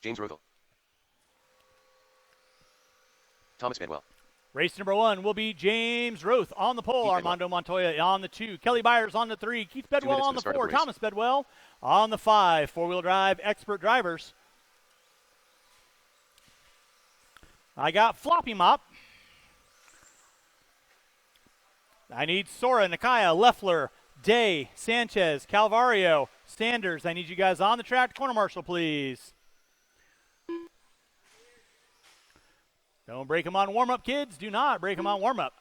James Rothel. Thomas Bedwell. Race number 1 will be James Roth on the pole. Keith Armando Montoya on the 2. Kelly Byers on the 3. Keith 2 Bedwell minutes on to the the start 4. of the race. Thomas Bedwell on the 5. Four-wheel drive expert drivers. I got Floppy Mop. I need Sora, Nakaya, Leffler, Day, Sanchez, Calvario, Sanders. I need you guys on the track. Corner marshal, please. Don't break them on warm-up, kids. Do not break them on warm-up.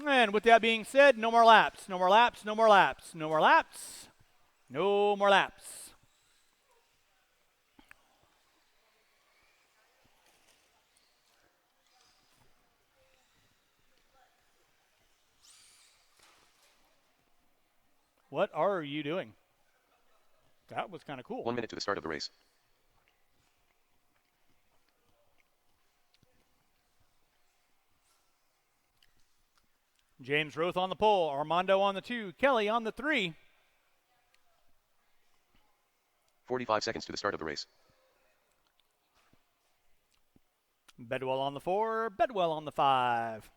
And with that being said, no more laps, no more laps, no more laps, no more laps, no more laps. What are you doing? That was kind of cool. 1 minute to the start of the race. James Roth on the pole, Armando on the 2, Kelly on the 3. 45 seconds to the start of the race. Bedwell on the 4, Bedwell on the 5.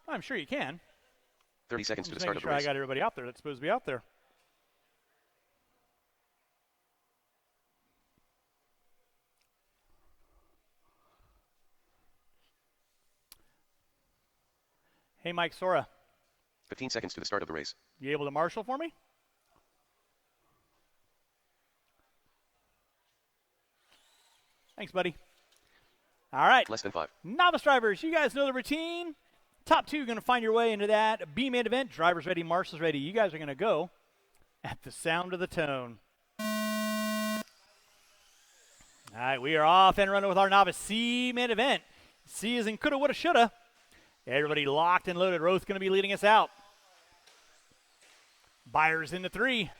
I'm sure you can. 30 seconds to the Just start making of the sure I race. got everybody out there that's supposed to be out there. Hey, Mike Sora. 15 seconds to the start of the race. You able to marshal for me? Thanks, buddy. All right. Less than 5. Novice drivers, you guys know the routine. Top 2 going to find your way into that B-main event. Drivers ready, marshals ready. You guys are going to go at the sound of the tone. All right, we are off and running with our novice C-main event. C is in coulda, woulda, shoulda. Everybody locked and loaded. Roth's going to be leading us out. Byers into 3.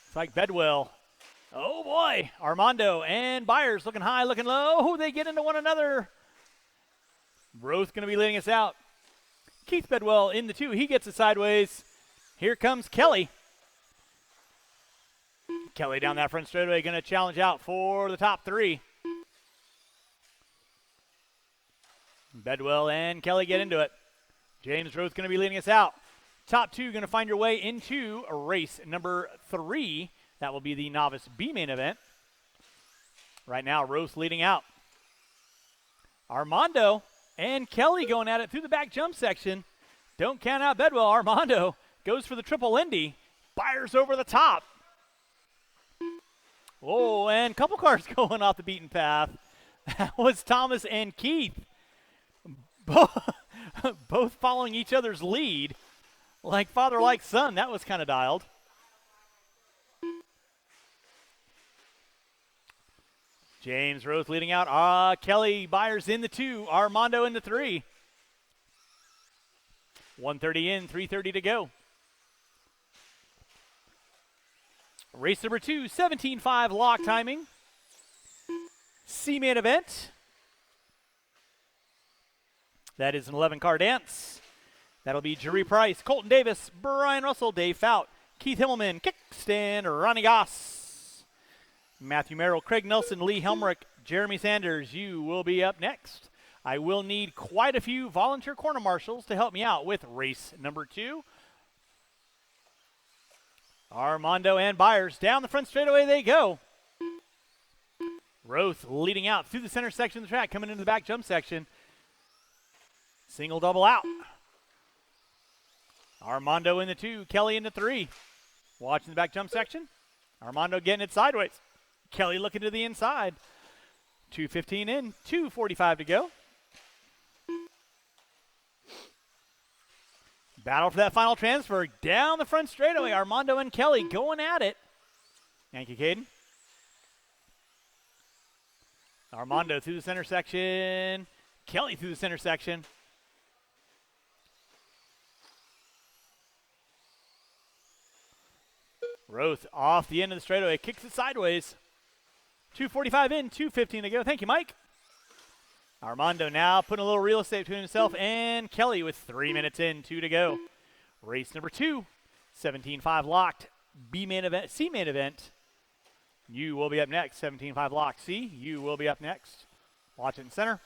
It's like Bedwell. Oh, boy. Armando and Byers looking high, looking low. Oh, they get into one another. Roth going to be leading us out. Keith Bedwell in the 2. He gets it sideways. Here comes Kelly. Kelly down that front straightaway going to challenge out for the top 3. Bedwell and Kelly get into it. James Roth going to be leading us out. Top 2 going to find your way into race number 3. That will be the novice B-main event. Right now, Roth leading out. Armando and Kelly going at it through the back jump section. Don't count out Bedwell. Armando goes for the triple Indy. Byers over the top. Oh, and a couple cars going off the beaten path. That was Thomas and Keith. Both following each other's lead. Like father, like son. That was kind of dialed. James Roth leading out. Kelly Byers in the 2. Armando in the 3. 1:30 in, 3:30 to go. Race number 2, 17.5 lock timing. C-main event. That is an 11-car dance. That'll be Jerry Price, Colton Davis, Brian Russell, Dave Fout, Keith Himmelman, Kickstand, Ronnie Goss, Matthew Merrill, Craig Nelson, Lee Helmrich, Jeremy Sanders. You will be up next. I will need quite a few volunteer corner marshals to help me out with race number 2. Armando and Byers down the front straightaway they go. Roth leading out through the center section of the track, coming into the back jump section. Single double out. Armando in the 2, Kelly in the 3. Watching the back jump section. Armando getting it sideways. Kelly looking to the inside. 2:15 in, 2:45 to go. Battle for that final transfer down the front straightaway. Armando and Kelly going at it. Thank you, Caden. Armando through the center section. Kelly through the center section. Roth off the end of the straightaway, kicks it sideways. 2:45 in, 2:15 to go. Thank you, Mike. Armando now putting a little real estate between himself and Kelly with 3 minutes in, 2 to go. Race number 2, 17.5 locked. C main event. You will be up next. 17.5 locked. C, you will be up next. Watch it in center.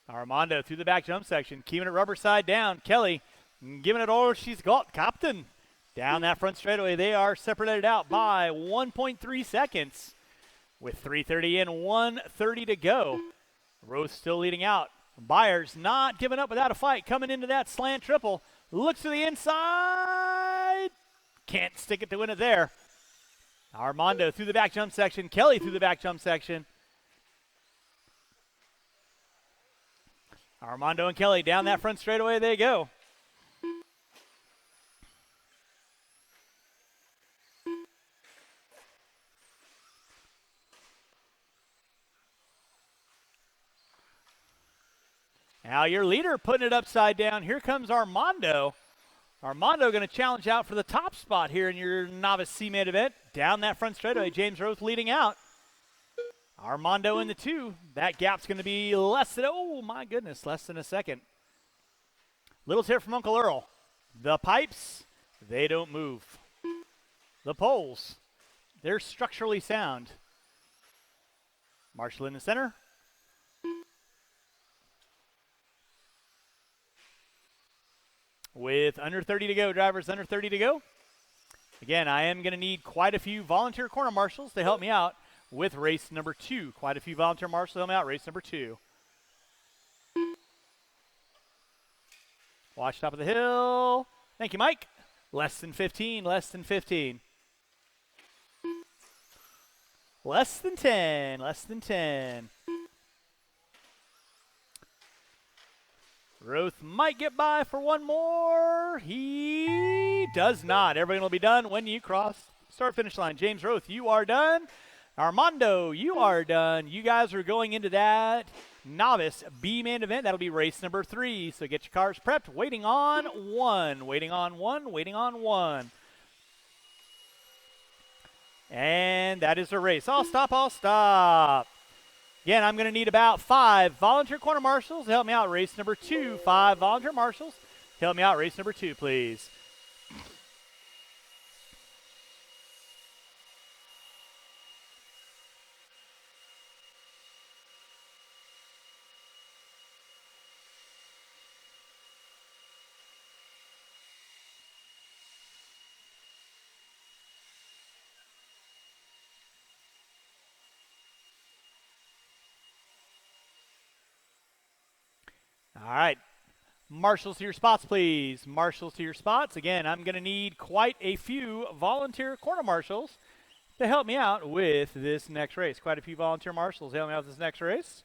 Armando through the back jump section, keeping it rubber side down. Kelly giving it all she's got. Captain down that front straightaway. They are separated out by 1.3 seconds with 3:30 in, 1:30 to go. Rose still leading out. Byers not giving up without a fight. Coming into that slant triple. Looks to the inside. Can't stick it to win it there. Armando through the back jump section. Kelly through the back jump section. Armando and Kelly down that front straightaway they go. Now your leader putting it upside down. Here comes Armando. Armando going to challenge out for the top spot here in your novice C-main event. Down that front straightaway, James Roth leading out. Armando in the 2. That gap's going to be less than, oh my goodness, less than a second. Little tip from Uncle Earl. The pipes, they don't move. The poles, they're structurally sound. Marshall in the center. With under 30 to go, drivers, under 30 to go. Again, I am going to need quite a few volunteer corner marshals to help me out with race number 2. Quite a few volunteer marshals to help me out, race number 2. Watch top of the hill. Thank you, Mike. Less than 15, less than 15. Less than 10, less than 10. Roth might get by for one more. He does not. Everything will be done when you cross start-finish line. James Roth, you are done. Armando, you are done. You guys are going into that novice B-main event. That'll be race number 3. So get your cars prepped. Waiting on 1. Waiting on 1. Waiting on 1. And that is the race. I'll stop. I'll stop. Again, I'm going to need about 5 volunteer corner marshals to help me out. Race number 2. 5 volunteer marshals to help me out. Race number 2, please. All right. Marshals to your spots, please. Marshals to your spots. Again, I'm going to need quite a few volunteer corner marshals to help me out with this next race. Quite a few volunteer marshals to help me out with this next race.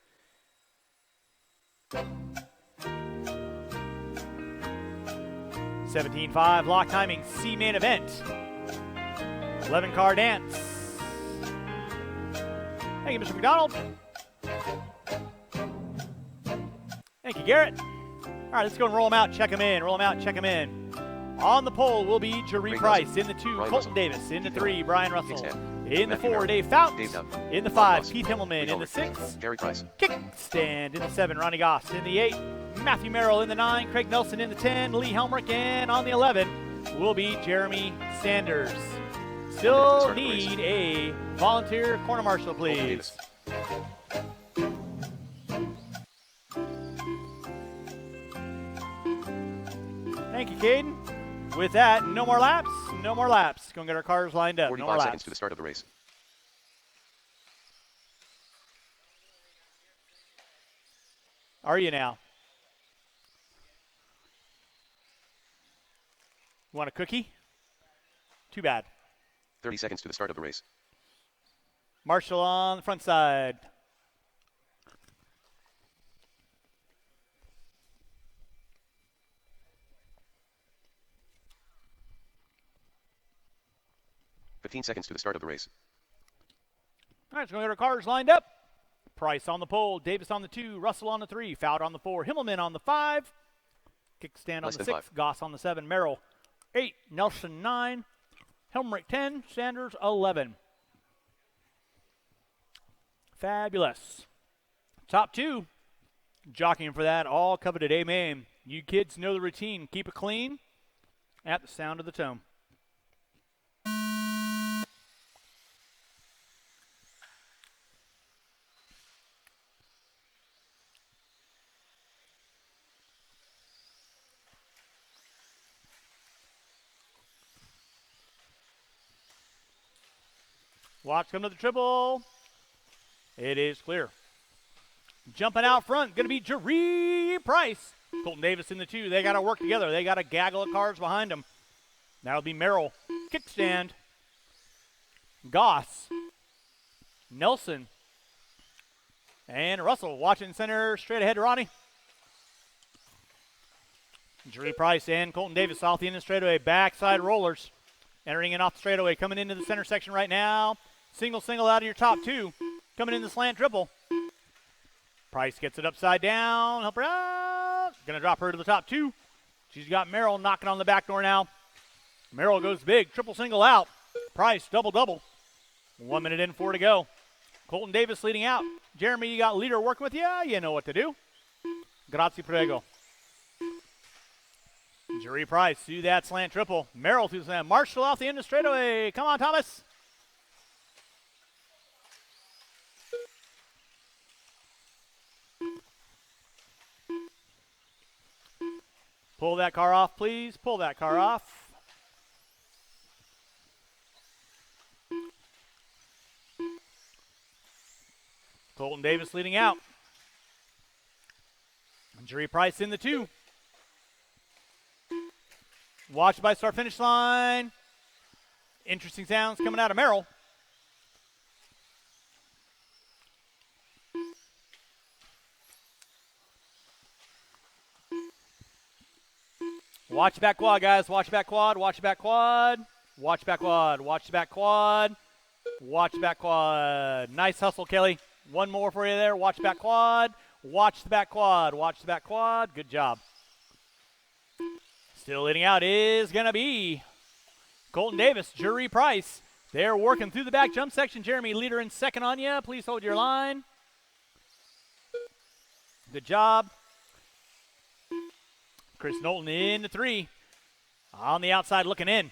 17.5 lock timing C-main event. 11 car dance. Thank you, Mr. McDonald. Thank you, Garrett. All right, let's go and roll them out, check them in, roll them out, check them in. On the pole will be Jeree Price. In the 2, Brian Colton Russell. Davis. In the 3, Brian Russell. In the Matthew 4, Merrill. Dave Founts. Dave Duff. In the Bob 5, Moss. Keith Himmelman. In the Ulrich. 6, Gary Price. Kickstand. In the 7, Ronnie Goss. In the 8, Matthew Merrill. In the 9, Craig Nelson. In the 10, Lee Helmrich. And on the 11 will be Jeremy Sanders. Still Start the race. need a volunteer corner marshal, Colton please. Davis. Thank you, Caden. With that, no more laps. No more laps. Go and get our cars lined up. No more 45 laps. seconds to the start of the race. Are you now? You want a cookie? Too bad. 30 seconds to the start of the race. Marshall on the front side. Fifteen seconds to the start of the race. All right, so we got our cars lined up. Price on the pole, Davis on the 2, Russell on the 3, Fowler on the 4, Himmelman on the 5, Kickstand on Less the than 6, Goss on the 7, Merrill 8, Nelson 9, Helmrich 10, Sanders 11. Fabulous. Top 2, jockeying for that all coveted A-main. You kids know the routine. Keep it clean at the sound of the tone. Watch come to the triple. It is clear. Jumping out front, going to be Jerry Price. Colton Davis in the 2. They got to work together. They got a gaggle of cars behind them. That'll be Merrill. Kickstand. Goss. Nelson. And Russell watching center straight ahead to Ronnie. Jerry Price and Colton Davis off the end of the straightaway. Backside rollers. Entering in off the straightaway. Coming into the center section right now. Single out of your top 2. Coming in the slant triple. Price gets it upside down. Help her out. Going to drop her to the top 2. She's got Merrill knocking on the back door now. Merrill goes big. Triple single out. Price double. 1 minute in, 4 to go. Colton Davis leading out. Jeremy, you got leader working with you. You know what to do. Grazie, prego. Jerry Price through that slant triple. Merrill through the slant. Marshall off the end of straightaway. Come on, Thomas. Pull that car off, please. Pull that car off. Colton Davis leading out. Jerry Price in the 2. Watch by start finish line. Interesting sounds coming out of Merrill. Watch back quad, guys. Watch back quad. Watch back quad. Watch back quad. Watch back quad. Watch back quad. Nice hustle, Kelly. One more for you there. Watch back quad. Watch the back quad. Watch the back quad. Good job. Still leading out is going to be Colton Davis, Jerry Price. They're working through the back jump section. Jeremy, leader in second on you. Please hold your line. Good job. Chris Knowlton in the 3. On the outside looking in.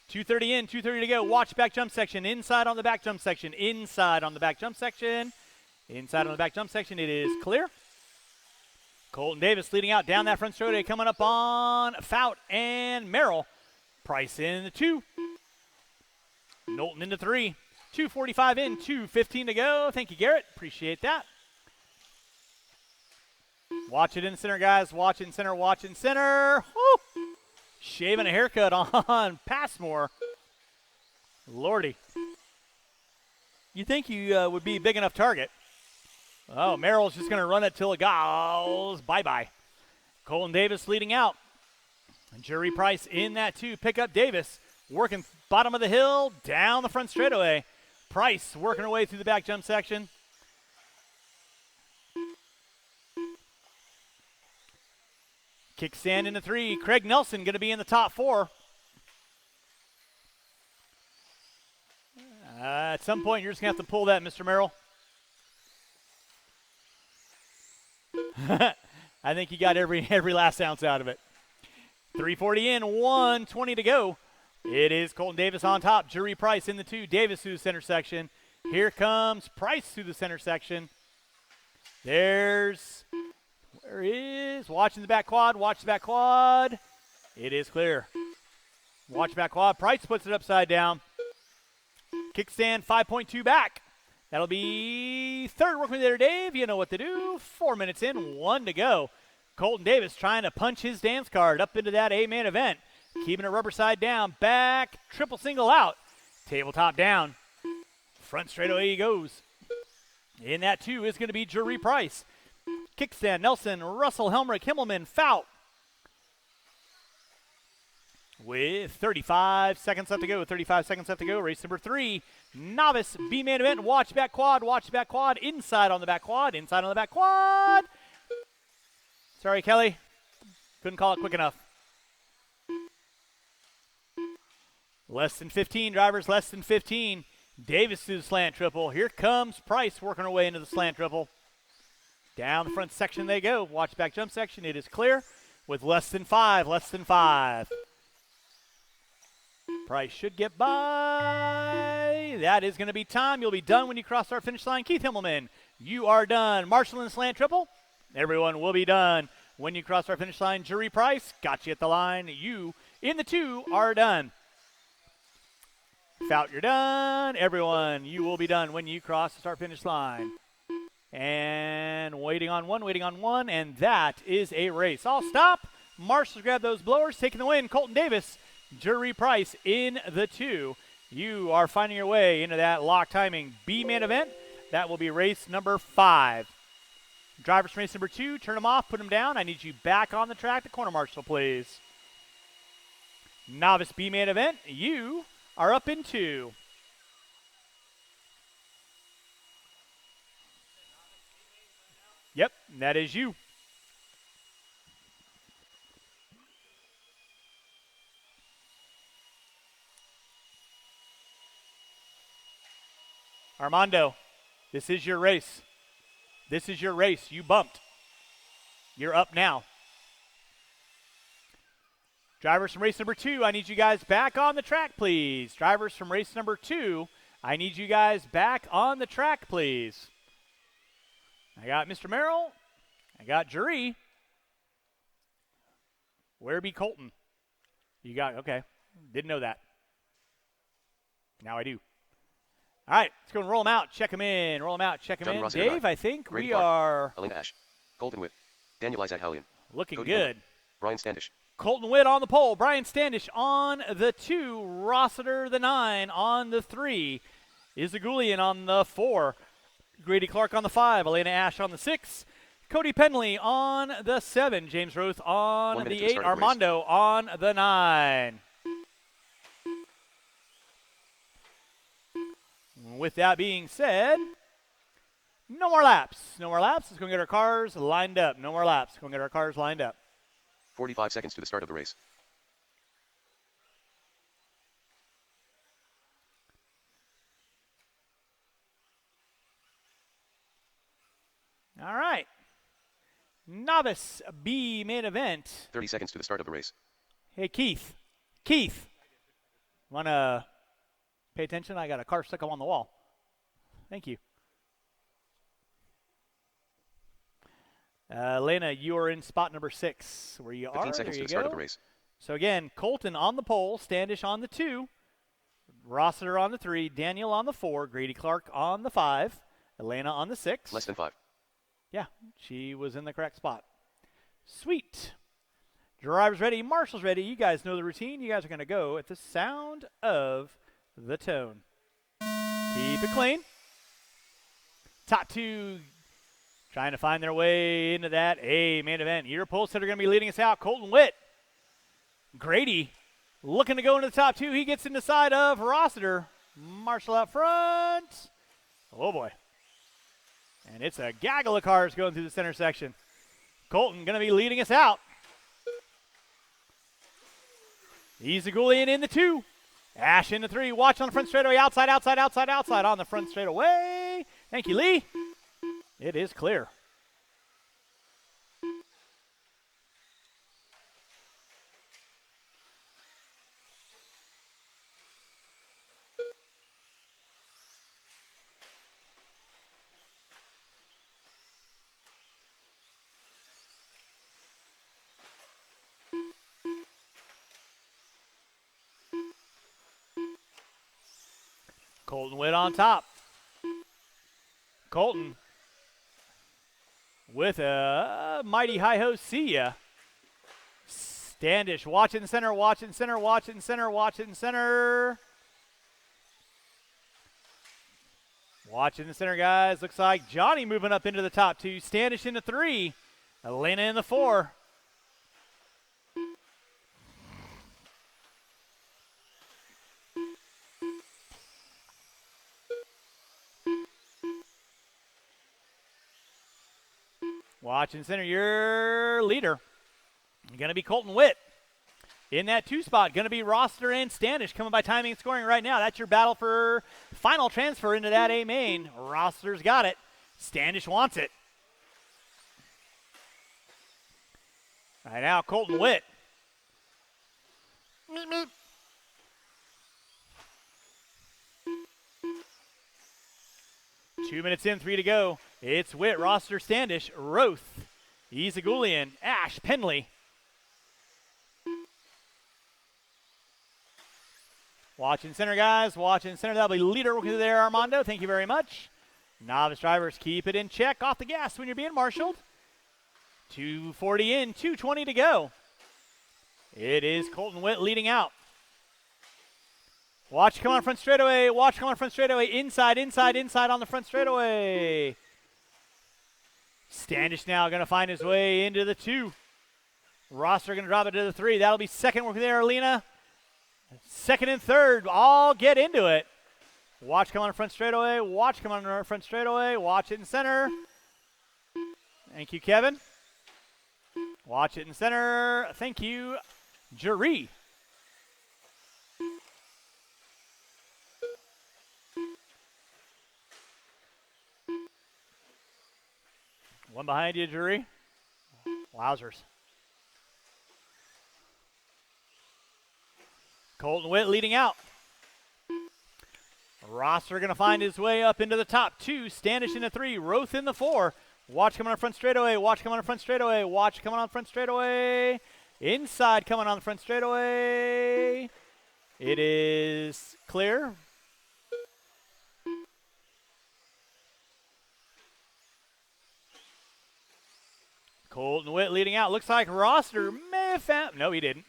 2:30 in, 2:30 to go. Watch back jump section. Inside on the back jump section. Inside on the back jump section. Inside on the back jump section. It is clear. Colton Davis leading out down that front straightaway. Coming up on Fout and Merrill. Price in the 2. Knowlton in the 3. 2:45 in, 2:15 to go. Thank you, Garrett. Appreciate that. Watch it in center, guys. Watch in center, watch in center. Woo! Shaving a haircut on Passmore. Lordy. You think you would be a big enough target. Oh, Merrill's just going to run it till it goes bye-bye. Colton Davis leading out. And Jerry Price in that 2. Pick up Davis. Working bottom of the hill, down the front straightaway. Price working her way through the back jump section. Kickstand in the 3. Craig Nelson going to be in the top 4. At some point, you're just going to have to pull that, Mr. Merrill. I think you got every last ounce out of it. 3:40 in, 1:20 to go. It is Colton Davis on top. Jerry Price in the 2. Davis through the center section. Here comes Price through the center section. Where is, watching the back quad, watch the back quad. It is clear. Watch back quad. Price puts it upside down. Kickstand 5.2 back. That'll be third. Work with there, Dave. You know what to do. 4 minutes in, 1 to go. Colton Davis trying to punch his dance card up into that A-main event. Keeping it rubber side down. Back. Triple single out. Tabletop down. Front straightaway he goes. In that 2 is going to be Jerry Price. Kickstand, Nelson, Russell, Helmrich, Himmelman, Fout. With 35 seconds left to go. 35 seconds left to go. Race number 3. Novice B-main event. Watch back quad. Watch back quad. Inside on the back quad. Inside on the back quad. Sorry, Kelly. Couldn't call it quick enough. Less than 15, drivers, less than 15. Davis to the slant triple. Here comes Price working her way into the slant triple. Down the front section they go. Watch back jump section. It is clear with less than 5. Price should get by. That is going to be time. You'll be done when you cross our finish line. Keith Himmelman, you are done. Marshall in the slant triple. Everyone will be done when you cross our finish line. Jury Price, got you at the line. You in the 2 are done. Fout, you're done. Everyone, you will be done when you cross the start finish line. And waiting on one, and that is a race. All stop. Marshall's grab those blowers, taking the win. Colton Davis, Jury Price in the 2. You are finding your way into that lock timing B-man event. That will be race number 5. Drivers from race number 2, turn them off, put them down. I need you back on the track. The corner marshal, please. Novice B-man event, you are up in 2. Yep, that is you. Armando, this is your race. This is your race. You bumped. You're up now. Drivers from race number 2, I need you guys back on the track, please. Drivers from race number 2, I need you guys back on the track, please. I got Mr. Merrill. I got Jury. Where be Colton? You got, okay. Didn't know that. Now I do. All right, let's go and roll them out. Check them in. Roll them out. Check them Johnny in. Rossi Dave, arrived. I think Grady we Clark, are Elena Ash, Colton Witt, Daniel Isaac Hallion, looking Cody good. Miller, Brian Standish, Colton Witt on the pole. Brian Standish on the 2. Rossiter the 9 on the 3. Izagulian on the 4. Grady Clark on the 5. Elena Ash on the 6. Cody Penley on the 7. James Roth on 1 minute the to the 8. start of the race. Armando on the 9. With that being said, no more laps. No more laps. Let's go and get our cars lined up. No more laps. Go and get our cars lined up. 45 seconds to the start of the race. All right. Novice B main event. 30 seconds to the start of the race. Hey, Keith. Keith. Want to pay attention? I got a car stuck up on the wall. Thank you. Lena, you are in spot number 6. Where you 15 are. seconds There to you the start go. of the race. So again, Colton on the pole, Standish on the 2, Rossiter on the 3, Daniel on the 4, Grady Clark on the 5, Elena on the 6. Less than 5. Yeah, she was in the correct spot. Sweet. Drivers ready, Marshall's ready. You guys know the routine. You guys are going to go at the sound of the tone. Keep it clean. Top 2 trying to find their way into that A main event. Your pole setter going to be leading us out. Colton Witt. Grady looking to go into the top 2. He gets in the side of Rossiter. Marshall out front. Oh, boy. And it's a gaggle of cars going through the center section. Colton going to be leading us out. Izagulian in the 2. Ash in the 3. Watch on the front straightaway. Outside on the front straightaway. Thank you, Lee. It is clear. Colton Witt on top. Colton with a mighty hi-ho see ya. Standish, watch it in center, watch it in center, watch it in center, watch it in center. Watch it in the center, guys. Looks like Johnny moving up into the top 2. Standish in the 3. Elena in the 4. Watch in center, your leader. Going to be Colton Witt. In that 2 spot, going to be Rossiter and Standish coming by timing and scoring right now. That's your battle for final transfer into that A main. Rossiter's got it. Standish wants it. Right now, Colton Witt. Meep, meep. Two minutes in, 3 to go. It's Witt, Rossiter, Standish, Roth, Ezegulian, Ash, Penley. Watching center, guys. Watching center. That'll be leader working there, Armando. Thank you very much. Novice drivers, keep it in check. Off the gas when you're being marshaled. 240 in, 220 to go. It is Colton Witt leading out. Watch come on front straightaway. Watch come on front straightaway. Inside, inside, inside on the front straightaway. Standish now going to find his way into the 2. Rossiter going to drop it to the 3. That'll be second working there, Alina. Second and third, all get into it. Watch come on front straightaway. Watch come on front straightaway. Watch it in center. Thank you, Kevin. Watch it in center. Thank you, Jeree. One behind you, Jeree. Wowzers. Colton Witt leading out. Rossiter going to find his way up into the top 2. Standish in the 3. Roth in the 4. Watch coming on front straightaway. Watch coming on front straightaway. Watch coming on front straightaway. Inside coming on the front straightaway. It is clear. Colton Witt leading out. Looks like Rossiter may have found. No, he didn't.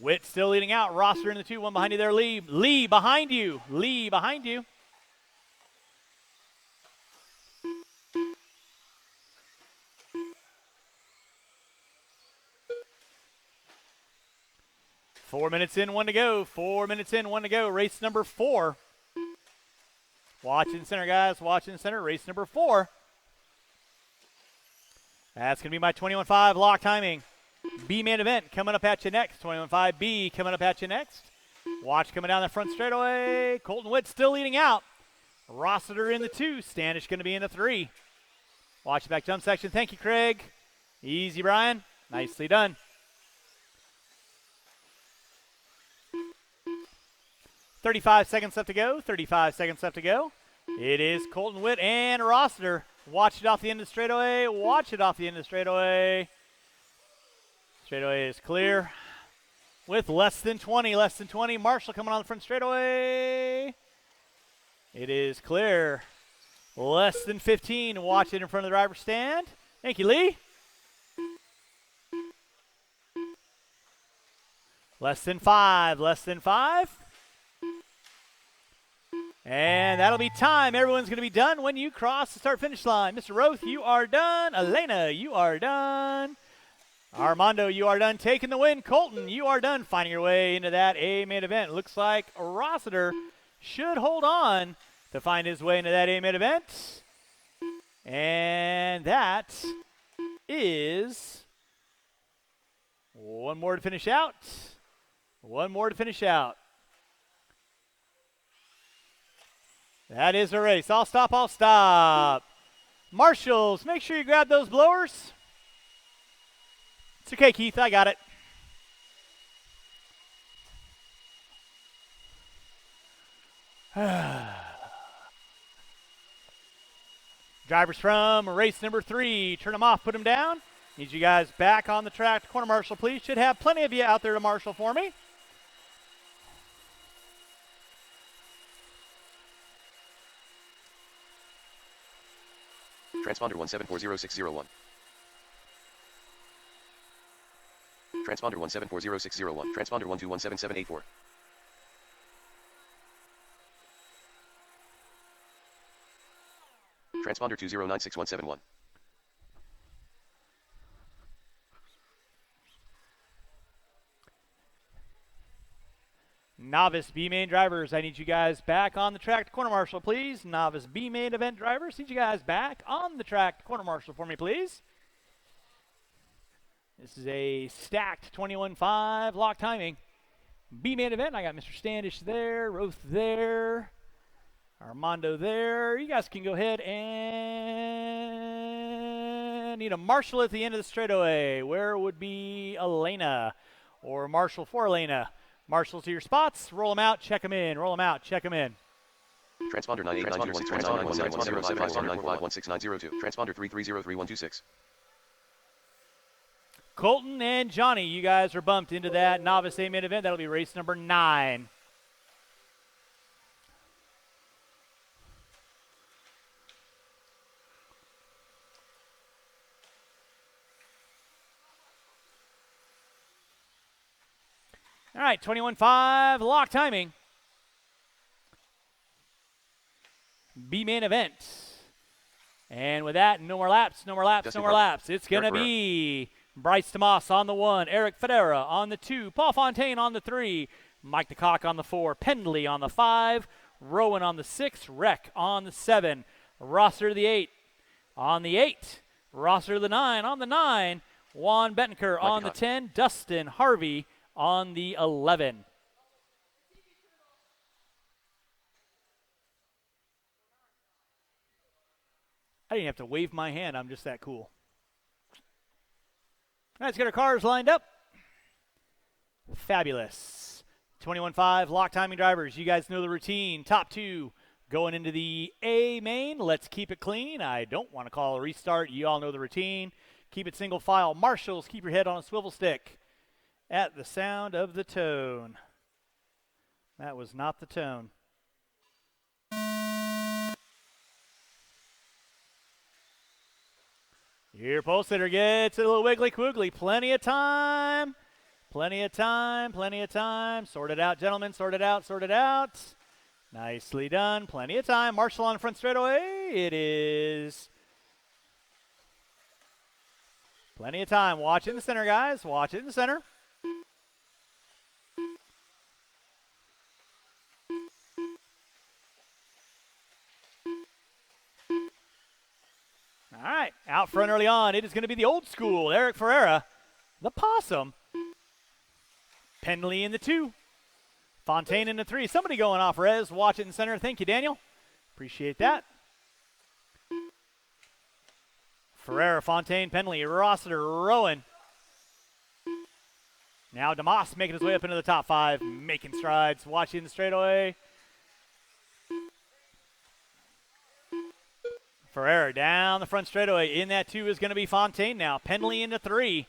Witt still leading out. Rossiter in the 2. One behind you there, Lee. Lee behind you. Lee behind you. Four minutes in, 1 to go. 4 minutes in, 1 to go. Race number 4. Watch in center, guys. Watch in center. Race number 4. That's going to be my 21.5 lock timing. B-man event coming up at you next. 21.5B coming up at you next. Watch coming down the front straightaway. Colton Witt still leading out. Rossiter in the 2. Standish going to be in the 3. Watch the back jump section. Thank you, Craig. Easy, Brian. Nicely done. .35 seconds left to go. 35 seconds left to go. It is Colton Witt and Rossiter. Watch it off the end of the straightaway. Watch it off the end of the straightaway. Straightaway is clear. With less than 20. Less than 20. Marshall coming on the front straightaway. It is clear. Less than 15. Watch it in front of the driver's stand. Thank you, Lee. Less than 5. Less than 5. And that'll be time. Everyone's going to be done when you cross the start-finish line. Mr. Roth, you are done. Elena, you are done. Armando, you are done taking the win. Colton, you are done finding your way into that A-main event. Looks like Rossiter should hold on to find his way into that A-main event. And that is one more to finish out. One more to finish out. That is a race. I'll stop, I'll stop. Marshals, make sure you grab those blowers. It's okay, Keith, I got it. Drivers from race number 3, turn them off, put them down. Need you guys back on the track. Corner marshal, please. Should have plenty of you out there to marshal for me. Transponder 1740601. Transponder 1740601. Transponder 1217784. Transponder 2096171. Novice B-main drivers, I need you guys back on the track to corner marshal, please. Novice B-main event drivers, need you guys back on the track to corner marshal for me, please. This is a stacked 21-5 lock timing. B main event. I got Mr. Standish there, Roth there, Armando there. You guys can go ahead and need a Marshall at the end of the straightaway. Where would be Elena or Marshall for Elena? Marshall to your spots. Roll them out, check them in. Roll them out, check them in. Transponder 9890, transponder 17107, transponder 3303126. Colton and Johnny, you guys are bumped into that novice A main event. That'll be race number 9. All right, 21-5, lock timing. B main event. And with that, no more laps, no more laps, Justin no more Harper. laps. It's going to Eric be Bryce DeMoss on the 1, Eric Federa on the 2, Paul Fontaine on the 3, Mike DeCock on the 4, Pendley on the 5, Rowan on the 6, Rec on the 7, Rosser the 8 on the 8, Rosser the 9 on the 9, Juan Bettenker on the DeCock. 10, Dustin Harvey on the 11. I didn't have to wave my hand. I'm just that cool. All right, let's get our cars lined up. Fabulous. 21-5, lock timing drivers. You guys know the routine. Top 2 going into the A main. Let's keep it clean. I don't want to call a restart. You all know the routine. Keep it single file. Marshals, keep your head on a swivel stick. At the sound of the tone. That was not the tone. Your pole sitter gets a little wiggly quiggly. Plenty of time. Plenty of time. Plenty of time. Sort it out, gentlemen. Sort it out. Sort it out. Nicely done. Plenty of time. Marshall on front straightaway. It is. Plenty of time. Watch it in the center, guys. Watch it in the center. All right, out front early on. It is going to be the old school, Eric Ferreira, the possum. Pendley in the 2. Fontaine in the 3. Somebody going off res. Watch it in center. Thank you, Daniel. Appreciate that. Ferreira, Fontaine, Pendley, Rossiter, Rowan. Now DeMoss making his way up into the top 5, making strides. Watch it in the straightaway. Ferreira down the front straightaway. In that 2 is going to be Fontaine now. Pendley into 3.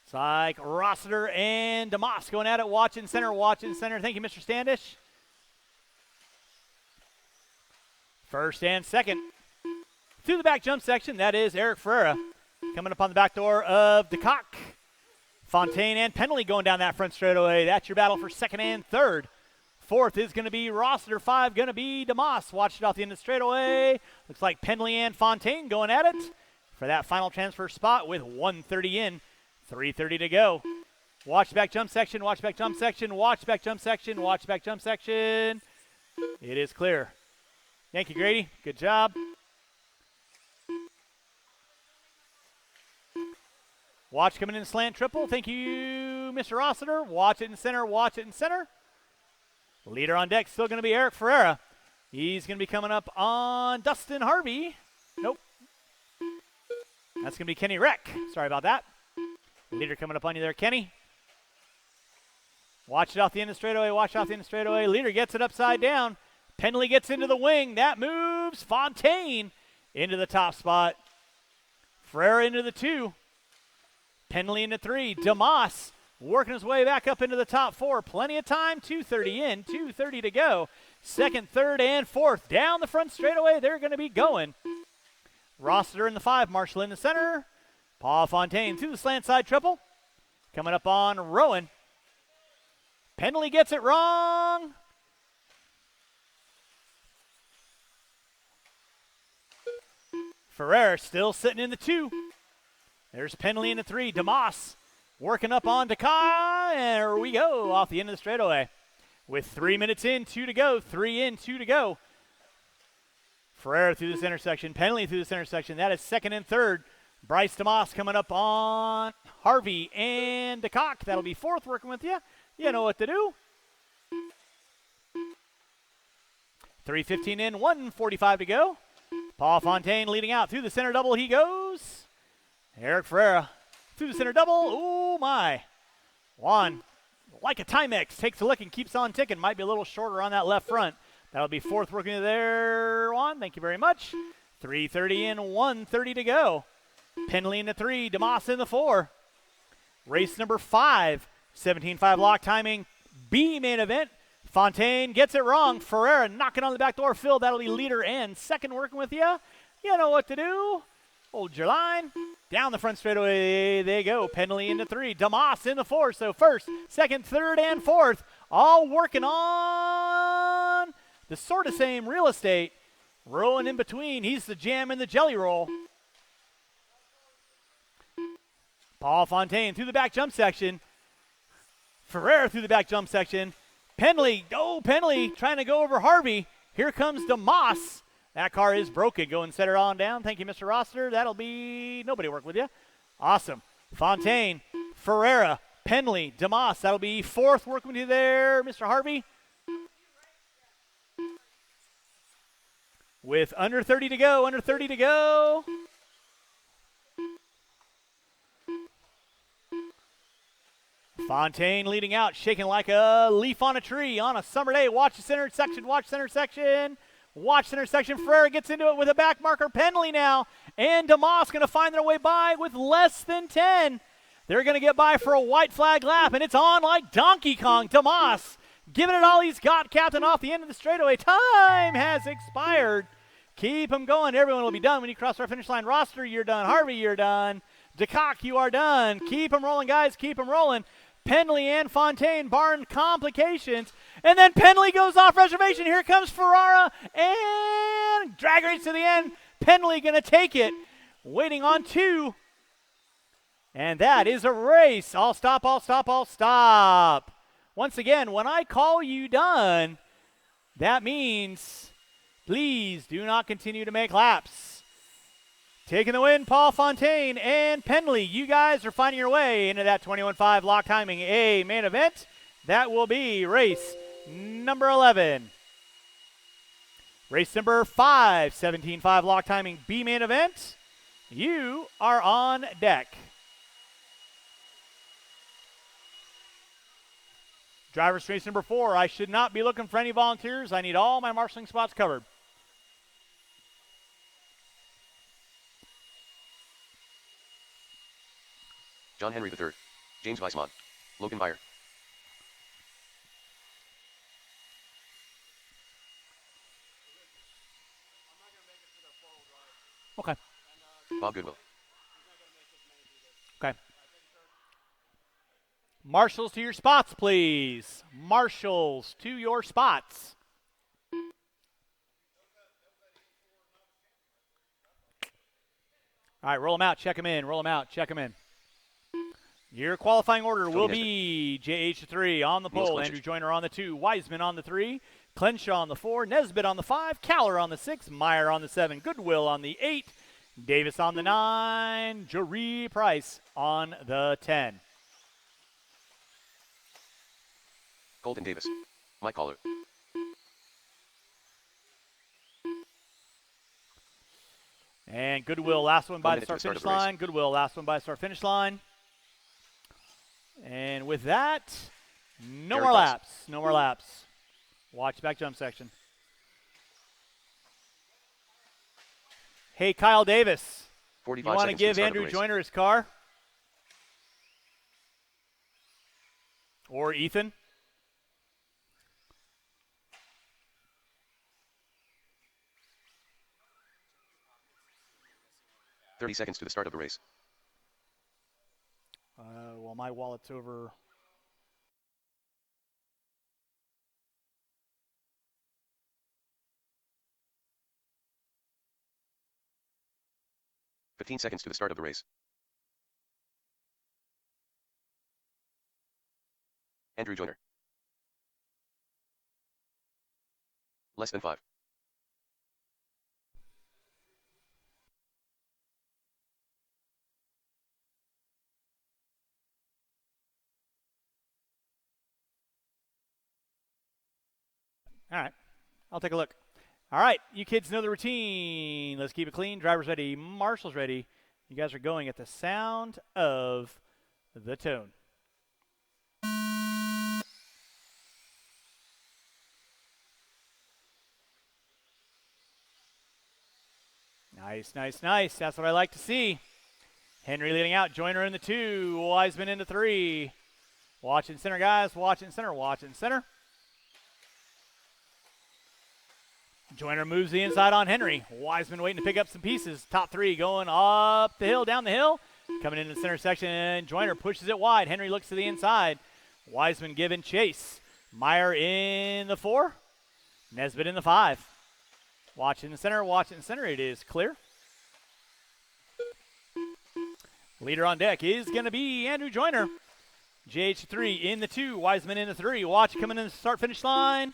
It's like Rossiter and DeMoss going at it. Watch in center. Watch in center. Thank you, Mr. Standish. First and second. Through the back jump section, that is Eric Ferreira. Coming up on the back door of DeCock. Fontaine and Pendley going down that front straightaway. That's your battle for second and third. Fourth is going to be Rossiter. 5 going to be DeMoss. Watch it off the end of the straightaway. Looks like Pendley and Fontaine going at it for that final transfer spot with 1:30 in, 3:30 to go. Watch back jump section. Watch back jump section. Watch back jump section. Watch back jump section. It is clear. Thank you, Grady. Good job. Watch coming in slant triple. Thank you, Mr. Rossiter. Watch it in center. Watch it in center. Leader on deck still going to be Eric Ferreira. He's going to be coming up on Dustin Harvey. Nope. That's going to be Kenny Reck. Sorry about that. Leader coming up on you there, Kenny. Watch it off the end of the straightaway. Watch off the end of the straightaway. Leader gets it upside down. Pendley gets into the wing. That moves Fontaine into the top spot. Ferreira into the 2. Pendley into 3. DeMoss working his way back up into the top 4. Plenty of time. 2:30 in, 2:30 to go. Second, third, and fourth. Down the front straightaway, they're going to be going. Rossiter in the 5. Marshall in the center. Paul Fontaine through the slant side triple. Coming up on Rowan. Pendley gets it wrong. Ferreira still sitting in the 2. There's Pendley in the 3. DeMoss working up on Dekai. And there we go off the end of the straightaway. With 3 minutes in, 2 to go. 3 in, 2 to go. Ferreira through this intersection. Pendley through this intersection. That is second and third. Bryce DeMoss coming up on Harvey and DeCock. That'll be fourth working with you. You know what to do. 3:15 in, 1:45 to go. Paul Fontaine leading out through the center double. He goes. Eric Ferreira through the center double. Oh, my. Juan, like a Timex, takes a lick and keeps on ticking. Might be a little shorter on that left front. That'll be fourth working there, Juan. Thank you very much. 3:30 in, 1:30 to go. Penley in the 3, DeMoss in the 4. Race number 5, 17.5 lock timing, B main event. Fontaine gets it wrong. Ferreira knocking on the back door. Phil, that'll be leader and second working with you. You know what to do. Hold your line. Down the front straightaway they go. Penley in the 3, DeMoss in the 4. So first, second, third, and fourth, all working on the sort of same real estate. Rolling in between. He's the jam and the jelly roll. Paul Fontaine through the back jump section. Ferreira through the back jump section. Penley, Penley trying to go over Harvey. Here comes DeMoss. That car is broken. Go and set her on down. Thank you, Mr. Roster. That'll be nobody work with you. Awesome. Fontaine, Ferreira, Penley, DeMoss. That'll be fourth working with you there, Mr. Harvey. With under 30 to go, Fontaine leading out, shaking like a leaf on a tree on a summer day. Watch the center section, watch center section. Ferreira gets into it with a back marker. Penley now, and DeMoss going to find their way by with less than 10. They're going to get by for a white flag lap, and it's on like Donkey Kong. DeMoss giving it all he's got, captain off the end of the straightaway. Time has expired. Keep him going. Everyone will be done when you cross our finish line. Roster, you're done. Harvey, you're done. DeCock, you are done. Keep them rolling, guys. Keep them rolling. Penley and Fontaine barring complications. And then Penley goes off reservation. Here comes Ferrara and drag race to the end. Penley going to take it. Waiting on 2. And that is a race. All stop. Once again, when I call you done, that means please do not continue to make laps. Taking the win, Paul Fontaine and Penley. You guys are finding your way into that 21.5 lock timing A main event. That will be race number 11. Race number 5, 17.5 lock timing B main event. You are on deck. Driver's race number 4. I should not be looking for any volunteers. I need all my marshalling spots covered. John Henry III, James Weissmont, Logan Meyer. Okay. Bob Goodwill. Okay. Marshals to your spots, please. Marshals to your spots. All right, roll them out, check them in, Your qualifying order will be JH3 on the pole, Andrew Joyner on the 2, Wiseman on the 3, Clenshaw on the 4, Nesbitt on the 5, Caller on the 6, Meyer on the 7, Goodwill on the 8, Davis on the 9, Jaree Price on the 10. Colton Davis, Mike Caller. And Goodwill, last one by the start-finish line. Goodwill, last one by the start-finish line. And with that, no more laps. Watch back jump section. Hey, Kyle Davis, you want to give Andrew Joyner his car? Or Ethan? $30 seconds to the start of the race. Well, my wallet's over. $15 seconds to the start of the race. Andrew Joyner. Less than 5. All right. I'll take a look. All right. You kids know the routine. Let's keep it clean. Drivers ready. Marshals ready. You guys are going at the sound of the tone. Nice, nice, nice. That's what I like to see. Henry leading out. Joyner in the 2. Wiseman in the 3. Watching center, guys. Watching center. Watching center. Joyner moves the inside on Henry. Wiseman waiting to pick up some pieces. Top 3 going up the hill, down the hill. Coming into the center section. Joyner pushes it wide. Henry looks to the inside. Wiseman giving chase. Meyer in the 4. Nesbitt in the 5. Watching the center. Watching the center. It is clear. Leader on deck is going to be Andrew Joyner. JH3 in the 2. Wiseman in the 3. Watch coming in the start-finish line.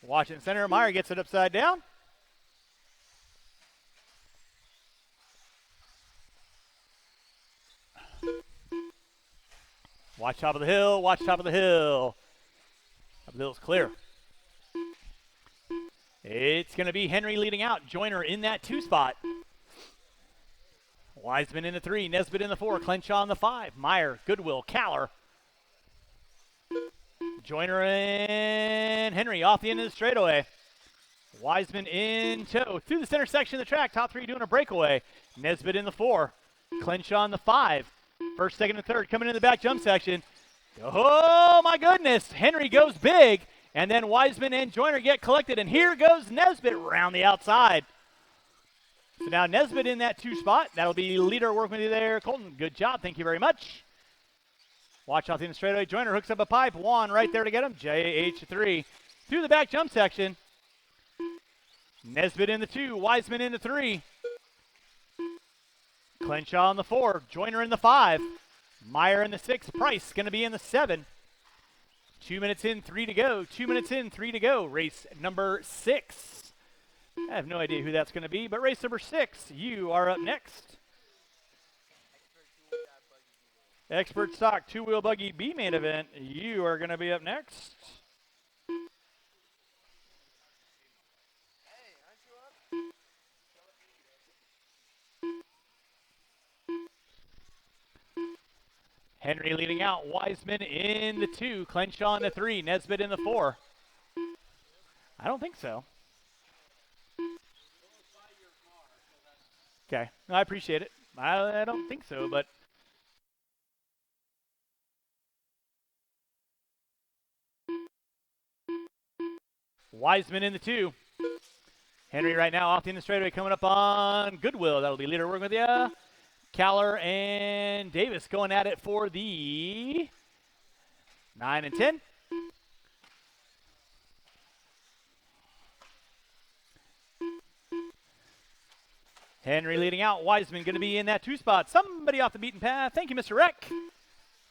Watching center. Meyer gets it upside down. Watch top of the hill. Watch top of the hill. Top of the hill is clear. It's going to be Henry leading out. Joyner in that 2 spot. Wiseman in the 3. Nesbitt in the 4. Clenshaw in the 5. Meyer, Goodwill, Caller. Joyner and Henry off the end of the straightaway. Wiseman in tow. Through the center section of the track. Top 3 doing a breakaway. Nesbitt in the 4. Clenshaw in the 5. First, second, and third coming in the back jump section. Oh, my goodness. Henry goes big. And then Wiseman and Joyner get collected. And here goes Nesbitt around the outside. So now Nesbitt in that 2 spot. That'll be leader working with you there. Colton, good job. Thank you very much. Watch out in the straightaway. Joyner hooks up a pipe. Juan right there to get him. JH3 through the back jump section. Nesbitt in the 2. Wiseman in the 3. Clenshaw in the 4. Joyner in the 5. Meyer in the 6. Price going to be in the 7. 2 minutes in, 3 to go. 2 minutes in, 3 to go. Race number 6. I have no idea who that's going to be, but race number 6, you are up next. Expert Stock 2-wheel buggy B main event, you are going to be up next. Henry leading out. Wiseman in the 2. Clenshaw in the 3. Nesbitt in the 4. I don't think so. Okay. No, I appreciate it. I don't think so, but. Wiseman in the 2. Henry right now off the end of the straightaway coming up on Goodwill. That'll be leader working with you. Caller and Davis going at it for the 9 and 10. Henry leading out. Wiseman going to be in that 2 spot. Somebody off the beaten path. Thank you, Mr. Reck.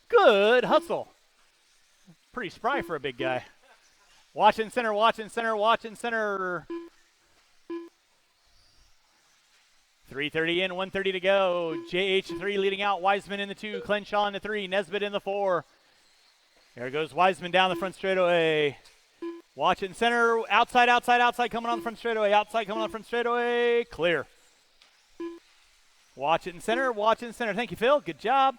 Good hustle. Pretty spry for a big guy. Watching center, watching center, watching center. 3:30 in, 1:30 to go. JH3 leading out. Wiseman in the 2. Clenshaw in the 3. Nesbitt in the 4. There goes Wiseman down the front straightaway. Watching center. Outside, outside, outside coming on the front straightaway. Outside coming on the front straightaway. Clear. Watch it in center. Watch it in center. Thank you, Phil. Good job.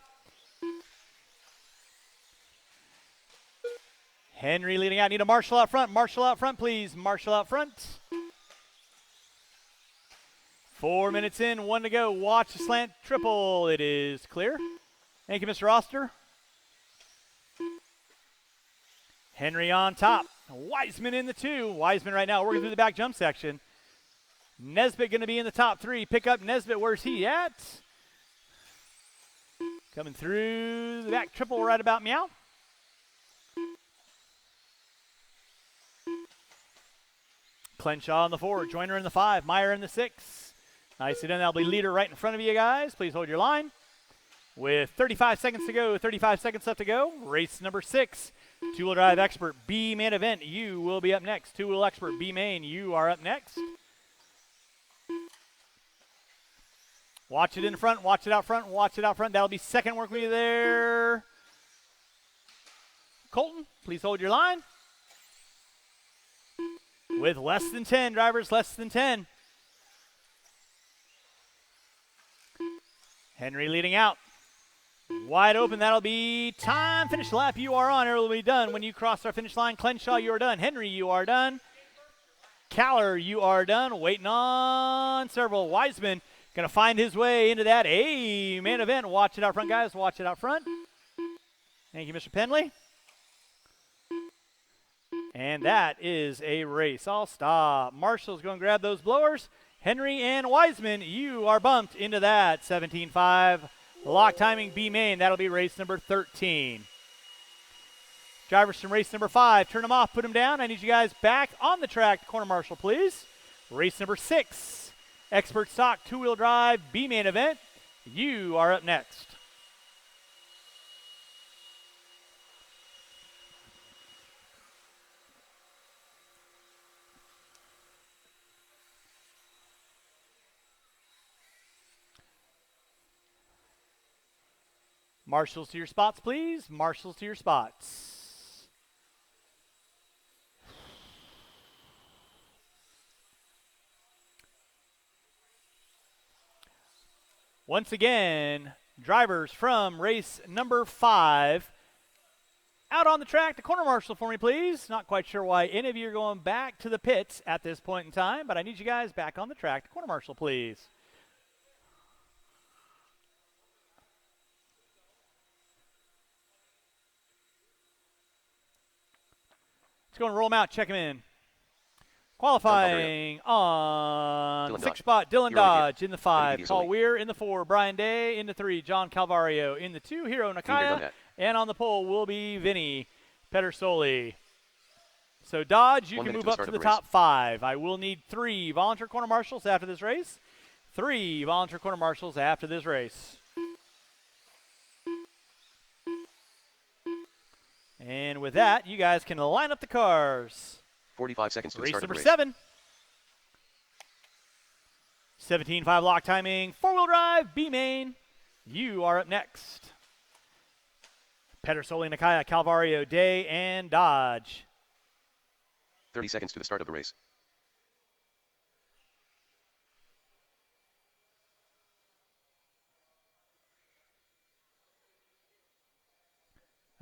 Henry leading out. Need a marshal out front. Marshal out front, please. Marshal out front. 4 minutes in, 1 to go. Watch the slant triple. It is clear. Thank you, Mr. Oster. Henry on top. Wiseman in the 2. Wiseman right now working through the back jump section. Nesbitt going to be in the top 3. Pick up Nesbitt. Where's he at? Coming through the back triple right about meow. Clenshaw in the 4. Joyner in the 5. Meyer in the 6. Nicely done. That'll be leader right in front of you guys. Please hold your line. With 35 seconds to go, 35 seconds left to go. Race number 6. 2-wheel drive expert B main event. You will be up next. 2-wheel expert B main. You are up next. Watch it in front. Watch it out front. Watch it out front. That'll be second work with you there. Colton, please hold your line. with less than 10, drivers, less than 10. Henry leading out. Wide open, that'll be time. Finish lap, you are on. It will be done when you cross our finish line. Clenshaw, you are done. Henry, you are done. Caller, you are done. Waiting on several. Wiseman going to find his way into that main event. Watch it out front, guys. Watch it out front. Thank you, Mr. Penley. And that is a race. I'll stop. Marshall's going to grab those blowers. Henry and Wiseman, you are bumped into that 17.5 lock timing B main. That'll be race number 13. Drivers from race number 5, turn them off, put them down. I need you guys back on the track, corner marshal, please. Race number 6, expert stock two-wheel drive B main event. You are up next. Marshals to your spots, please. Marshals to your spots. Once again, drivers from race number 5 out on the track. The corner marshal for me, please. Not quite sure why any of you are going back to the pits at this point in time, but I need you guys back on the track. The corner marshal, please. Let's go and roll them out, check them in. Qualifying on Dylan 6 Dodge. spot, Dylan Hero Dodge in the 5, Easily. Paul Weir in the 4, Brian Day in the 3, John Calvario in the 2, Hiro Finger Nakaya, Donut. and on the pole will be Vinny Pedersoli. So Dodge, you 1 can minute move to the up start to of the the race. top 5. I will need 3 volunteer corner marshals after this race. 3 volunteer corner marshals after this race. And with that, you guys can line up the cars. 45 seconds to the Race start of the number race. 7. 17.5 lock timing, four-wheel drive, B-main. You are up next. Pedersoli, Nakaya, Calvario, Day, and Dodge. 30 seconds to the start of the race.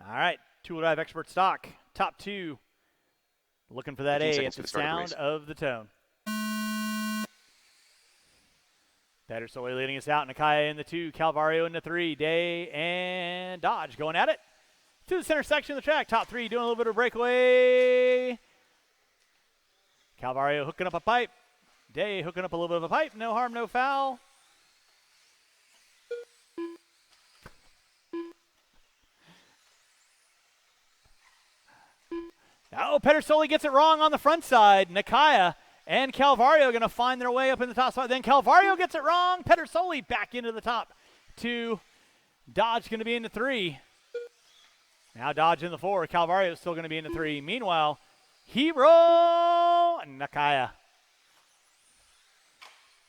All right, two-wheel drive expert stock, top 2. Looking for that 15 A seconds at to the the start of the sound race. of the tone. Pedersoli leading us out. Nakaya in the 2, Calvario in the 3, Day and Dodge going at it. To the center section of the track, top 3 doing a little bit of breakaway. Calvario hooking up a pipe. Day hooking up a little bit of a pipe. No harm, no foul. Oh, Pedersoli gets it wrong on the front side. Nakaya and Calvario going to find their way up in the top spot. Then Calvario gets it wrong. Pedersoli back into the top 2. Dodge going to be in the 3. Now Dodge in the 4. Calvario is still going to be in the 3. Meanwhile, Hiro Nakaya.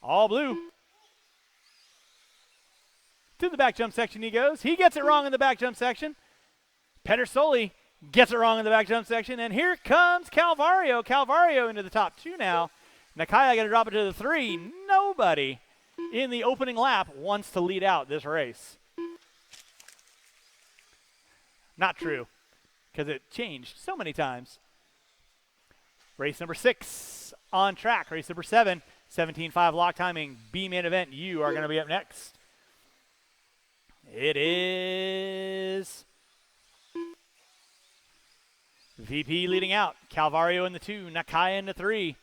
All blue. To the back jump section he goes. He gets it wrong in the back jump section. Pedersoli gets it wrong in the back jump section. And here comes Calvario. Calvario into the top 2 now. Nakaya going to drop it to the 3. Nobody in the opening lap wants to lead out this race. Not true, because it changed so many times. Race number 6 on track. Race number 7, 17.5 lock timing, B-main event. You are going to be up next. It is VP leading out. Calvario in the 2, Nakaya in the 3.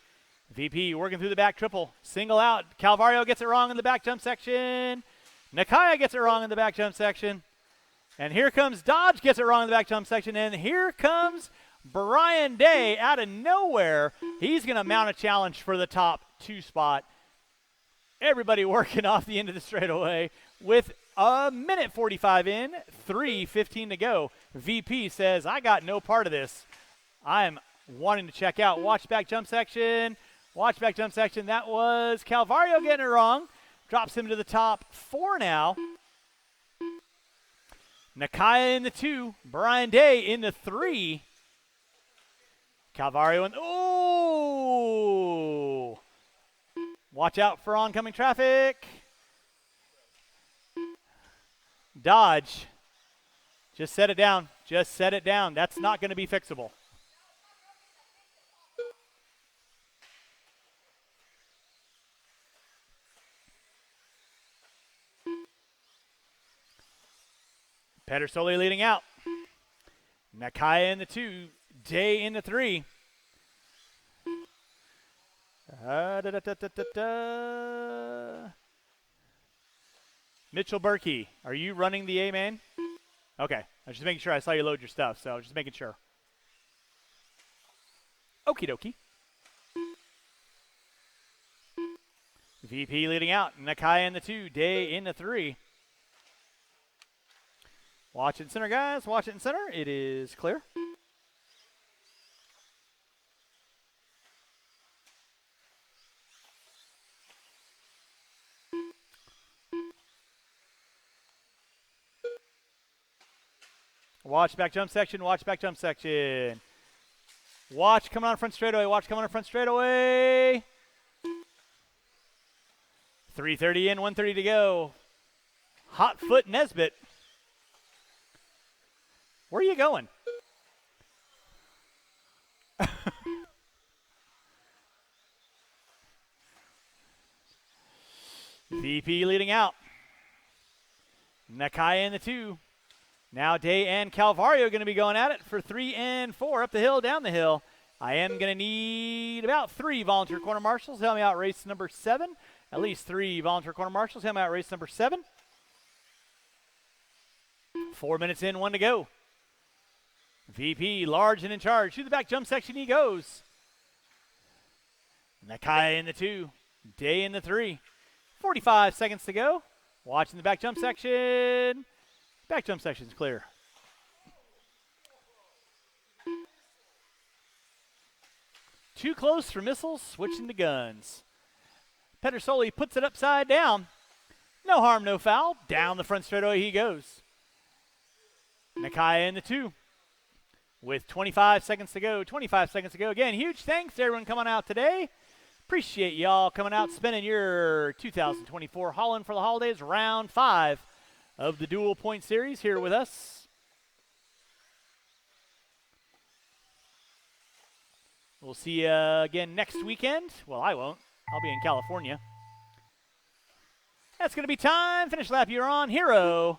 VP working through the back triple. Single out. Calvario gets it wrong in the back jump section. Nakaya gets it wrong in the back jump section. And here comes Dodge, gets it wrong in the back jump section. And here comes Brian Day out of nowhere. He's going to mount a challenge for the top 2 spot. Everybody working off the end of the straightaway with a minute 45 in, 3:15 to go. VP says, I got no part of this. I'm wanting to check out. Watch back jump section. Watch back jump section. That was Calvario getting it wrong. Drops him to the top 4 now. Nakaya in the 2, Brian Day in the 3. Calvario in, Oh! Watch out for oncoming traffic. Dodge. Just set it down. Just set it down. That's not going to be fixable. Pedersoli leading out. Nakaya in the 2. Day in the 3. Mitchell Berkey, are you running the A main? Okay, I was just making sure I saw you load your stuff, so just making sure. Okie dokie. VP leading out. Nakaya in the 2. Day in the 3. Watch it in center, guys. Watch it in center. It is clear. Watch back jump section. Watch back jump section. Watch coming on front straightaway. Watch coming on front straightaway. 3:30 in, 1:30 to go. Hot foot Nesbitt. Where are you going? VP leading out. Nakaya in the 2. Now Day and Calvario going to be going at it for 3 and 4 up the hill, down the hill. I am going to need about 3 volunteer corner marshals. Help me out race number 7. At least 3 volunteer corner marshals. Help me out race number 7. 4 minutes in, 1 to go. VP large and in charge. To the back jump section he goes. Nakaya in the 2. Day in the 3. 45 seconds to go. Watching the back jump section. Back jump section's clear. Too close for missiles, switching to guns. Pedersoli puts it upside down. No harm, no foul. Down the front straightaway he goes. Nakaya in the 2. With 25 seconds to go. 25 seconds to go. Again, huge thanks to everyone coming out today. Appreciate y'all coming out, spending your 2024 Holland for the Holidays round 5 of the Dual Point Series here with us. We'll see you again next weekend. Well, I won't. I'll be in California. That's going to be time. Finish lap, you're on. Hero,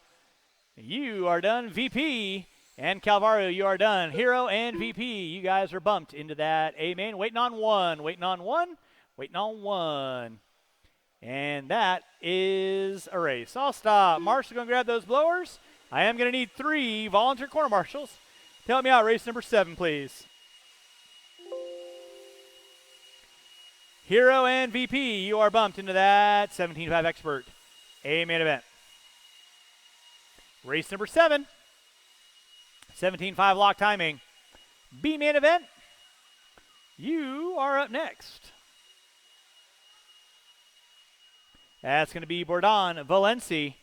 you are done. VP and Calvario, you are done. Hero and VP, you guys are bumped into that A main. Waiting on one. Waiting on one. Waiting on one. And that is a race. I'll stop. Marshall going to grab those blowers. I am going to need 3 volunteer corner marshals. Help me out, race number 7, please. Hero and VP, you are bumped into that 17.5 expert A main event. Race number 7, 17.5 lock timing. B main event, you are up next. That's going to be Bourdon, Valenci,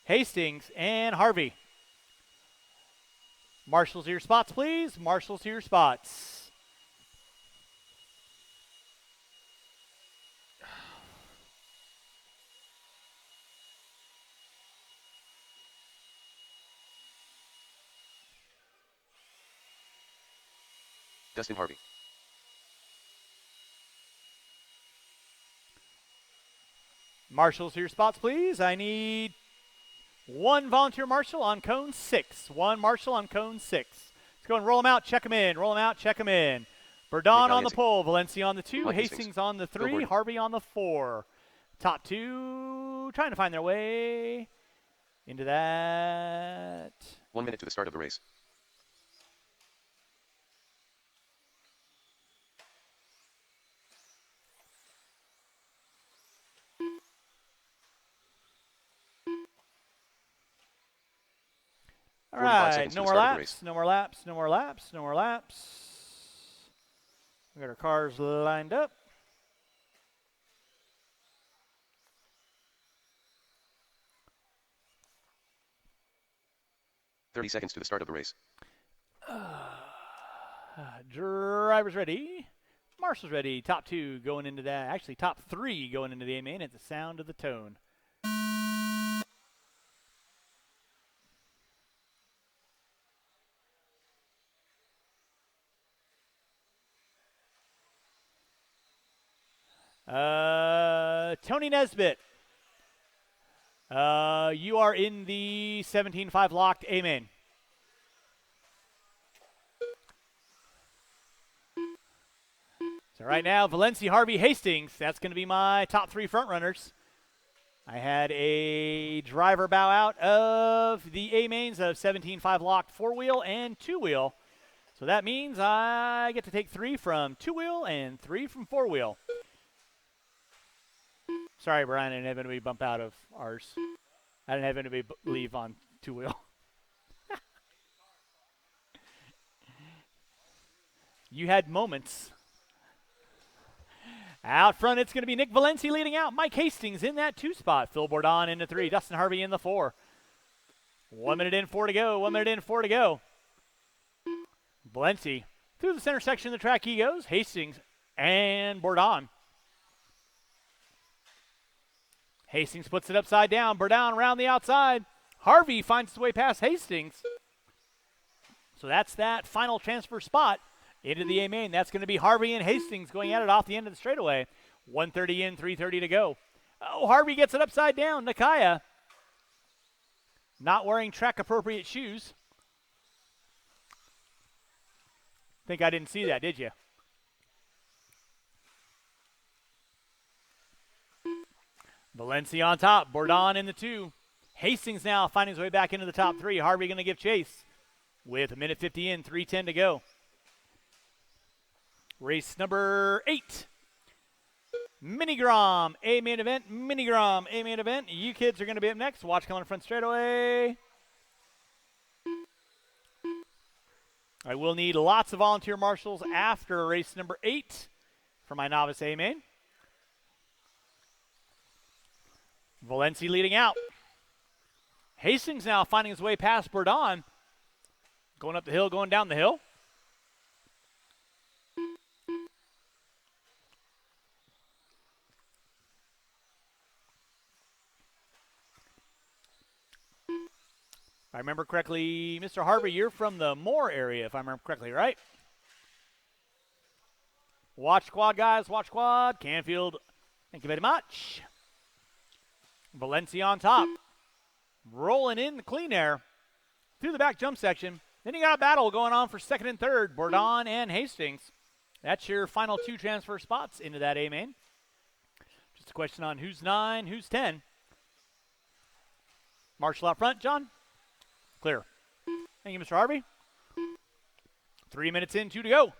Hastings, and Harvey. Marshals to your spots, please. Marshals to your spots. Dustin Harvey. Marshals to your spots, please. I need 1 volunteer marshal on cone 6. 1 marshal on cone 6. Let's go and roll them out, check them in. Roll them out, check them in. Bourdon on the pole, Valencia on the 2, Hastings on the 3, Harvey on the 4. Top 2 trying to find their way into that. 1 minute to the start of the race. All right, no more laps, no more laps, no more laps, no more laps. We got our cars lined up. $30 seconds to the start of the race. Drivers ready. Marshall. Marshall's ready. Top 2 going into that. Actually, top 3 going into the A main at the sound of the tone. Tony Nesbitt. You are in the 17-5 locked A main. So right now, Valencia, Harvey, Hastings. That's going to be my top 3 front runners. I had a driver bow out of the A mains of 17-5 locked 4-wheel and 2-wheel. So that means I get to take 3 from 2-wheel and 3 from 4-wheel. Sorry, Brian, I didn't have anybody bump out of ours. I didn't have anybody leave on 2-wheel. You had moments. Out front, it's going to be Nick Valencia leading out. Mike Hastings in that 2 spot. Phil Bourdon in the 3. Dustin Harvey in the 4. 1 minute in, 4 to go. 1 minute in, 4 to go. Valencia through the center section of the track he goes. Hastings and Bourdon. Hastings puts it upside down. Bourdon around the outside. Harvey finds his way past Hastings. So that's that final transfer spot into the A main. That's going to be Harvey and Hastings going at it off the end of the straightaway. 1:30 in, 3:30 to go. Oh, Harvey gets it upside down. Nakaya not wearing track-appropriate shoes. Think I didn't see that, did you? Valencia on top. Bourdon in the 2. Hastings now finding his way back into the top 3. Harvey going to give chase with 1:50 in, 3:10 to go. Race number 8. Mini Grom, A main event. Mini Grom, A main event. You kids are going to be up next. Watch coming in front straightaway. I will need lots of volunteer marshals after race number 8 for my novice A main. Valencia leading out. Hastings now finding his way past Bourdon. Going up the hill, going down the hill. If I remember correctly, Mr. Harvey, you're from the Moore area, if I remember correctly, right? Watch squad, guys. Watch squad. Canfield, thank you very much. Valencia on top. Rolling in the clean air through the back jump section. Then you got a battle going on for 2nd and 3rd. Bourdon and Hastings. That's your final 2 transfer spots into that A main. Just a question on who's 9, who's 10. Marshall out front, John. Clear. Thank you, Mr. Harvey. 3 minutes in, 2 to go.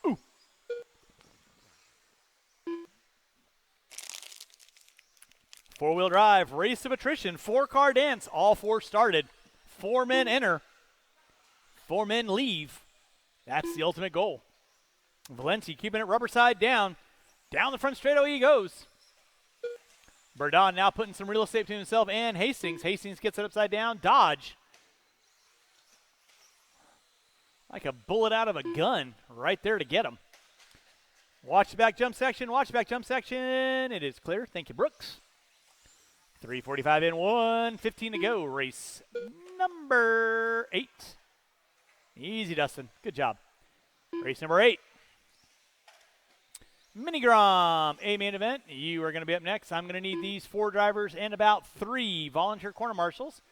Ooh. Four-wheel drive, race of attrition, 4-car dance. All 4 started. 4 men enter. 4 men leave. That's the ultimate goal. Valencia keeping it rubber side down. Down the front straightaway he goes. Bourdon now putting some real estate to himself and Hastings. Hastings gets it upside down. Dodge. Like a bullet out of a gun right there to get him. Watch the back jump section. Watch the back jump section. It is clear. Thank you, Brooks. 3:45 in, 1:15 to go. Race number 8. Easy, Dustin. Good job. Race number 8. Mini Grom, A main event. You are going to be up next. I'm going to need these 4 drivers and about 3 volunteer corner marshals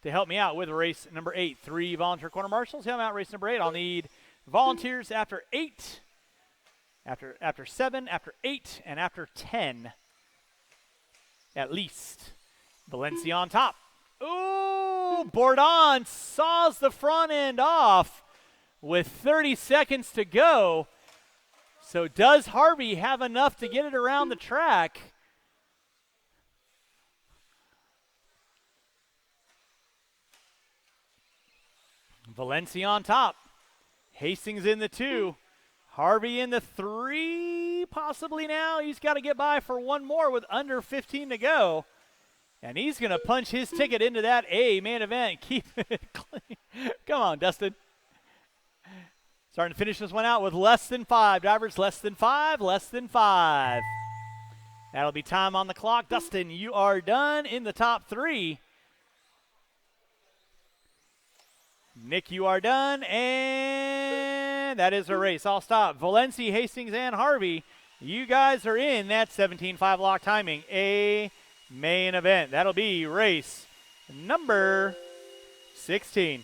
to help me out with race number 8. 3 volunteer corner marshals. Help me out race number 8. I'll need volunteers after 8, after 7, after 8, and after 10 at least. Valencia on top. Ooh, Bourdon saws the front end off with 30 seconds to go. So does Harvey have enough to get it around the track? Valencia on top. Hastings in the 2. Harvey in the 3, possibly now. He's got to get by for 1 more with under 15 to go. And he's going to punch his ticket into that A main event. Keep it clean. Come on, Dustin. Starting to finish this one out with less than 5. Drivers, less than 5, less than 5. That'll be time on the clock. Dustin, you are done in the top 3. Nick, you are done, and that is a race. I'll stop. Valencia, Hastings, and Harvey, you guys are in that 17.5 lock timing. A main event. That'll be race number 16.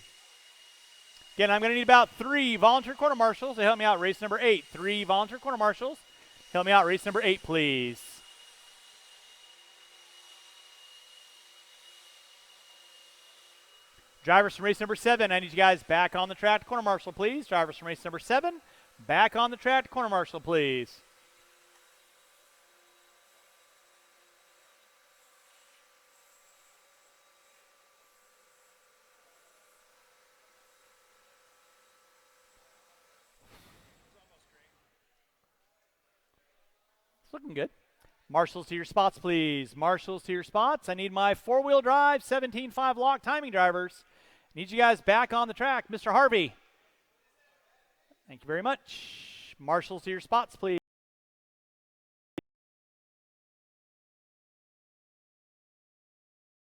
Again, I'm going to need about 3 volunteer quarter marshals to help me out race number 8. 3 volunteer quarter marshals. Help me out race number 8, please. Drivers from race number 7, I need you guys back on the track to corner marshal, please. Drivers from race number 7, back on the track to corner marshal, please. It's looking good. Marshals to your spots, please. Marshals to your spots. I need my 4-wheel drive, 17.5 lock timing drivers. Need you guys back on the track. Mr. Harvey. Thank you very much. Marshals to your spots, please.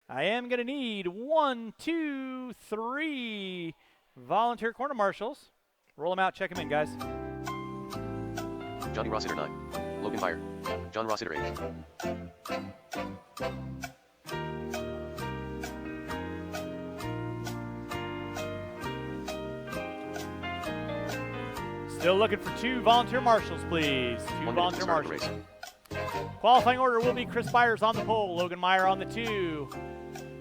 I am going to need 1, 2, 3 volunteer corner marshals. Roll them out. Check them in, guys. Johnny Rossiter 9. Logan Meyer. John Rossiter 8. Still looking for 2 volunteer marshals, please. 2 volunteer marshals. Qualifying order will be Chris Byers on the pole, Logan Meyer on the 2,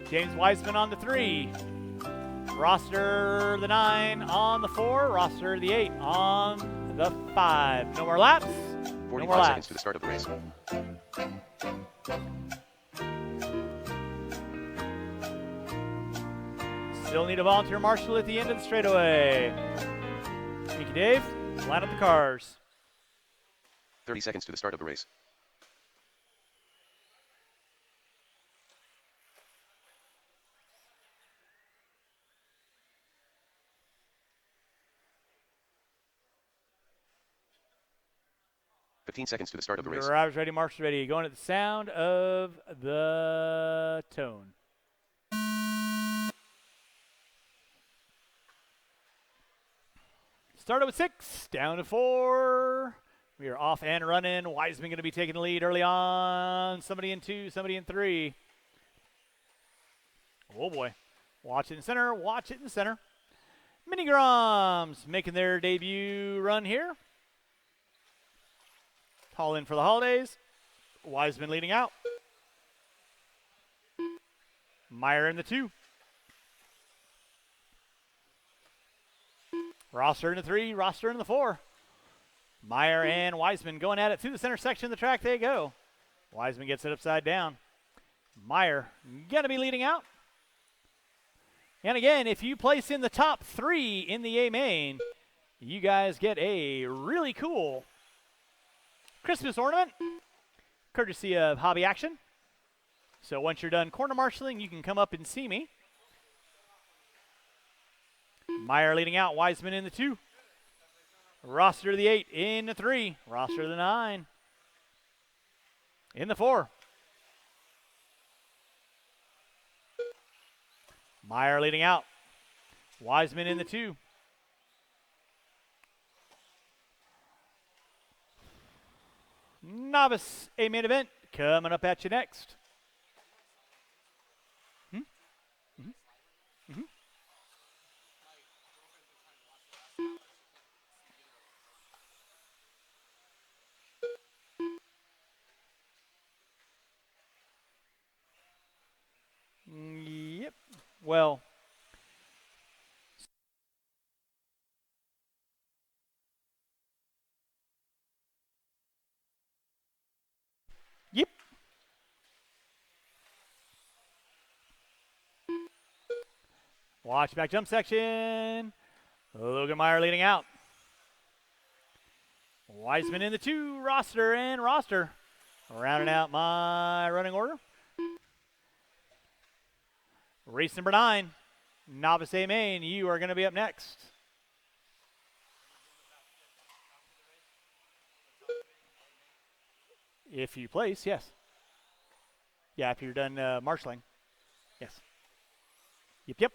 James Weissman on the 3, Roster the 9 on the 4, Roster the 8 on the 5. No more laps. 45 seconds to the start of the race. Still need a volunteer marshal at the end of the straightaway. Thank you, Dave. Line up the cars. 30 seconds to the start of the race. $15 seconds to the start of the race. Drivers ready, marshals ready. Going at the sound of the tone. Started with 6, down to 4. We are off and running. Wiseman going to be taking the lead early on. Somebody in 2, somebody in 3. Oh boy. Watch it in center, watch it in center. Mini Groms making their debut run here. Haul in for the holidays. Wiseman leading out. Meyer in the 2. Roster in the 3, Roster in the 4. Meyer and Wiseman going at it through the center section of the track. They go. Wiseman gets it upside down. Meyer going to be leading out. And again, if you place in the top 3 in the A main, you guys get a really cool Christmas ornament, courtesy of Hobby Action. So once you're done corner marshaling, you can come up and see me. Meyer leading out, Wiseman in the 2. Roster the 8 in the 3. Roster the 9 in the 4. Meyer leading out. Wiseman in the 2. Novice A main event coming up at you next. Yep. Well, yep. Watch back jump section. Logan Meyer leading out. Wiseman in the 2, Roster and Roster. Rounding out my running order. Race number 9, Novice A main. You are going to be up next. If you place, yes. Yeah, if you're done marshaling. Yes. Yep.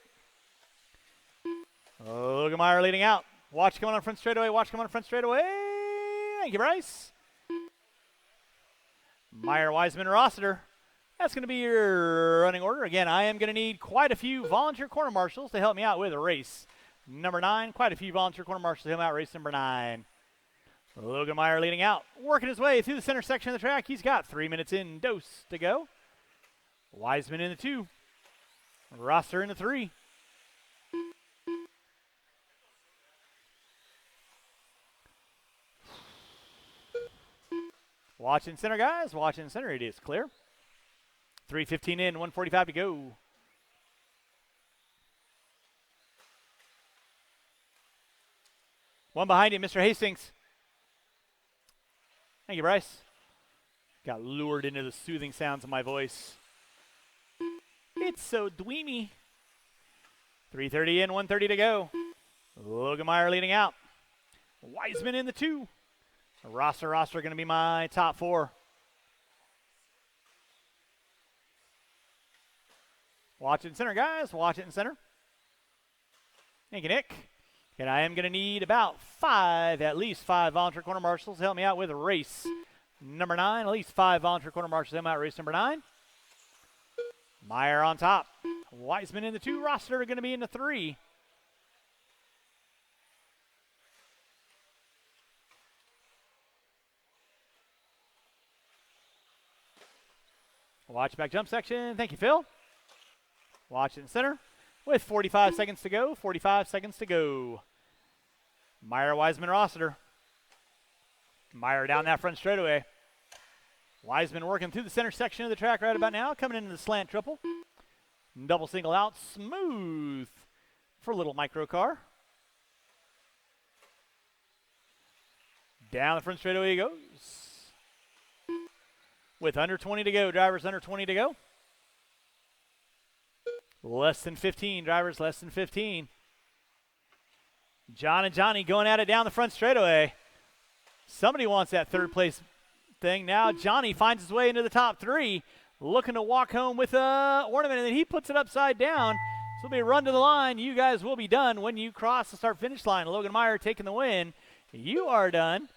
Logemeyer leading out. Watch coming on front straightaway. Watch coming on front straightaway. Thank you, Bryce. Meyer, Wiseman, Rossiter. That's going to be your running order. Again, I am going to need quite a few volunteer corner marshals to help me out with a race. Number 9, quite a few volunteer corner marshals to help me out race number 9. Logemeyer leading out, working his way through the center section of the track. He's got 3 minutes in dose to go. Wiseman in the 2. Rossiter in the 3. Watch in center, guys. Watch in center. It is clear. 3:15 in, 1:45 to go. One behind him, Mr. Hastings. Thank you, Bryce. Got lured into the soothing sounds of my voice. It's so dweemy. 3:30 in, 1:30 to go. Logemeyer leading out. Wiseman in the 2. Roster going to be my top 4. Watch it in center, guys. Watch it in center. Thank you, Nick. And I am going to need about at least 5 volunteer corner marshals to help me out with race number 9. At least 5 volunteer corner marshals to help me out race number 9. Meyer on top. Wiseman in the 2. Roster going to be in the 3. Watch back jump section. Thank you, Phil. Watch it in center with 45 seconds to go. 45 seconds to go. Meyer, Wiseman, Rossiter. Meyer down that front straightaway. Wiseman working through the center section of the track right about now. Coming into the slant triple. Double single out. Smooth for little micro car. Down the front straightaway he goes. With under 20 to go. Drivers under 20 to go. Less than 15. Drivers less than 15. John and Johnny going at it down the front straightaway. Somebody wants that third place thing. Now Johnny finds his way into the top 3. Looking to walk home with a ornament, and then he puts it upside down. So it'll be a run to the line. You guys will be done when you cross the start-finish line. Logemeyer taking the win. You are done.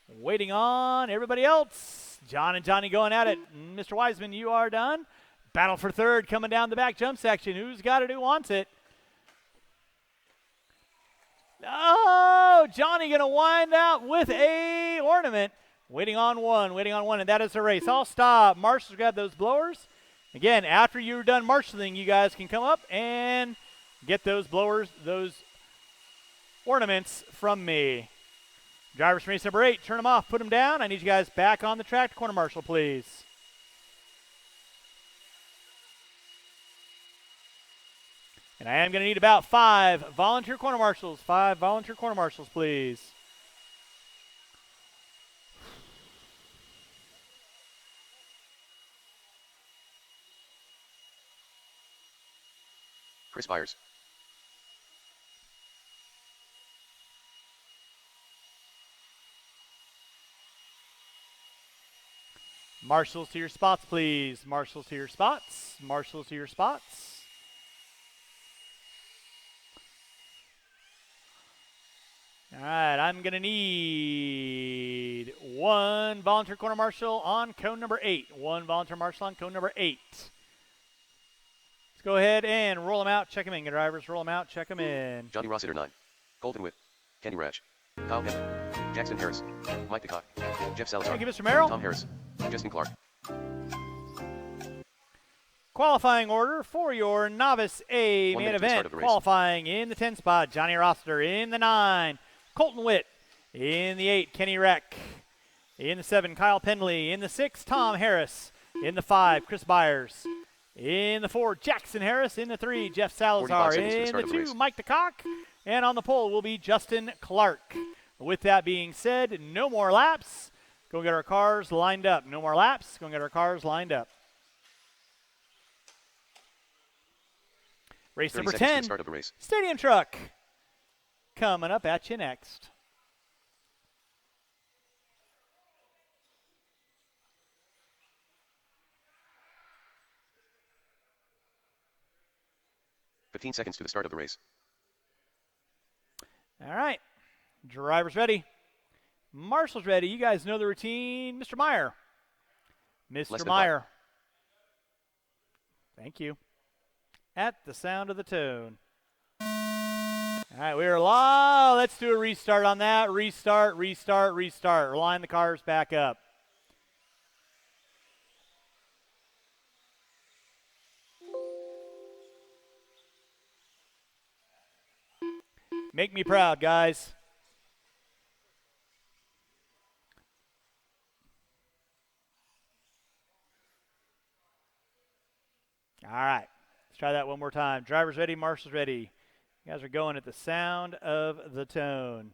Waiting on everybody else. John and Johnny going at it. Mr. Wiseman, you are done. Battle for third coming down the back jump section. Who's got it? Who wants it? Oh, Johnny going to wind out with a ornament. Waiting on one, and that is the race. I'll stop. Marshals grab those blowers. Again, after you're done marshaling, you guys can come up and get those blowers, those ornaments from me. Drivers from race number 8, turn them off, put them down. I need you guys back on the track to corner marshal, please. And I am going to need about 5 volunteer corner marshals. 5 volunteer corner marshals, please. Chris Byers. Marshals to your spots, please. Marshals to your spots. Marshals to your spots. All right, I'm going to need 1 volunteer corner marshal on cone number 8. 1 volunteer marshal on cone number 8. Let's go ahead and roll them out. Check them in, drivers. Roll them out. Check them in. Johnny Rossiter 9. Colton Witt. Kenny Ratch. Kyle Penn. Jackson Harris. Mike DeCock. Jeff Salazar. Thank you, Mr. Merrill. Tom Harris. Justin Clark. Qualifying order for your novice A main event. Qualifying in the 10 spot, Johnny Rossiter. In the 9, Colton Witt. In the 8, Kenny Reck. In the 7, Kyle Penley. In the 6, Tom Harris. In the 5, Chris Byers. In the 4, Jackson Harris. In the 3, Jeff Salazar. In the 2, Mike DeCock. And on the pole will be Justin Clark. With that being said, no more laps. Go get our cars lined up. No more laps. Go get our cars lined up. Race number 10, start of the race. Stadium Truck. Coming up at you next. 15 seconds to the start of the race. All right. Drivers ready. Marshall's ready. You guys know the routine. Mr. Meyer. Less Mr. than Meyer. Thank you. At the sound of the tone. All right, we are live. Let's do a restart on that. Restart, restart, restart. Line the cars back up. Make me proud, guys. All right. Let's try that one more time. Drivers ready, Marshall's ready. You guys are going at the sound of the tone.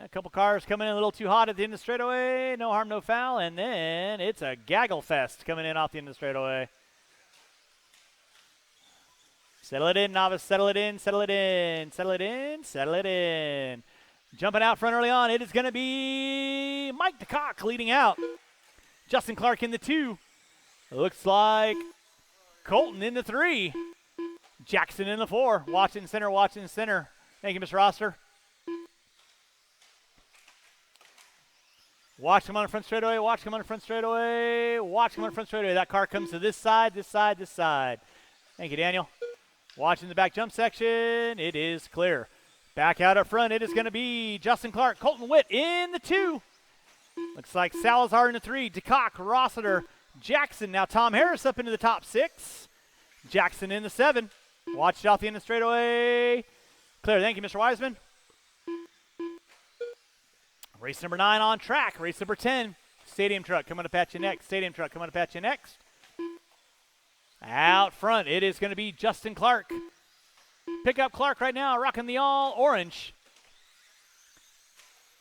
A couple cars coming in a little too hot at the end of the straightaway. No harm, no foul. And then it's a gaggle fest coming in off the end of the straightaway. Settle it in, novice. Settle it in, settle it in, settle it in, settle it in. Jumping out front early on, it is going to be Mike DeCock leading out. Justin Clark in the 2. Looks like Colton in the 3. Jackson in the 4. Watching center, watching center. Thank you, Mr. Roster. Watch him on the front straightaway, watch him on the front straightaway, watch him on the front straightaway. That car comes to this side, this side, this side. Thank you, Daniel. Watching the back jump section, it is clear. Back out up front, it is going to be Justin Clark, Colton Witt in the 2. Looks like Salazar in the 3, DeCock, Rossiter, Jackson. Now Tom Harris up into the top 6. Jackson in the 7. Watch it off the end of the straightaway. Clear, thank you, Mr. Wiseman. Race number 9 on track. Race number 10. Stadium truck coming up at you next. Stadium truck coming up at you next. Out front, it is going to be Justin Clark. Pick up Clark right now, rocking the all orange.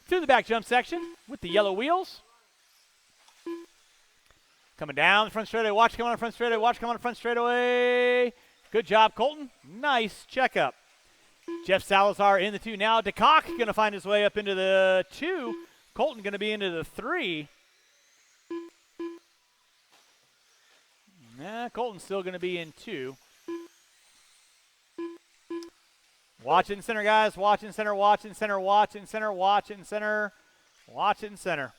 Through the back jump section with the yellow wheels. Coming down the front straightaway. Watch come on the front straightaway. Watch come on the front straightaway. Good job, Colton. Nice checkup. Jeff Salazar in the 2. Now DeCock going to find his way up into the 2. Colton going to be into the 3. Colton's still going to be in 2. Watching center, guys. Watching center, watching center, watching center, watching center, watching center.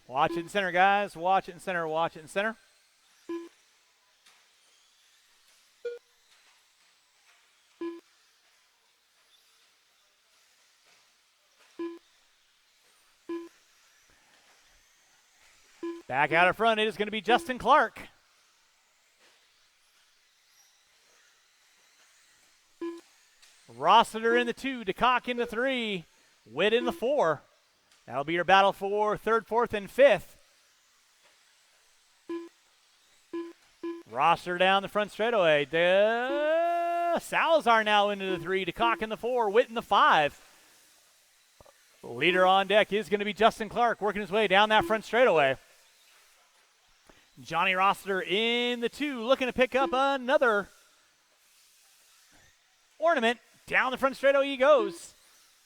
Watching center, guys. Watching center, watching center. Back out in front, it is going to be Justin Clark. Rossiter in the 2, DeCock in the 3, Witt in the 4. That'll be your battle for 3rd, 4th, and 5th. Rossiter down the front straightaway. Salazar now into the 3, DeCock in the 4, Witt in the 5. Leader on deck is going to be Justin Clark working his way down that front straightaway. Johnny Rossiter in the 2, looking to pick up another ornament. Down the front straightaway he goes.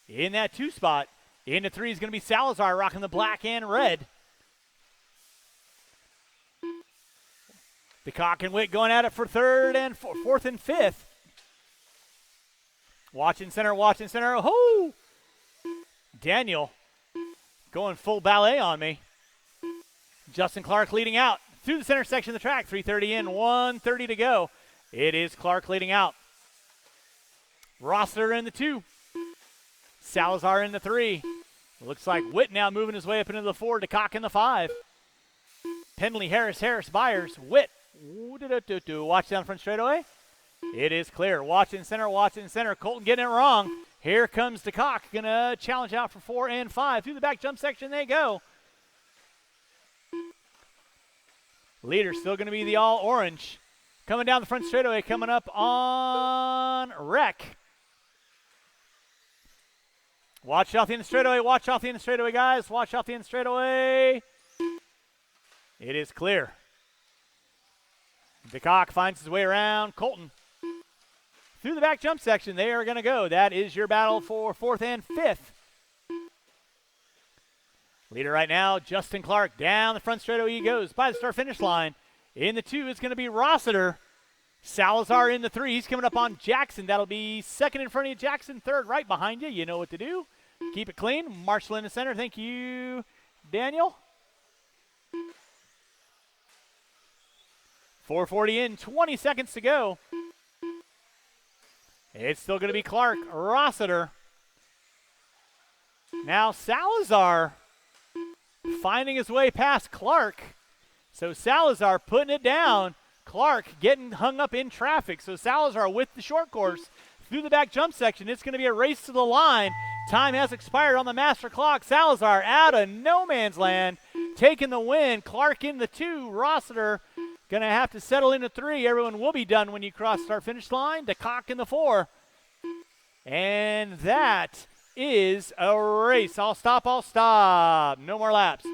In that 2 spot. Into 3 is going to be Salazar rocking the black and red. DeCock and Witt going at it for 3rd and 4th and 5th. Watching center, watching center. Oh! Daniel going full ballet on me. Justin Clark leading out through the center section of the track. 3:30 in, 1:30 to go. It is Clark leading out. Rossiter in the 2. Salazar in the 3. Looks like Witt now moving his way up into the 4. DeCock in the 5. Penley, Harris, Byers, Witt. Watch down front straightaway. It is clear. Watching center, watching center. Colton getting it wrong. Here comes DeCock. Going to challenge out for 4 and 5. Through the back jump section they go. Leader still going to be the all orange. Coming down the front straightaway, coming up on Wreck. Watch off the end of the straightaway. Watch off the end of the straightaway, guys. Watch off the end of the straightaway. It is clear. DeCock finds his way around. Colton through the back jump section. They are going to go. That is your battle for 4th and 5th. Leader right now, Justin Clark. Down the front straight he goes by the start-finish line. In the 2 is going to be Rossiter. Salazar in the 3. He's coming up on Jackson. That'll be 2nd in front of you, Jackson. 3rd right behind you. You know what to do. Keep it clean. Marshall in the center. Thank you, Daniel. 4:40 in, 20 seconds to go. It's still going to be Clark, Rossiter. Now Salazar finding his way past Clark. So Salazar putting it down. Clark getting hung up in traffic. So Salazar with the short course through the back jump section. It's going to be a race to the line. Time has expired on the master clock. Salazar out of no man's land, taking the win. Clark in the 2. Rossiter going to have to settle into 3. Everyone will be done when you cross start-finish line. DeCock in the 4. And that is a race. I'll stop. No more laps.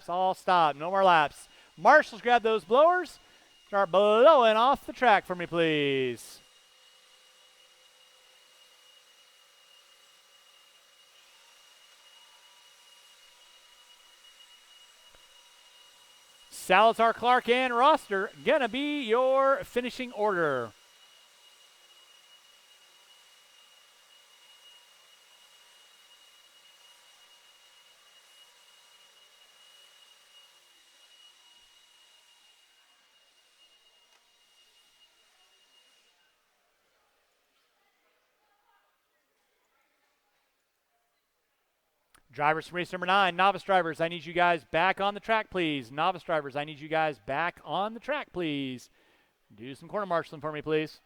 I'll stop. No more laps. Marshals, grab those blowers. Start blowing off the track for me, please. Salazar, Clark, and Rossiter gonna be your finishing order. Drivers from race number 9, novice drivers, I need you guys back on the track, please. Novice drivers, I need you guys back on the track, please. Do some corner marshaling for me, please.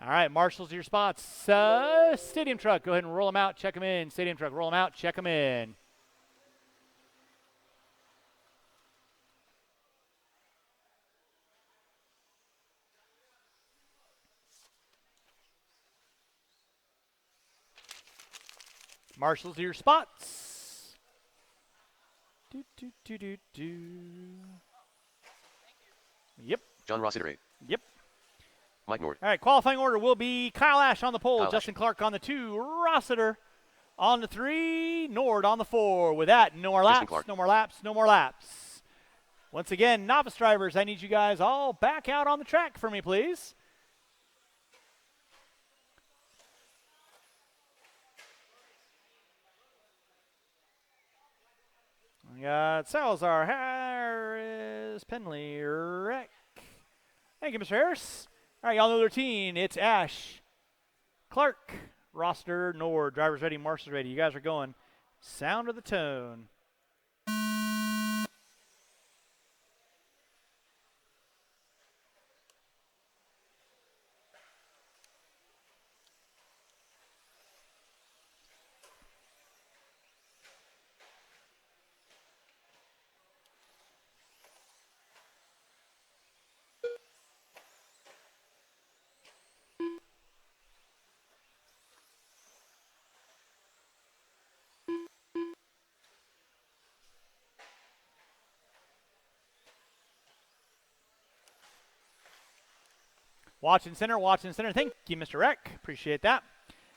All right, marshals, your spots. Stadium truck, go ahead and roll them out, check them in. Stadium truck, roll them out, check them in. Marshals, your spots. Yep. John Rossiter 8. Yep. Mike Nord. All right, qualifying order will be Kyle Ash on the pole, Kyle Justin Clark on the 2, Rossiter on the 3, Nord on the 4. With that, no more laps, no more laps, no more laps. Once again, novice drivers, I need you guys all back out on the track for me, please. We got Salazar, Harris, Penley, Reck. Thank you, Mr. Harris. All right, y'all know the routine. It's Ash, Clark, Rossiter, Nord. Drivers ready, marshals ready. You guys are going. Sound of the tone. Watching center. Thank you, Mr. Reck. Appreciate that.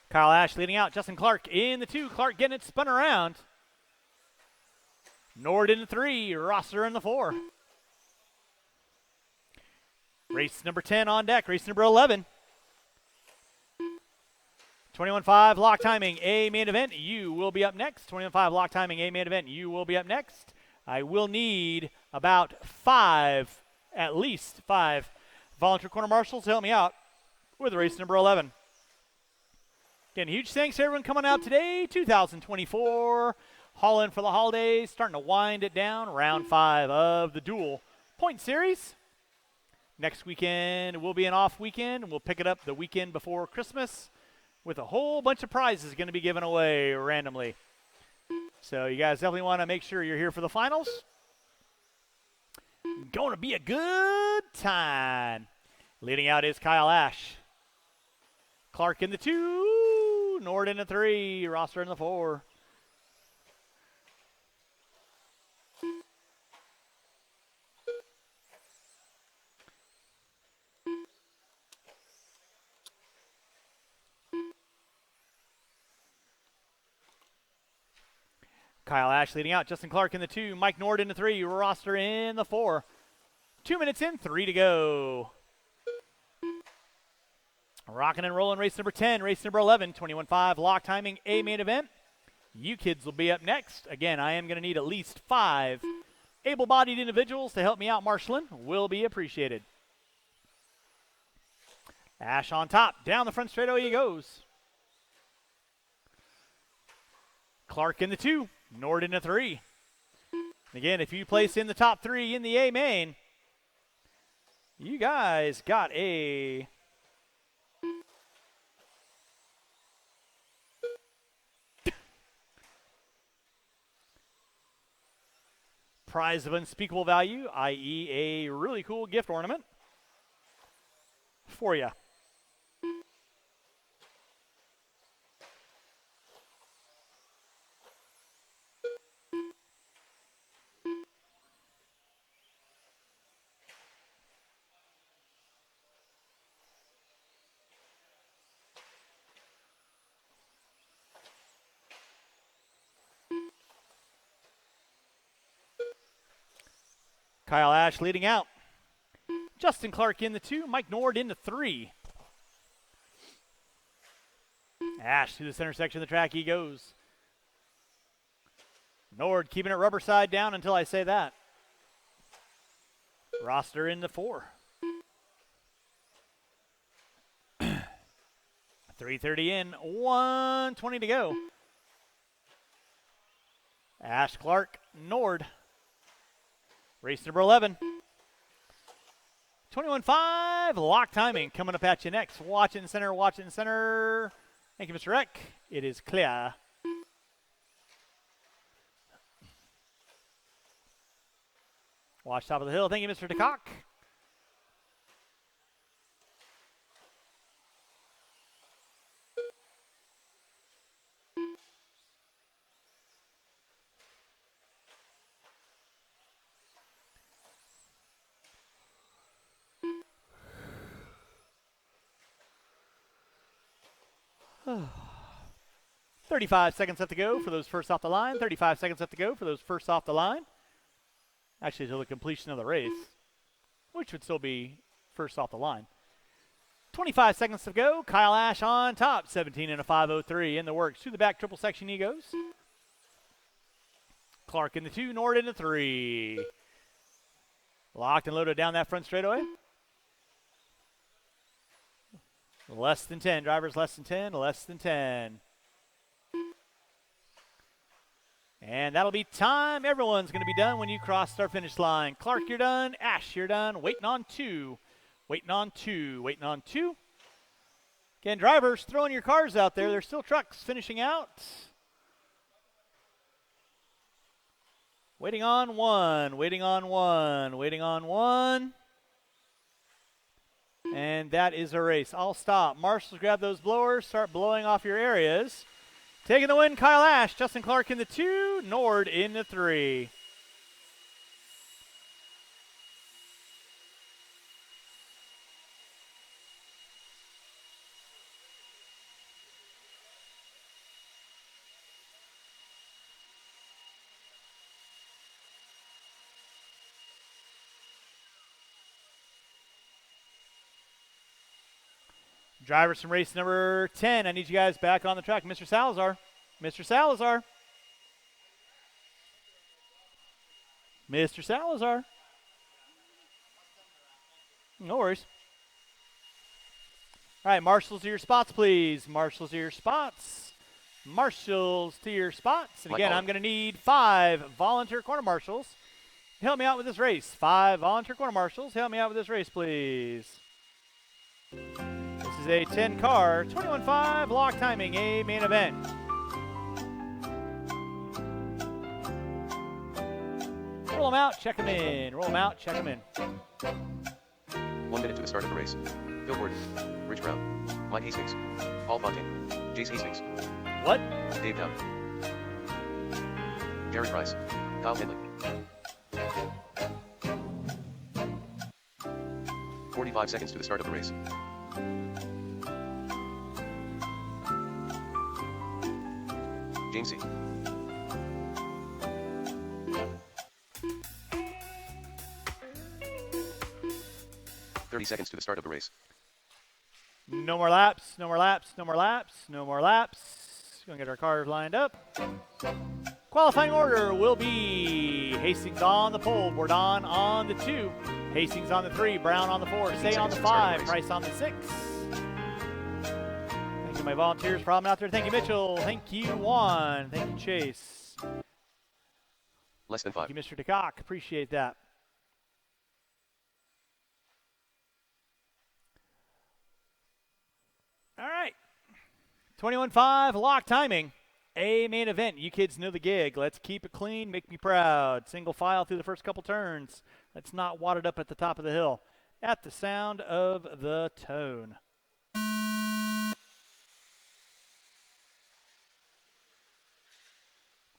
Kyle Ash leading out. Justin Clark in the 2. Clark getting it spun around. Nord in the 3. Rossiter in the 4. Race number 10 on deck. Race number 11. 21.5 lock timing. A main event. You will be up next. 21.5 lock timing. A main event. You will be up next. I will need about 5, at least 5, volunteer corner marshals to help me out with race number 11. Again, huge thanks to everyone coming out today. 2024 Haul In for the holidays, starting to wind it down. Round 5 of the dual point series. Next weekend will be an off weekend, and we'll pick it up the weekend before Christmas with a whole bunch of prizes going to be given away randomly. So you guys definitely want to make sure you're here for the finals. Going to be a good time. Leading out is Kyle Ash. Clark in the 2, Nord in the 3, Rosser in the 4. Kyle Ash leading out. Justin Clark in the 2. Mike Nord in the 3. Rosser in the 4. 2 minutes in, 3 to go. Rocking and rolling race number 10. Race number 11. 21.5 lock timing A main event. You kids will be up next. Again, I am going to need at least 5 able-bodied individuals to help me out marshaling. Will be appreciated. Ash on top. Down the front straightaway he goes. Clark in the 2. Nord in the 3. Again, if you place in the top 3 in the A main, you guys got a prize of unspeakable value, i.e. a really cool gift ornament for you. Kyle Ash leading out. Justin Clark in the 2. Mike Nord in the 3. Ash through the center section of the track he goes. Nord keeping it rubber side down until I say that. Rosser in the 4. 3:30 in, 1:20 to go. Ash Clark, Nord. Race number 11. 21.5 lock timing coming up at you next. Watch it in center, watch it in center. Thank you, Mr. Eck. It is clear. Watch top of the hill. Thank you, Mr. DeCock. Oh. 35 seconds left to go for those first off the line. 35 seconds left to go for those first off the line. Actually, until the completion of the race, which would still be first off the line. 25 seconds to go. Kyle Ash on top. 17 and a 5:03 in the works. To the back triple section he goes. Clark in the 2. Nord in the 3. Locked and loaded down that front straightaway. Less than 10. Drivers less than 10. Less than 10. And that'll be time. Everyone's going to be done when you cross our finish line. Clark, you're done. Ash, you're done. Waiting on 2. Waiting on 2. Waiting on 2. Again, drivers, throwing your cars out there. There's still trucks finishing out. Waiting on 1. Waiting on 1. Waiting on 1. And that is a race. I'll stop. Marshals, grab those blowers. Start blowing off your areas. Taking the win, Kyle Ash. Justin Clark in the 2. Nord in the 3. Drivers from race number 10, I need you guys back on the track. Mr. Salazar. Mr. Salazar. Mr. Salazar. No worries. All right, marshals to your spots, please. Marshals to your spots. Marshals to your spots. And again, I'm going to need 5 volunteer corner marshals. Help me out with this race. 5 volunteer corner marshals. Help me out with this race, please. This is a 10-car, 21.5 lock timing, a main event. Roll them out, check them in. Roll them out, check them in. 1 minute to the start of the race. Bill Gordon, Rich Brown, Mike Hastings, Paul Fontaine, Jace Hastings, What? Dave Dowd, Gary Price, Kyle Henley. 45 seconds to the start of the race. James C. Seconds to the start of the race. No more laps, no more laps, no more laps, no more laps. Gonna get our cars lined up. Qualifying order will be Hastings on the pole, Bourdon on the 2, Hastings on the 3, Brown on the 4, Say on the 5, Price on the 6. Thank you, my volunteers, for helping out there. Thank you, Mitchell. Thank you, Juan. Thank you, Chase. Less than 5. Thank you, Mr. DeCock. Appreciate that. All right. 21.5 lock timing. A main event. You kids know the gig. Let's keep it clean. Make me proud. Single file through the first couple turns. Let's not wad it up at the top of the hill. At the sound of the tone.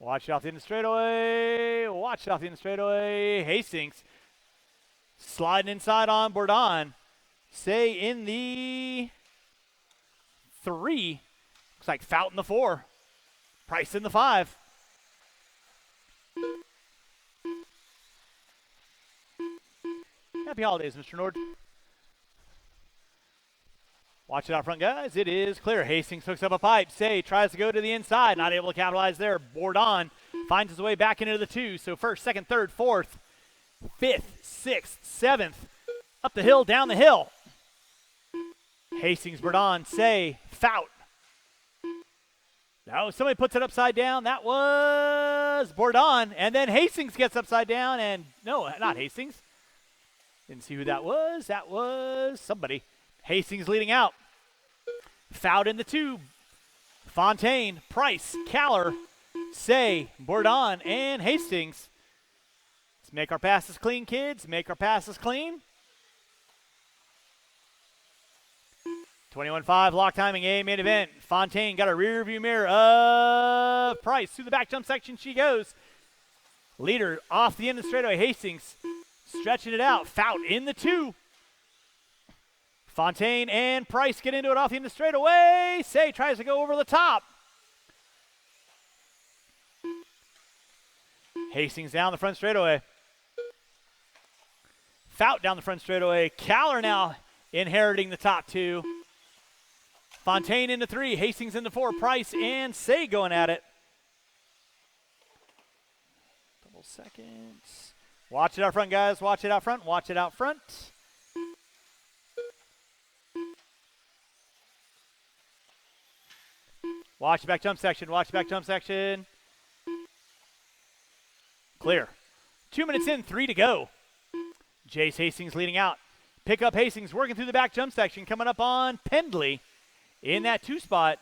Watch out the end of the straightaway. Watch out the end of the straightaway. Hastings sliding inside on Bourdon. Say in the 3. Looks like Fout in the 4. Price in the 5. Happy holidays, Mr. Nord. Watch it out front, guys. It is clear. Hastings hooks up a pipe. Say tries to go to the inside. Not able to capitalize there. Bourdon finds his way back into the 2. So first, second, third, fourth, 5th, 6th, 7th. Up the hill, down the hill. Hastings, Bourdon, Say, Fout. No, somebody puts it upside down. That was Bourdon. And then Hastings gets upside down. And no, not Hastings. Didn't see who that was. That was somebody. Hastings leading out. Fout in the 2. Fontaine, Price, Caller, Say, Bourdon, and Hastings. Let's make our passes clean, kids. Make our passes clean. 21.5 lock timing, a main event. Fontaine got a rear view mirror of Price. Through the back jump section she goes. Leader off the end of the straightaway. Hastings stretching it out. Fout in the 2. Fontaine and Price get into it off the end of the straightaway. Say tries to go over the top. Hastings down the front straightaway. Fout down the front straightaway. Caller now inheriting the top 2. Fontaine into 3. Hastings into 4. Price and Say going at it. Double seconds. Watch it out front, guys. Watch it out front. Watch it out front. Watch the back jump section. Watch the back jump section. Clear. 2 minutes in, 3 to go. Jace Hastings leading out. Pick up Hastings working through the back jump section. Coming up on Pendley in that 2 spot.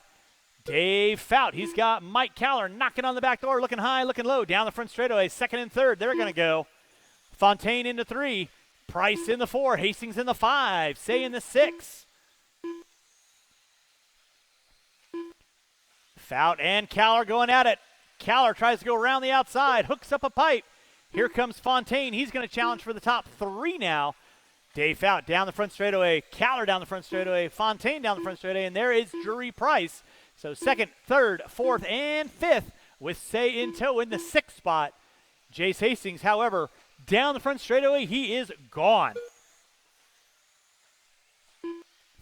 Dave Fout. He's got Mike Caller knocking on the back door. Looking high, looking low. Down the front straightaway. Second and third. They're going to go. Fontaine into 3. Price in the 4. Hastings in the 5. Say in the 6. Fout and Caller going at it. Caller tries to go around the outside. Hooks up a pipe. Here comes Fontaine. He's going to challenge for the top 3 now. Dave Fout down the front straightaway. Caller down the front straightaway. Fontaine down the front straightaway. And there is Drury Price. So second, third, fourth, and 5th with Say in tow in the 6th spot. Jace Hastings, however, down the front straightaway. He is gone.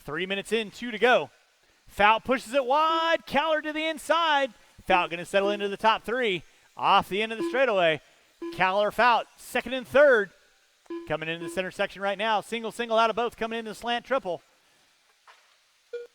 3 minutes in, 2 to go. Fout pushes it wide. Caller to the inside. Fout going to settle into the top 3. Off the end of the straightaway. Callor, Fout, second and third. Coming into the center section right now. Single out of both. Coming into the slant triple.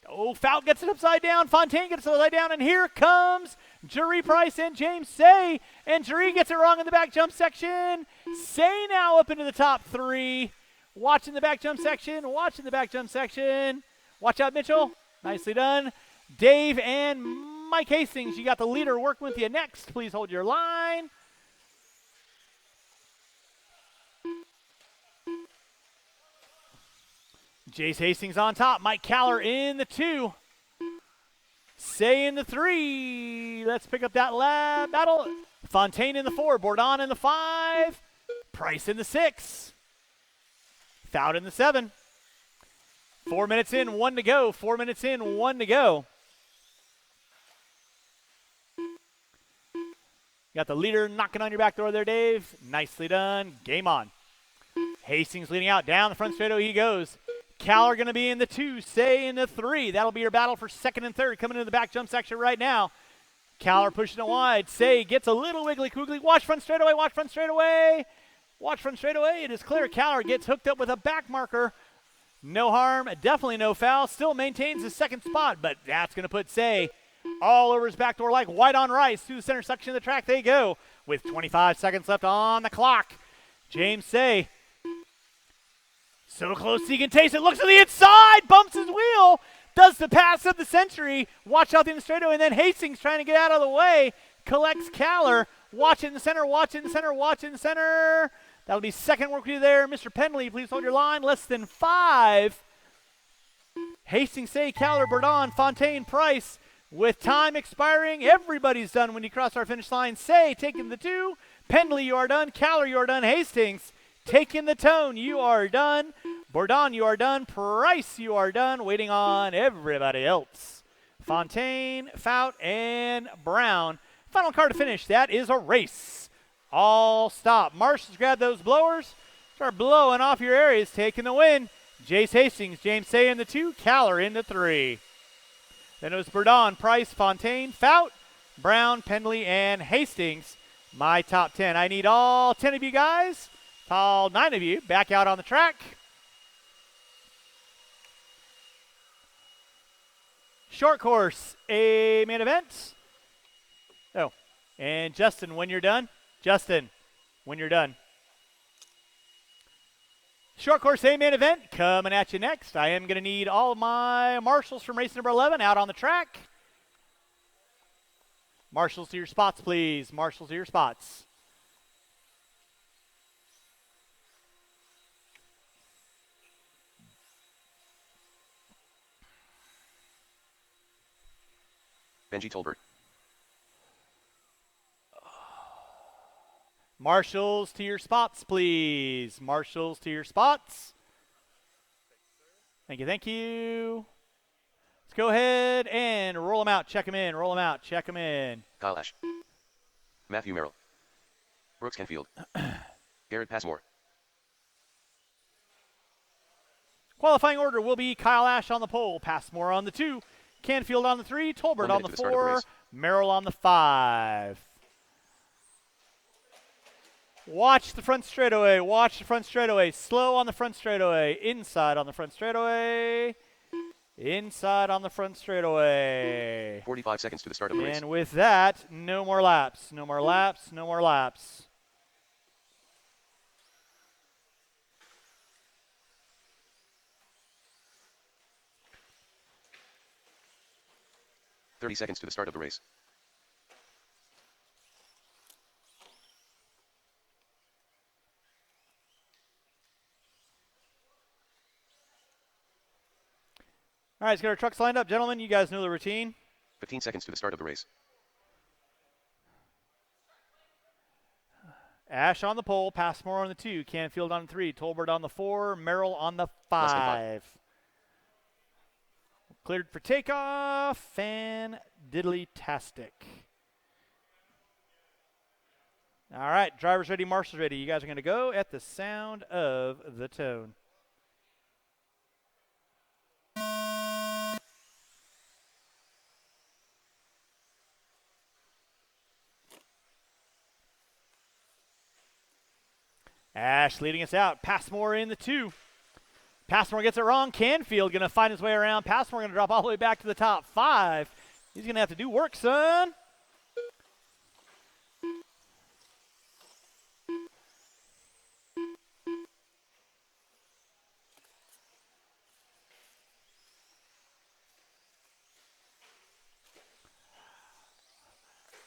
Oh, Fout gets it upside down. Fontaine gets it upside down. And here comes Jerry Price and James Say. And Jerry gets it wrong in the back jump section. Say now up into the top three. Watching the back jump section. Watching the back jump section. Watch out, Mitchell. Nicely done. Dave and Mike Hastings, you got the leader working with you next. Please hold your line. Jace Hastings on top. Mike Callor in the 2. Say in the 3. Let's pick up that battle. Fontaine in the 4. Bourdon in the 5. Price in the 6. Fout in the 7. 4 minutes in, 1 to go. 4 minutes in, 1 to go. Got the leader knocking on your back door there, Dave. Nicely done. Game on. Hastings leading out. Down the front straightaway he goes. Callor going to be in the 2. Say in the 3. That'll be your battle for second and third. Coming into the back jump section right now. Callor pushing it wide. Say gets a little wiggly quickly. Watch front straightaway. Watch front straightaway. Watch front straightaway. It is clear. Callor gets hooked up with a back marker. No harm. Definitely no foul. Still maintains his second spot, but that's going to put Say all over his back door like white on rice. Through the center section of the track they go with 25 seconds left on the clock. James Say. So close he can taste it. Looks to the inside. Bumps his wheel. Does the pass of the century. Watch out in the straightaway. And then Hastings trying to get out of the way. Collects Callor. Watch in the center. Watch in the center. Watch in the center. That'll be second work with you there. Mr. Penley, please hold your line. Less than 5. Hastings, Say, Callor, Bourdon, Fontaine, Price. With time expiring, everybody's done when you cross our finish line. Say, taking the 2. Penley, you are done. Callor, you are done. Hastings, taking the tone. You are done. Bourdon, you are done. Price, you are done. Waiting on everybody else. Fontaine, Fout, and Brown. Final car to finish. That is a race. All stop. Marshals, grab those blowers. Start blowing off your areas. Taking the win. Jace Hastings, James Say in the 2. Callor in the 3. Then it was Bourdon, Price, Fontaine, Fout, Brown, Penley, and Hastings. My top 10. I need all 10 of you guys, all 9 of you, back out on the track. Short course, a main event. Oh, and Justin, when you're done. Justin, when you're done. Short course A main event coming at you next. I am going to need all of my marshals from race number 11 out on the track. Marshals to your spots, please. Marshals to your spots. Benji Tolbert. Marshals to your spots, please. Marshals to your spots. Thank you, thank you. Let's go ahead and roll them out. Check them in. Roll them out. Check them in. Kyle Ash. Matthew Merrill. Brooks Canfield. Garrett Passmore. Qualifying order will be Kyle Ash on the pole, Passmore on the 2, Canfield on the 3, Tolbert on the 4, Merrill on the 5. Watch the front straightaway. Watch the front straightaway. Slow on the front straightaway. Inside on the front straightaway. Inside on the front straightaway. 45 seconds to the start of the race. And with that, no more laps. No more laps. No more laps. .30 seconds to the start of the race. All right, let's get our trucks lined up. Gentlemen, you guys know the routine. 15 seconds to the start of the race. Ash on the pole, Passmore on the 2, Canfield on the 3, Tolbert on the 4, Merrill on the 5. Cleared for takeoff. Fan-diddly-tastic. All right, drivers ready, marshals ready. You guys are going to go at the sound of the tone. Ash leading us out. Passmore in the 2. Passmore gets it wrong. Canfield going to find his way around. Passmore going to drop all the way back to the top 5. He's going to have to do work, son.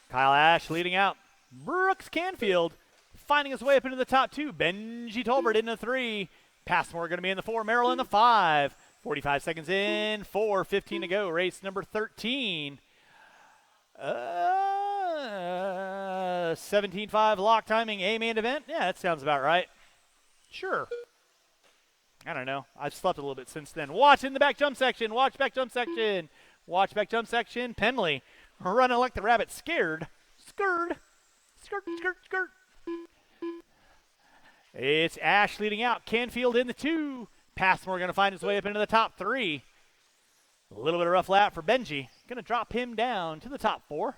Kyle Ash leading out. Brooks Canfield finding his way up into the top 2. Benji Tolbert in the 3. Passmore going to be in the 4. Merrill in the 5. 45 seconds in. 4:15 to go. Race number 13. 17.5 lock timing. A main event. Yeah, that sounds about right. Sure. I don't know. I've slept a little bit since then. Watch in the back jump section. Watch back jump section. Watch back jump section. Penley running like the rabbit. Scared. Skirt. Skirt, skirt, skirt. It's Ash leading out. Canfield in the 2. Passmore going to find his way up into the top 3. A little bit of rough lap for Benji. Going to drop him down to the top 4.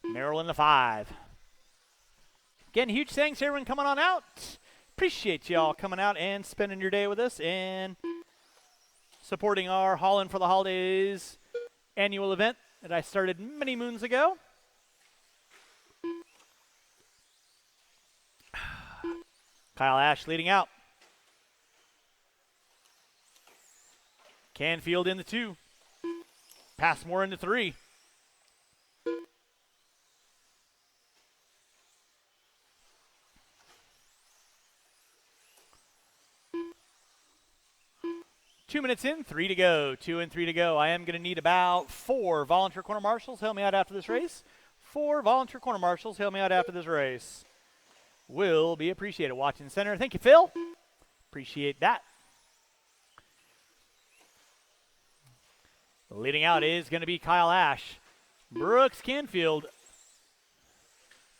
Merrill in the 5. Again, huge thanks to everyone coming on out. Appreciate y'all coming out and spending your day with us and supporting our Haulin' for the Holidays annual event that I started many moons ago. Kyle Ash leading out. Canfield in the 2. Passmore in the 3. Two minutes in, 3 to go. 2 and 3 to go. I am going to need about 4 volunteer corner marshals. Help me out after this race. 4 volunteer corner marshals. Help me out after this race. Will be appreciated. Watching center. Thank you, Phil. Appreciate that. Leading out is going to be Kyle Ash. Brooks Canfield,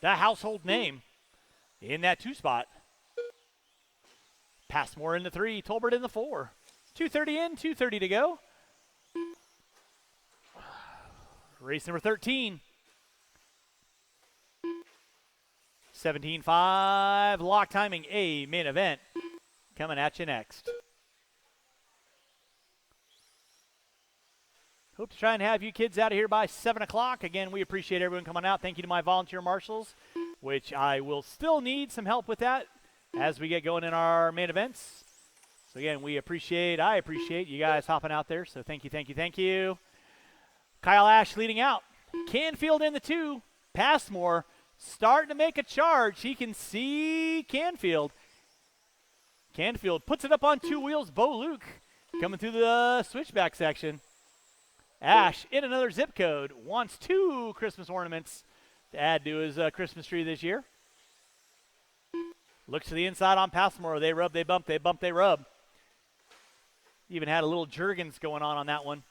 the household name in that 2 spot. Passmore in the 3. Tolbert in the 4. 2:30 in, 2:30 to go. Race number 13. 17.5 lock timing, A main event. Coming at you next. Hope to try and have you kids out of here by 7 o'clock. Again, we appreciate everyone coming out. Thank you to my volunteer marshals, which I will still need some help with that as we get going in our main events. So again, I appreciate you guys hopping out there. So thank you, thank you, thank you. Kyle Ash leading out. Canfield in the 2. Passmore starting to make a charge. He can see Canfield. Canfield puts it up on 2 wheels. Bo Luke coming through the switchback section. Ash in another zip code. Wants 2 Christmas ornaments to add to his Christmas tree this year. Looks to the inside on Passmore. They rub, they bump, they bump, they rub. Even had a little Jergens going on that one.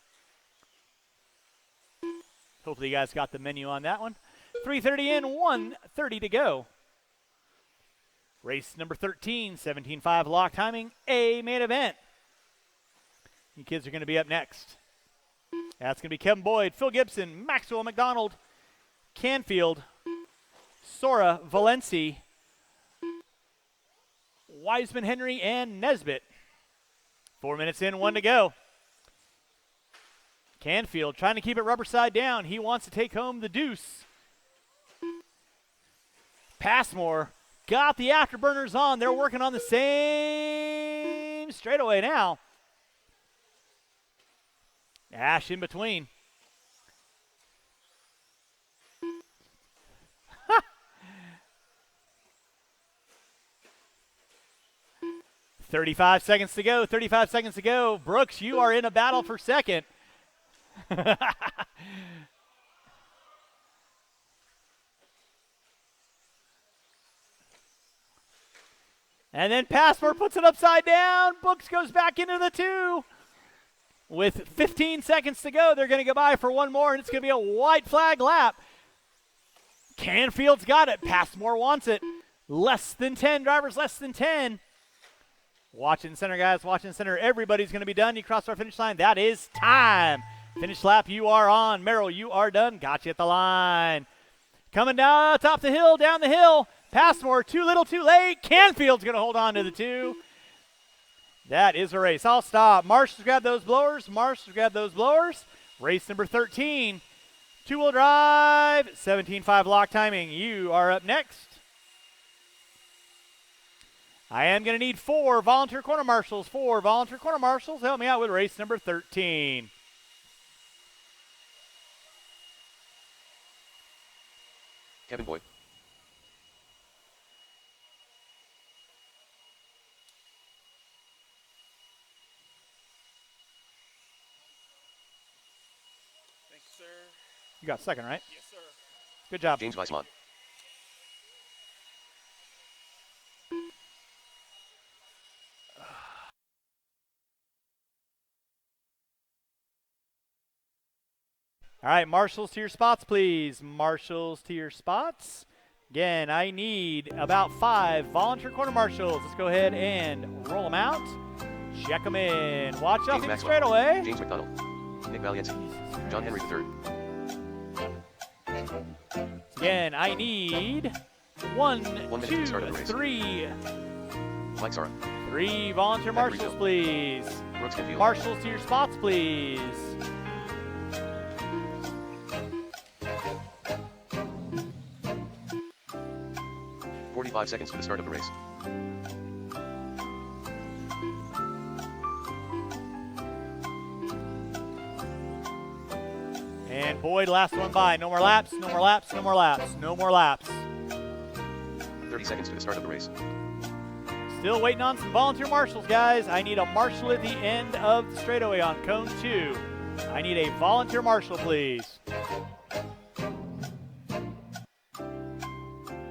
Hopefully you guys got the menu on that one. 3:30 in, 1:30 to go. Race number 13, 17.5 lock timing, A main event. You kids are going to be up next. That's going to be Kevin Boyd, Phil Gibson, Maxwell McDonald, Canfield, Sora Valenci, Wiseman Henry, and Nesbitt. 4 minutes in, 1 to go. Canfield trying to keep it rubber side down. He wants to take home the deuce. Passmore got the afterburners on. They're working on the same straightaway now. Ash in between. 35 seconds to go. 35 seconds to go. Brooks, you are in a battle for second. And then Passmore puts it upside down. Brooks goes back into the 2. With 15 seconds to go, they're going to go by for one more, and it's going to be a white flag lap. Canfield's got it. Passmore wants it. Less than 10. Drivers less than 10. Watching center, guys. Watching center. Everybody's going to be done. You cross our finish line. That is time. Finish lap. You are on. Merrill, you are done. Got you at the line. Coming down top the hill, down the hill. Passmore, too little, too late. Canfield's going to hold on to the 2. That is a race. I'll stop. Marshall's got those blowers. Marshall's got those blowers. Race number 13. Two-wheel drive, 17.5 lock timing. You are up next. I am going to need 4 volunteer corner marshals. 4 volunteer corner marshals. Help me out with race number 13. Kevin Boyd. Thanks, sir. You got second, right? Yes, sir. Good job. James Weissman. All right, marshals to your spots, please. Marshals to your spots. Again, I need about 5 volunteer corner marshals. Let's go ahead and roll them out. Check them in. Watch out for the straightaway. James McDonald. Nick Valienzi. John Henry III. Again, I need 1, 1 minute to two, the start of the race. 3. Mike Sara. 3 volunteer marshals, please. Brooks Canfield. Marshals to your spots, please. .45 seconds to the start of the race. And Boyd, last one by. No more laps, no more laps, no more laps, no more laps. 30 seconds to the start of the race. Still waiting on some volunteer marshals, guys. I need a marshal at the end of the straightaway on cone 2. I need a volunteer marshal, please.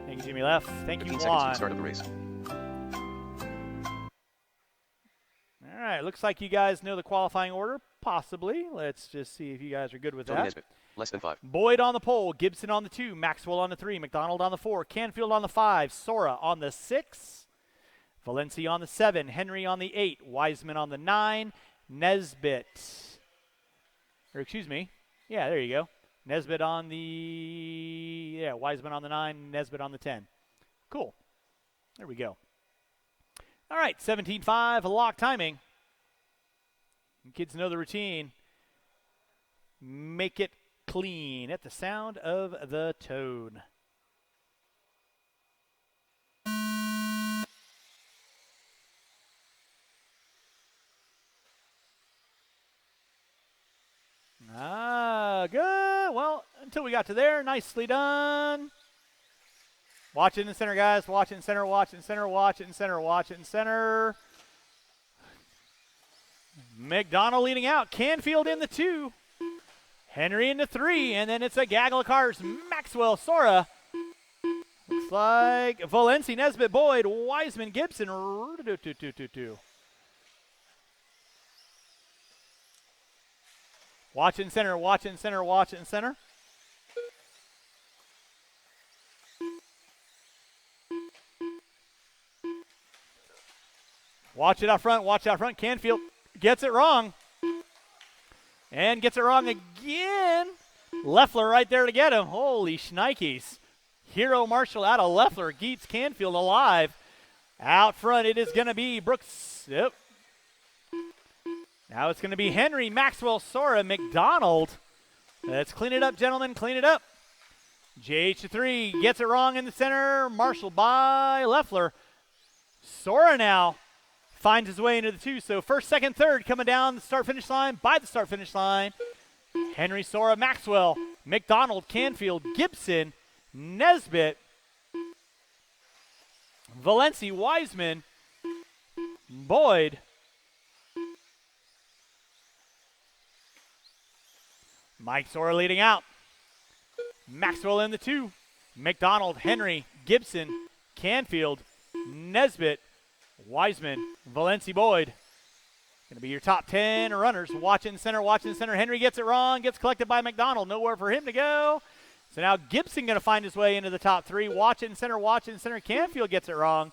Thank you, Jimmy Left. Thank you, 15 seconds to the Juan. start of the race. All right, looks like you guys know the qualifying order, possibly. Let's just see if you guys are good with Tony that. Nesbitt. Less than 5. Boyd on the pole, Gibson on the 2, Maxwell on the 3, McDonald on the 4, Canfield on the 5, Sora on the 6, Valencia on the 7, Henry on the 8, Wiseman on the 9, Nesbitt. Or excuse me. Yeah, there you go. Nesbitt on the, Wiseman on the 9, Nesbitt on the 10. Cool. There we go. All right, 17.5, lock timing. You kids know the routine. Make it clean at the sound of the tone. Good. Well, until we got to there, nicely done. Watch it in the center, guys. Watch it in center, watch it in center, watch it in center, watch it in center. McDonald leading out. Canfield in the 2. Henry in the 3. And then it's a gaggle of cars. Maxwell, Sora. Looks like Valencia, Nesbitt, Boyd, Wiseman, Gibson. Watch it in center, watch it in center, watch it in center. Watch it out front, watch it out front. Canfield gets it wrong. And gets it wrong again. Leffler right there to get him. Holy shnikes. Hero Marshall out of Leffler. Geets Canfield alive. Out front it is going to be Brooks. Yep. Now it's going to be Henry, Maxwell, Sora, McDonald. Let's clean it up, gentlemen. Clean it up. JH3 gets it wrong in the center. Marshall by Leffler. Sora now finds his way into the 2. So first, second, third coming down the start-finish line, by the start-finish line. Henry, Sora, Maxwell, McDonald, Canfield, Gibson, Nesbitt, Valencia, Wiseman, Boyd, Mike Sora leading out. Maxwell in the 2. McDonald, Henry, Gibson, Canfield, Nesbitt, Wiseman, Valencia, Boyd. Going to be your top 10 runners. Watch it in center, watch it in center. Henry gets it wrong, gets collected by McDonald. Nowhere for him to go. So now Gibson going to find his way into the top 3. Watch it in center, watch it in center. Canfield gets it wrong.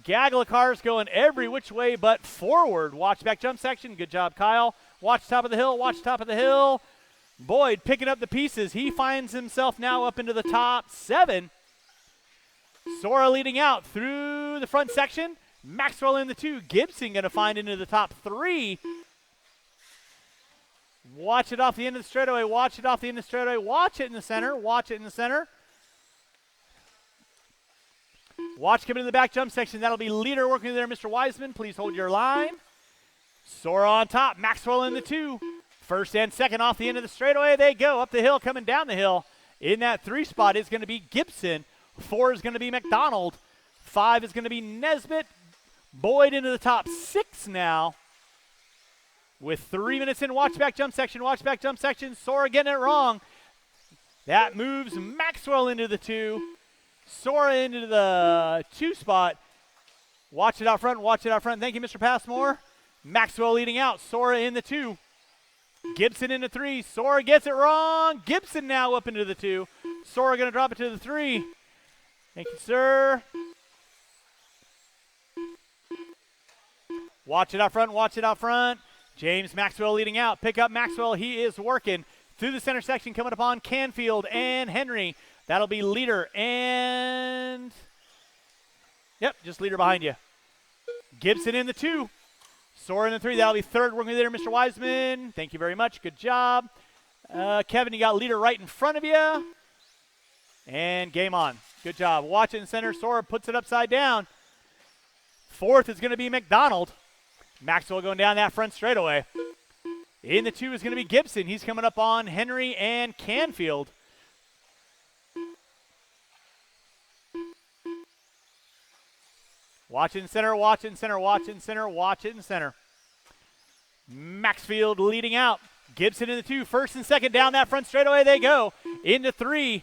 Gaggle of cars going every which way but forward. Watch back jump section. Good job, Kyle. Watch top of the hill, watch top of the hill. Boyd picking up the pieces. He finds himself now up into the top 7. Sora leading out through the front section. Maxwell in the 2. Gibson going to find into the top 3. Watch it off the end of the straightaway. Watch it off the end of the straightaway. Watch it in the center. Watch it in the center. Watch coming to the back jump section. That'll be leader working there, Mr. Wiseman. Please hold your line. Sora on top. Maxwell in the 2. First and second off the end of the straightaway. They go up the hill, coming down the hill. In that 3 spot is going to be Gibson. 4 is going to be McDonald. 5 is going to be Nesbitt. Boyd into the top 6 now. With 3 minutes in, watch back jump section, watch back jump section. Sora getting it wrong. That moves Maxwell into the 2. Sora into the 2 spot. Watch it out front, watch it out front. Thank you, Mr. Passmore. Maxwell leading out, Sora in the 2. Gibson into 3. Sora gets it wrong. Gibson now up into the 2. Sora going to drop it to the 3. Thank you, sir. Watch it out front, watch it out front. James Maxwell leading out. Pick up Maxwell. He is working through the center section, coming upon Canfield and Henry. That'll be leader and, yep, just leader behind you. Gibson in the 2. Sora in the 3. That'll be third working there, Mr. Wiseman. Thank you very much. Good job. Kevin, you got leader right in front of you. And game on. Good job. Watch it in center. Sora puts it upside down. Fourth is going to be McDonald. Maxwell going down that front straightaway. In the 2 is going to be Gibson. He's coming up on Henry and Canfield. Watch it in center, watch it in center, watch it in center, watch it in center. Maxfield leading out. Gibson in the 2. First and second down that front straightaway they go. Into 3.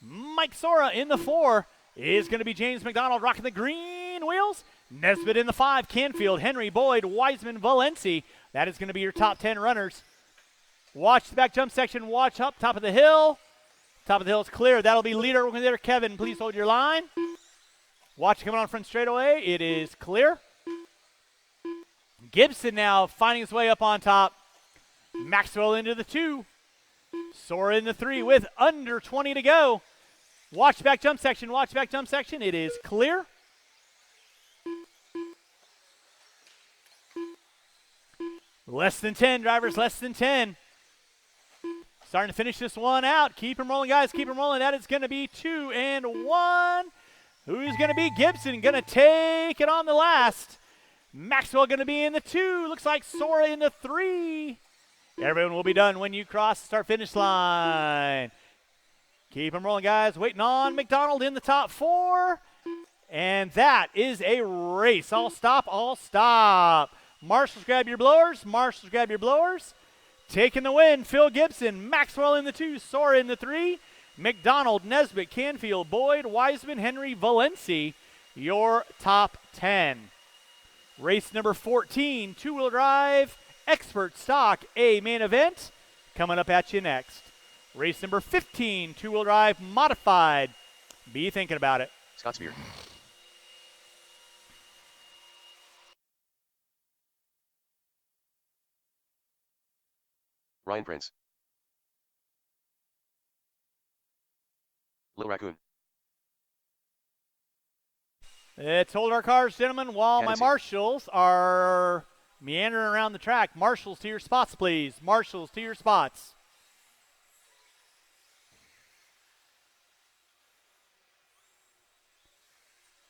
Mike Sora in the 4 is going to be James McDonald rocking the green wheels. Nesbitt in the 5, Canfield, Henry, Boyd, Wiseman, Valenci. That is going to be your top 10 runners. Watch the back jump section. Watch up top of the hill. Top of the hill is clear. That'll be leader working there. Kevin, please hold your line. Watch coming on front straightaway. It is clear. Gibson now finding his way up on top. Maxwell into the 2. Sora in the 3 with under 20 to go. Watch back jump section. Watch back jump section. It is clear. Less than 10, drivers, less than 10. Starting to finish this one out. Keep them rolling, guys. Keep them rolling. That is going to be 2 and 1. Who's going to be Gibson? Going to take it on the last. Maxwell going to be in the 2. Looks like Sora in the 3. Everyone will be done when you cross the start-finish line. Keep them rolling, guys. Waiting on McDonald in the top 4. And that is a race. All stop, all stop. Marshals, grab your blowers. Marshals, grab your blowers. Taking the win, Phil Gibson. Maxwell in the 2. Sora in the 3. McDonald, Nesbitt, Canfield, Boyd, Wiseman, Henry, Valenci. Your top 10. Race number 14, two-wheel drive, expert stock, A main event. Coming up at you next. Race number 15, two-wheel drive, modified. Be thinking about it. Scott Spear. Ryan Prince. Little Raccoon. Let's hold our cars, gentlemen, while my Hennessy. marshals are meandering around the track. Marshals to your spots, please. Marshals to your spots.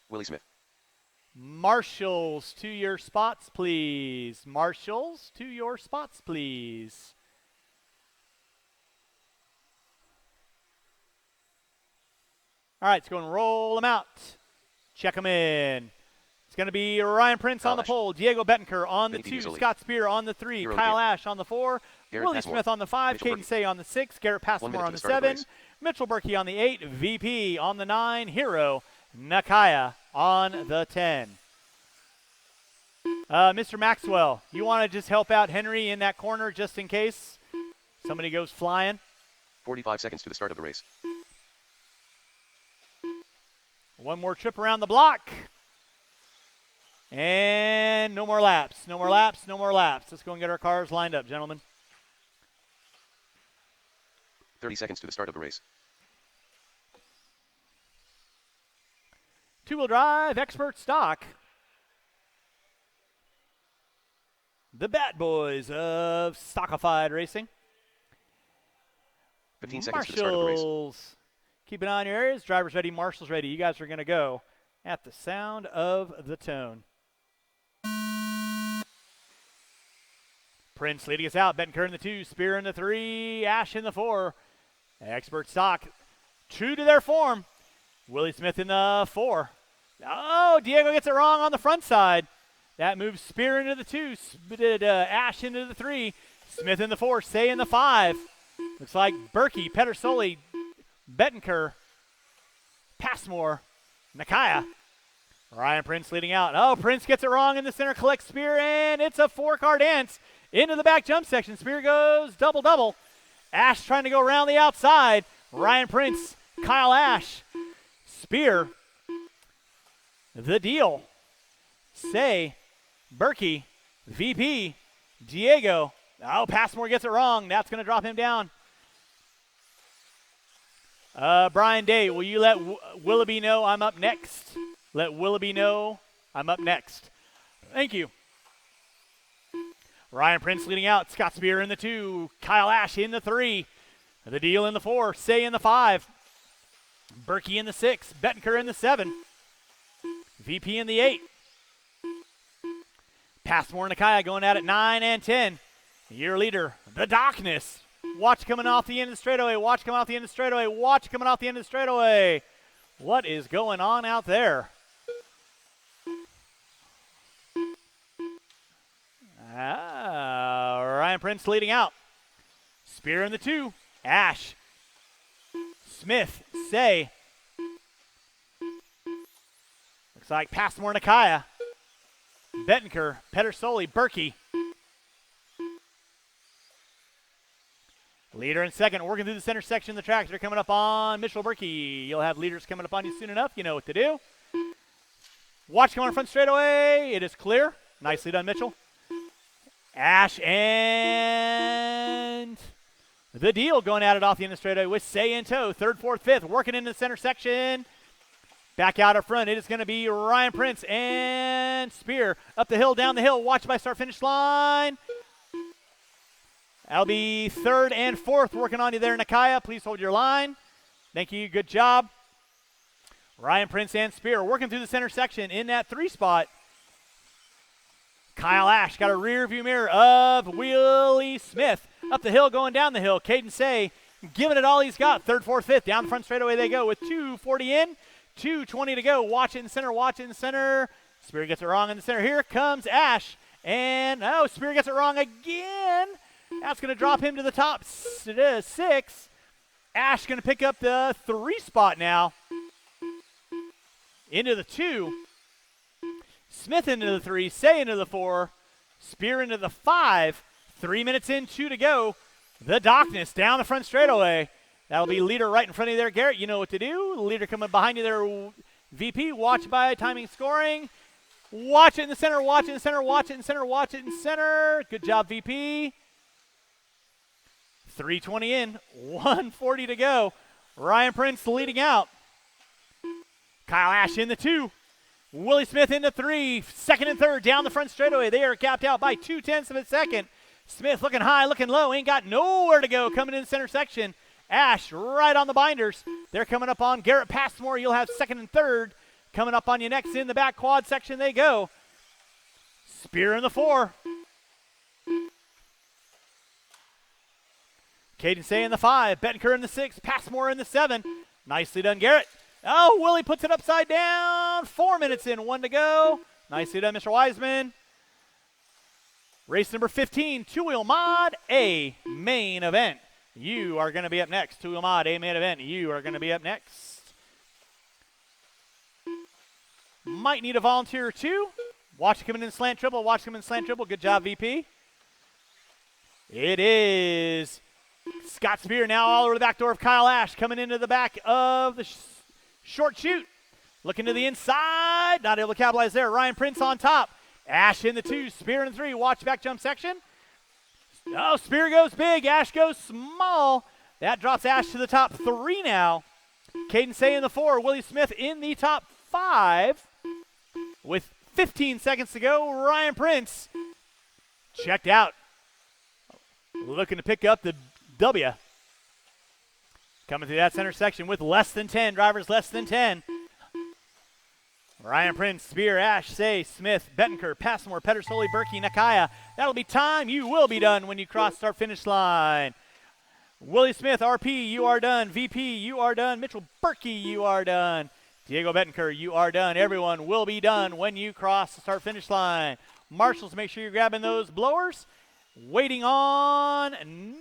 Willie Smith. Marshals to your spots, please. Marshals to your spots, please. All right, it's going to roll them out. Check them in. It's going to be Ryan Prince on the Ash. pole, Diego Bettenker on the Benny 2, Easily. Scott Spear on the 3, Hero Kyle Kid. Ash on the 4, Garrett Willie Passmore. Smith on the 5, Mitchell Caden Berkey. Say on the 6, Garrett 1 Passmore minute on to the start of the 7, race. Mitchell Berkey on the 8, VP on the 9, Hero Nakaya on the 10. Mr. Maxwell, you want to just help out Henry in that corner just in case somebody goes flying? 45 seconds to the start of the race. One more trip around the block. And no more laps. No more laps. No more laps. Let's go and get our cars lined up, gentlemen. 30 seconds to the start of the race. Two-wheel drive, expert stock. The Bat Boys of Stockified Racing. 15 seconds to the start of the race. Marshals. Keep an eye on your areas. Drivers ready, marshals ready. You guys are going to go at the sound of the tone. Prince leading us out. Bettenker in the 2, Spear in the 3, Ash in the 4. Expert stock, true to their form. Willie Smith in the 4. Oh, Diego gets it wrong on the front side. That moves Spear into the 2, Ash into the 3, Smith in the 4, Say in the 5. Looks like Berkey, Pedersoli, Bettenker, Passmore, Nakaya. Ryan Prince leading out. Oh, Prince gets it wrong in the center, collects Spear, and it's a 4-car dance into the back jump section. Spear goes double-double. Ash trying to go around the outside. Ryan Prince, Kyle Ash, Spear, the deal. Say, Berkey, VP, Diego. Oh, Passmore gets it wrong. That's going to drop him down. Brian Day, will you let Willoughby know I'm up next? Let Willoughby know I'm up next. Thank you. Ryan Prince leading out. Scott Spear in the 2. Kyle Ash in the 3. The deal in the 4. Say in the 5. Berkey in the 6. Bettenker in the 7. VP in the 8. Passmore and Nakaya going at it 9 and 10. Your leader, the Darkness. Watch coming off the end of the straightaway. Watch coming off the end of the straightaway. Watch coming off the end of the straightaway. What is going on out there? Ryan Prince leading out. Spear in the 2. Ash. Smith. Say. Looks like Passmore Nakaya. Bettenker. Pedersoli. Berkey. Leader in second, working through the center section of the track. They're coming up on Mitchell Berkey. You'll have leaders coming up on you soon enough. You know what to do. Watch come on front straightaway. It is clear. Nicely done, Mitchell. Ash and the deal going at it off the end of the straightaway with Say in tow. Third, fourth, fifth, working into the center section. Back out up front, it is going to be Ryan Prince and Spear. Up the hill, down the hill, watch by start-finish line. That'll be third and fourth working on you there, Nakaya. Please hold your line. Thank you, good job. Ryan Prince and Spear working through the center section in that 3 spot. Kyle Ash got a rear view mirror of Willie Smith. Up the hill, going down the hill. Caden Say giving it all he's got. Third, fourth, fifth. Down the front straightaway they go with 2:40 in. 2:20 to go. Watch it in center, watch it in center. Spear gets it wrong in the center. Here comes Ash. And, oh, Spear gets it wrong again. That's going to drop him to the top 6. Ash going to pick up the 3 spot now. Into the 2. Smith into the 3. Say into the 4. Spear into the 5. 3 minutes in, 2 to go. The Darkness down the front straightaway. That'll be leader right in front of you there, Garrett. You know what to do. Leader coming behind you there, VP. Watch by timing scoring. Watch it in the center, watch it in the center, watch it in the center, watch it in the center. Good job, VP. 3:20 in, 1:40 to go. Ryan Prince leading out. Kyle Ash in the 2. Willie Smith in the 3. Second and third down the front straightaway. They are capped out by 0.2 of a second. Smith looking high, looking low. Ain't got nowhere to go coming in the center section. Ash right on the binders. They're coming up on Garrett Passmore. You'll have second and third. Coming up on you next in the back quad section they go. Spear in the 4. Caden Say in the 5. Bettenker in the 6. Passmore in the 7. Nicely done, Garrett. Oh, Willie puts it upside down. 4 minutes in, 1 to go. Nicely done, Mr. Wiseman. Race number 15, two-wheel mod A main event. You are going to be up next. Two-wheel mod A main event. You are going to be up next. Might need a volunteer or two. Watch him in slant triple. Watch him in slant triple. Good job, VP. It is Scott Spear now all over the back door of Kyle Ash. Coming into the back of the short chute. Looking to the inside. Not able to capitalize there. Ryan Prince on top. Ash in the 2. Spear in the 3. Watch back jump section. Oh, Spear goes big. Ash goes small. That drops Ash to the top 3 now. Caden Say in the 4. Willie Smith in the top 5. With 15 seconds to go, Ryan Prince checked out. Looking to pick up the W. Coming through that center section with less than 10, drivers less than 10. Ryan Prince, Spear, Ash, Say, Smith, Bettenker, Passmore, Pedersoli, Berkey, Nakaya. That'll be time. You will be done when you cross start-finish line. Willie Smith, RP, you are done. VP, you are done. Mitchell Berkey, you are done. Diego Bettenker, you are done. Everyone will be done when you cross the start-finish line. Marshals, make sure you're grabbing those blowers. Waiting on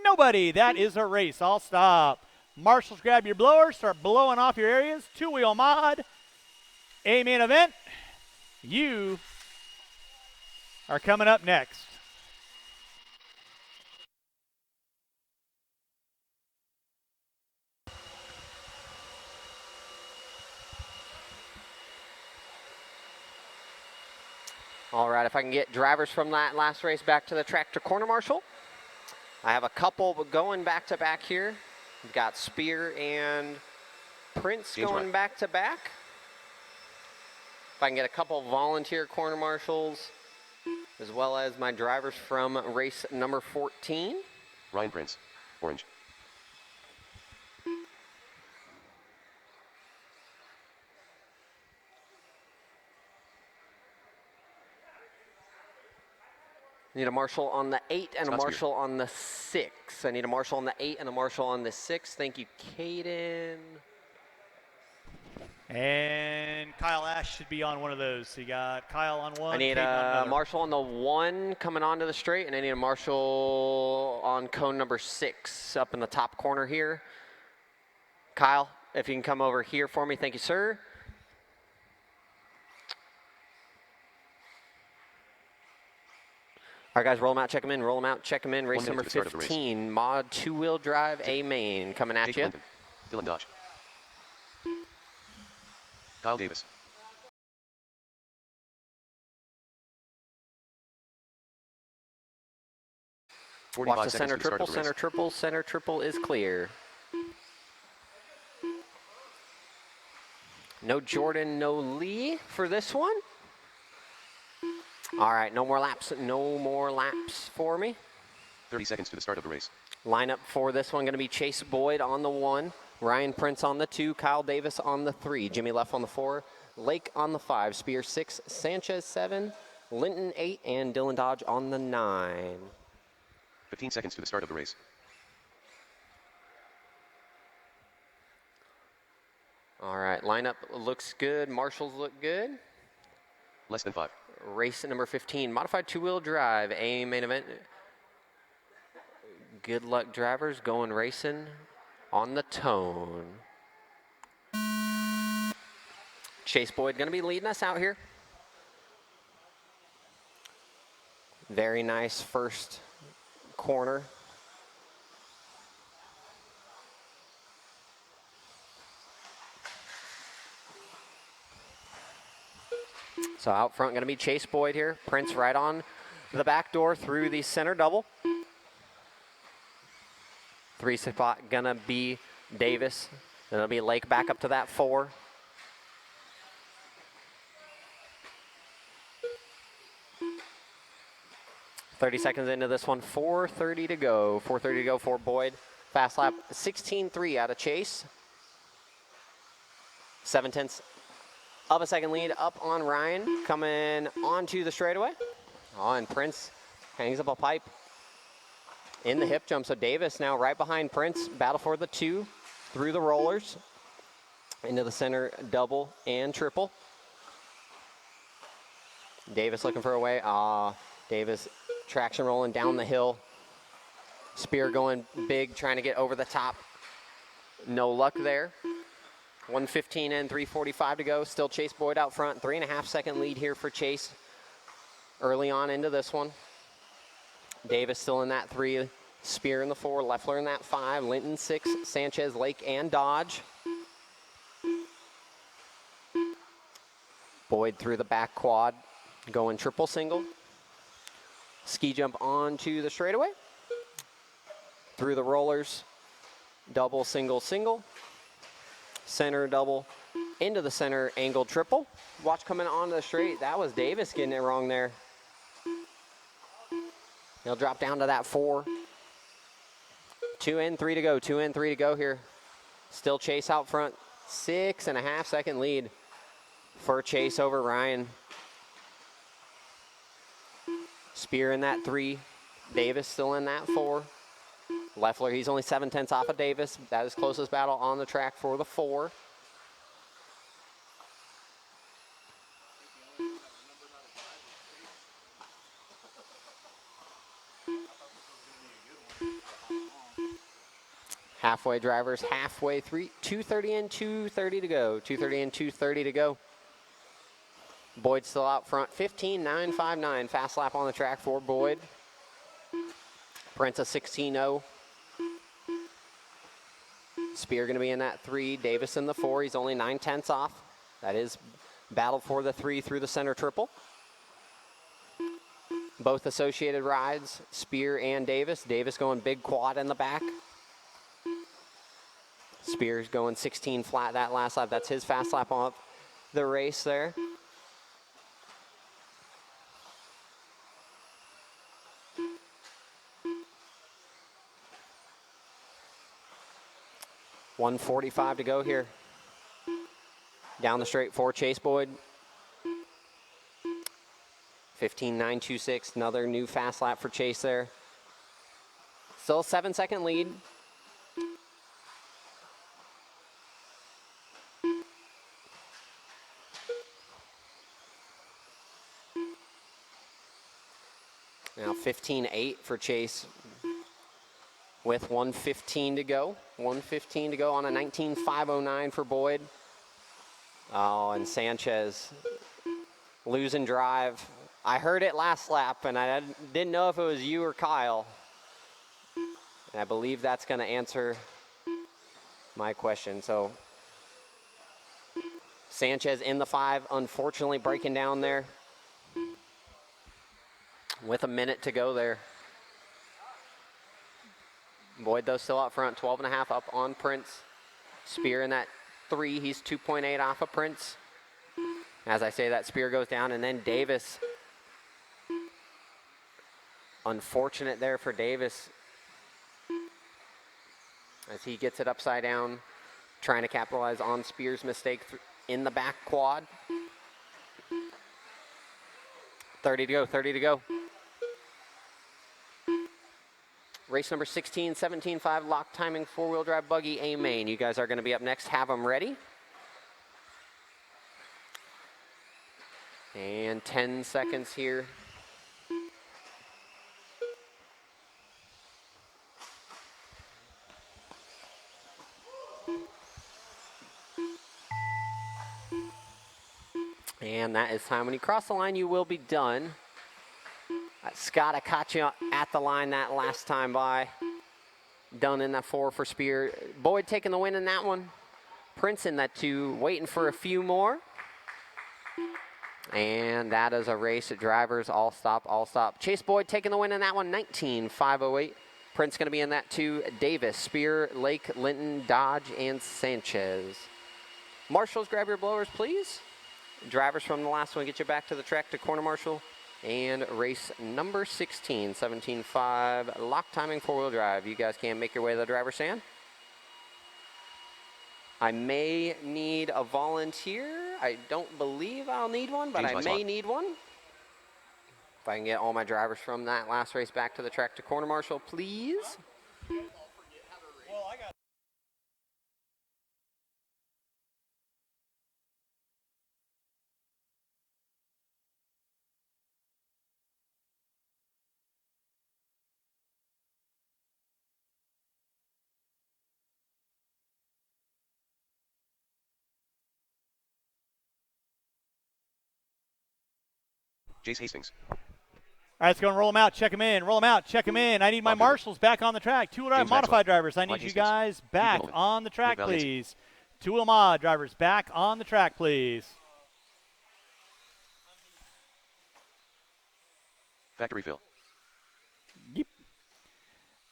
nobody. That is a race. I'll stop. Marshals, grab your blowers. Start blowing off your areas. Two-wheel mod. A main event. You are coming up next. All right, if I can get drivers from that last race back to the track to corner marshal. I have a couple going back to back here. We've got Spear and Prince going back to back. If I can get a couple volunteer corner marshals, as well as my drivers from race number 14. Ryan Prince, orange. Need a marshal on the 8 and a Scott marshal on the 6. I need a marshal on the 8 and a marshal on the 6. Thank you, Caden. And Kyle Ash should be on one of those. So you got Kyle on one. I need Caden on a another. marshal on the 1 coming onto the straight, and I need a marshal on cone number 6 up in the top corner here. Kyle, if you can come over here for me. Thank you, sir. All right, guys, roll them out, check them in, roll them out, check them in. Race 1 minute number to the start of the race. 15, mod two-wheel drive, A main, coming at Jake you. London, Dylan Dodge. Kyle Davis. Watch the 45 seconds center to the start triple, of the race. center triple, center triple is clear. No Jordan, no Lee for this one. All right, no more laps for me. 30 seconds to the start of the race. Lineup for this one going to be Chase Boyd on the 1, Ryan Prince on the 2, Kyle Davis on the 3, Jimmy Leff on the 4, Lake on the 5, Spear 6, Sanchez 7, Linton 8, and Dylan Dodge on the 9. 15 seconds to the start of the race. All right, lineup looks good. Marshals look good. Less than 5. Race number 15, modified two-wheel drive, A main event. Good luck, drivers, going racing on the tone. Chase Boyd going to be leading us out here. Very nice first corner. So out front going to be Chase Boyd here. Prince right on the back door through the center double. 3 spot going to be Davis. Then it'll be Lake back up to that 4. .30 seconds into this one, 4:30 to go. 4:30 to go for Boyd. Fast lap, 16.3 out of Chase. 7/10 of a second lead up on Ryan, coming onto the straightaway. Oh, and Prince hangs up a pipe in the hip jump. So Davis now right behind Prince. Battle for the 2 through the rollers into the center double and triple. Davis looking for a way. Davis traction rolling down the hill. Spear going big, trying to get over the top. No luck there. 1:15 and 3:45 to go. Still Chase Boyd out front. 3.5 second lead here for Chase early on into this one. Davis still in that 3. Spear in the 4. Leffler in that 5. Linton 6. Sanchez, Lake, and Dodge. Boyd through the back quad. Going triple single. Ski jump onto the straightaway. Through the rollers. Double, single, single. Center double into the center angled triple. Watch coming onto the straight. That was Davis getting it wrong there. He'll drop down to that 4. 2 in, 3 to go. 2 in, 3 to go here. Still Chase out front. 6.5 second lead for Chase over Ryan. Spear in that 3. Davis still in that 4. Leffler, he's only 7/10 off of Davis. That is closest battle on the track for the 4. Halfway drivers, halfway 2:30 and 2:30 to go. 2:30 and 2:30 to go. Boyd still out front. 15.959 fast lap on the track for Boyd. Prince a 16.0. Spear going to be in that 3. Davis in the 4. He's only 9/10 off. That is battle for the 3 through the center triple. Both associated rides, Spear and Davis. Davis going big quad in the back. Spears going 16 flat that last lap. That's his fast lap on the race there. $1:45 to go here. Down the straight for Chase Boyd. 15.926, another new fast lap for Chase there. Still a 7-second lead. Now 15.8 for Chase with 1:15 to go. 1:15 to go on a 19.509 for Boyd. Oh, and Sanchez losing drive. I heard it last lap, and I didn't know if it was you or Kyle. And I believe that's going to answer my question. So Sanchez in the 5, unfortunately breaking down there with a minute to go there. Boyd, though, still up front, 12.5 up on Prince. Spear in that 3, he's 2.8 off of Prince. As I say, that Spear goes down, and then Davis. Unfortunate there for Davis as he gets it upside down, trying to capitalize on Spear's mistake in the back quad. 30 to go, 30 to go. Race number 16, 17.5, lock timing, 4-wheel drive buggy, A main. You guys are going to be up next. Have them ready. And 10 seconds here. And that is time. When you cross the line, you will be done. Scott, I caught you at the line that last time by. Done in that 4 for Spear. Boyd taking the win in that one. Prince in that 2, waiting for a few more. And that is a race at drivers. All stop, all stop. Chase Boyd taking the win in that one, 19.508. Prince going to be in that 2. Davis, Spear, Lake, Linton, Dodge, and Sanchez. Marshals, grab your blowers, please. Drivers from the last one, get you back to the track to corner marshal. And race number 16, 17.5, lock timing, 4-wheel drive. You guys can make your way to the driver's stand. I may need a volunteer. I don't believe I'll need one, but I may need one. If I can get all my drivers from that last race back to the track to corner marshal, please. Jace Hastings. All right, let's go and roll them out. Check them in. Roll them out. Check them in. I need my marshals back on the track. Two-wheel drive modified drivers. I need you guys back on the track, please. Two-wheel mod drivers back on the track, please. Factory fill. Yep.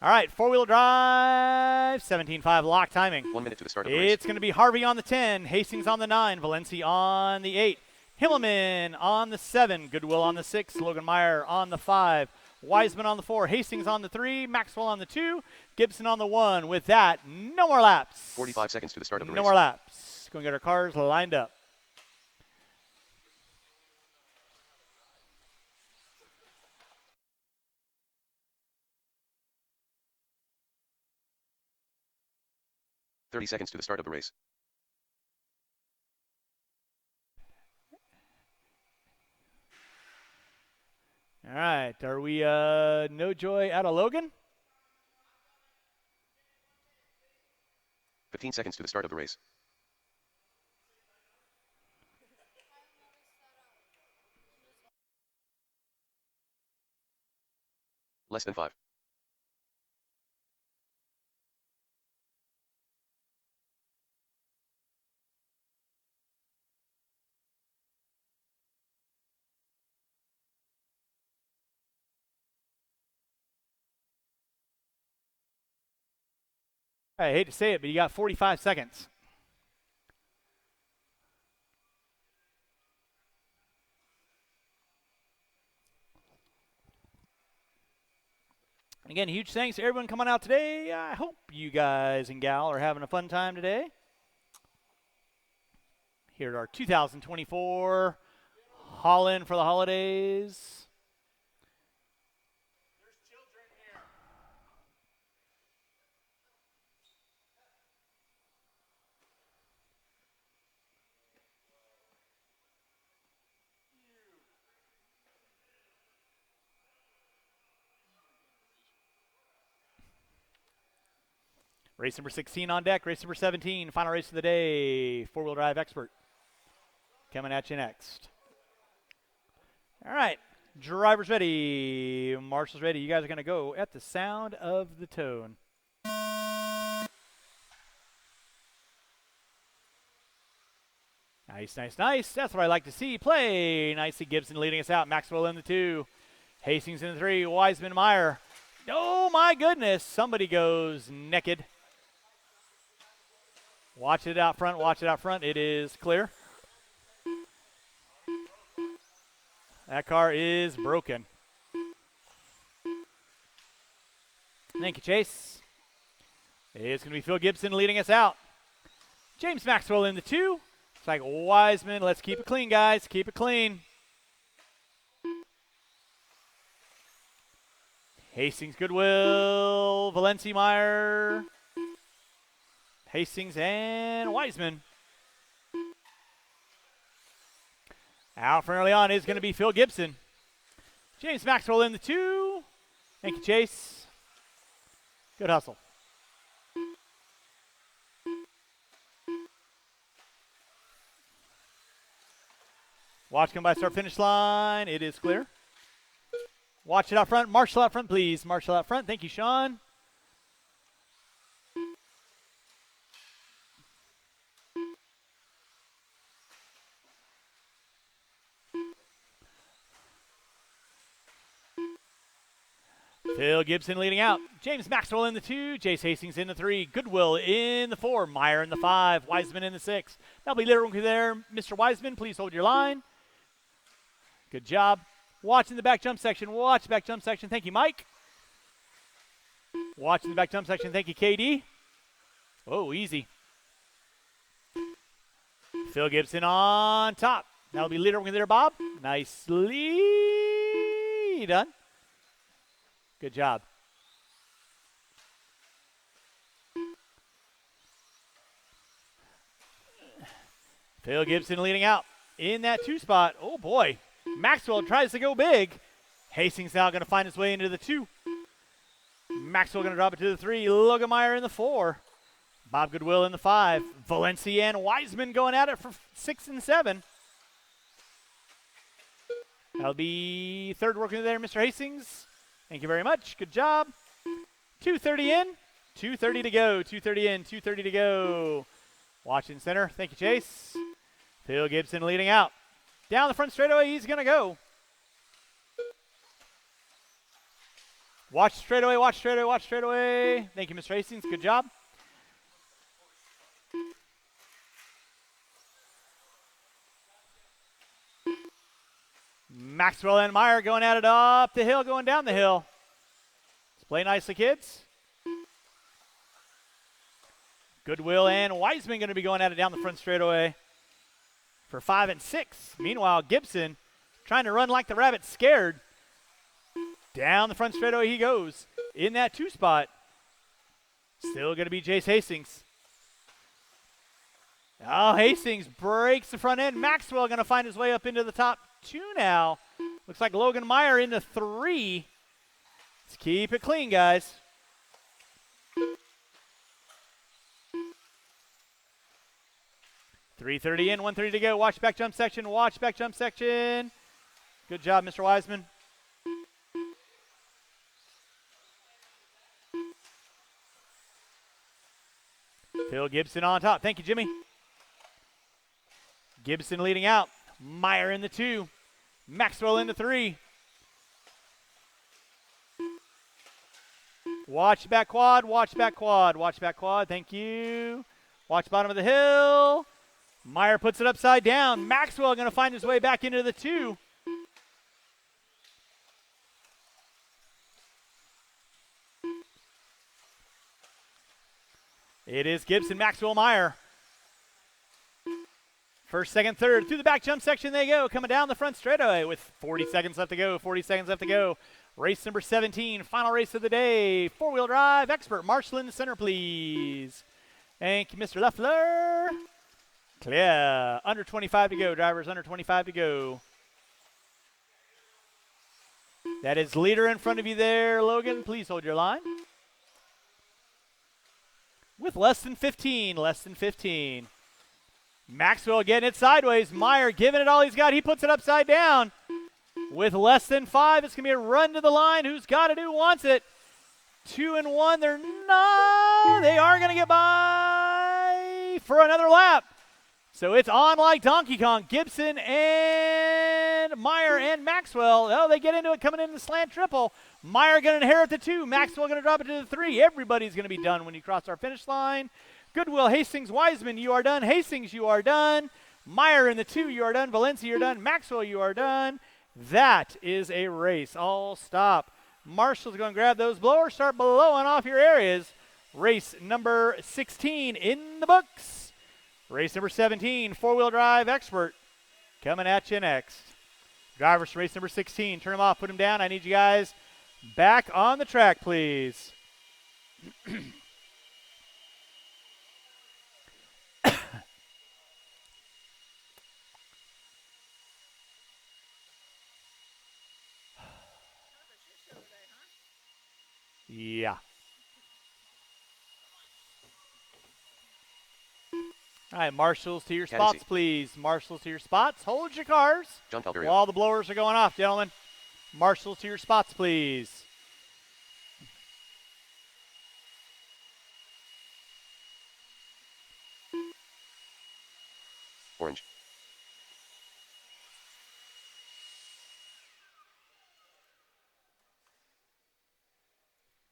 All right, four-wheel drive, 17.5 lock timing. 1 minute to the start of the race. It's going to be Harvey on the 10, Hastings on the 9, Valencia on the 8, Himmelman on the 7, Goodwill on the 6, Logan Meyer on the 5, Wiseman on the 4, Hastings on the 3, Maxwell on the 2, Gibson on the 1. With that, no more laps. 45 seconds to the start of the No race. more laps. Going to get our cars lined up. Thirty seconds to the start of the race. All right, are we no joy out of Logan? 15 seconds to the start of the race. Less than 5. I hate to say it, but you got 45 seconds. Again, huge thanks to everyone coming out today. I hope you guys and gal are having a fun time today. Here at our 2024 Haul-In for the holidays. Race number 16 on deck. Race number 17, final race of the day. Four-wheel drive expert. Coming at you next. All right. Drivers ready. Marshall's ready. You guys are going to go at the sound of the tone. Nice, nice, nice. That's what I like to see. Play. Nicely, Gibson leading us out. Maxwell in the 2. Hastings in the 3. Wiseman, Meyer. Oh, my goodness. Somebody goes naked. Watch it out front. Watch it out front. It is clear. That car is broken. Thank you, Chase. It's going to be Phil Gibson leading us out. James Maxwell in the 2. It's like Wiseman. Let's keep it clean, guys. Keep it clean. Hastings, Goodwill, Valencia, Meyer, Hastings, and Wiseman. Out front early on is going to be Phil Gibson. James Maxwell in the 2. Thank you, Chase. Good hustle. Watch come by start finish line. It is clear. Watch it out front. Marshall out front, please. Marshall out front. Thank you, Sean. Phil Gibson leading out. James Maxwell in the 2. Jace Hastings in the 3. Goodwill in the 4. Meyer in the 5. Wiseman in the 6. That'll be Little there. Mr. Wiseman, please hold your line. Good job. Watch in the back jump section. Watch the back jump section. Thank you, Mike. Watch in the back jump section. Thank you, KD. Oh, easy. Phil Gibson on top. That'll be leader there, Bob. Nicely done. Good job. Phil Gibson leading out in that 2 spot. Oh, boy. Maxwell tries to go big. Hastings now going to find his way into the 2. Maxwell going to drop it to the 3. Logan Meyer in the 4. Bob Goodwill in the 5. Valencia and Wiseman going at it for 6 and 7. That'll be third working there, Mr. Hastings. Thank you very much. Good job. 2:30 in. 2:30 to go. 2:30 in. 2:30 to go. Watch in center. Thank you, Chase. Phil Gibson leading out. Down the front straightaway, he's going to go. Watch straightaway, watch straightaway, watch straightaway. Thank you, Mr. Hastings. Good job. Maxwell and Meyer going at it up the hill, going down the hill. Let's play nicely, kids. Goodwill and Wiseman going to be going at it down the front straightaway for 5 and 6. Meanwhile, Gibson trying to run like the rabbit scared. Down the front straightaway he goes. In that 2 spot. Still going to be Jace Hastings. Oh, Hastings breaks the front end. Maxwell going to find his way up into the top 2 now. Looks like Logan Meyer into 3. Let's keep it clean, guys. .330 in, 1:30 to go. Watch back jump section, watch back jump section. Good job, Mr. Wiseman. Phil Gibson on top. Thank you, Jimmy. Gibson leading out. Meyer in the 2. Maxwell in the 3. Watch back quad, watch back quad, watch back quad. Thank you. Watch bottom of the hill. Meyer puts it upside down. Maxwell going to find his way back into the 2. It is Gibson, Maxwell, Meyer. First, second, third. Through the back jump section they go. Coming down the front straightaway with 40 seconds left to go. 40 seconds left to go. Race number 17. Final race of the day. 4-wheel drive expert. Marshall in the center, please. Thank you, Mr. Leffler. Clear. Under 25 to go, drivers. Under 25 to go. That is leader in front of you there, Logan. Please hold your line. With less than 15. Less than 15. Maxwell getting it sideways. Meyer giving it all he's got. He puts it upside down. With less than 5, it's going to be a run to the line. Who's got it? Who wants it? 2 and 1. They're not. They are going to get by for another lap. So it's on like Donkey Kong. Gibson and Meyer and Maxwell. Oh, they get into it coming in the slant triple. Meyer going to inherit the 2. Maxwell going to drop it to the 3. Everybody's going to be done when you cross our finish line. Goodwill, Hastings, Wiseman, you are done. Hastings, you are done. Meyer in the 2, you are done. Valencia, you're done. Maxwell, you are done. That is a race. All stop. Marshall's going to grab those blowers, start blowing off your areas. Race number 16 in the books. Race number 17, 4-wheel drive expert, coming at you next. Drivers for race number 16, turn them off, put them down. I need you guys back on the track, please. Yeah. All right, marshals to your spots, please. Marshals to your spots. Hold your cars John Calderio. while the blowers are going off, gentlemen. Marshals to your spots, please. Orange.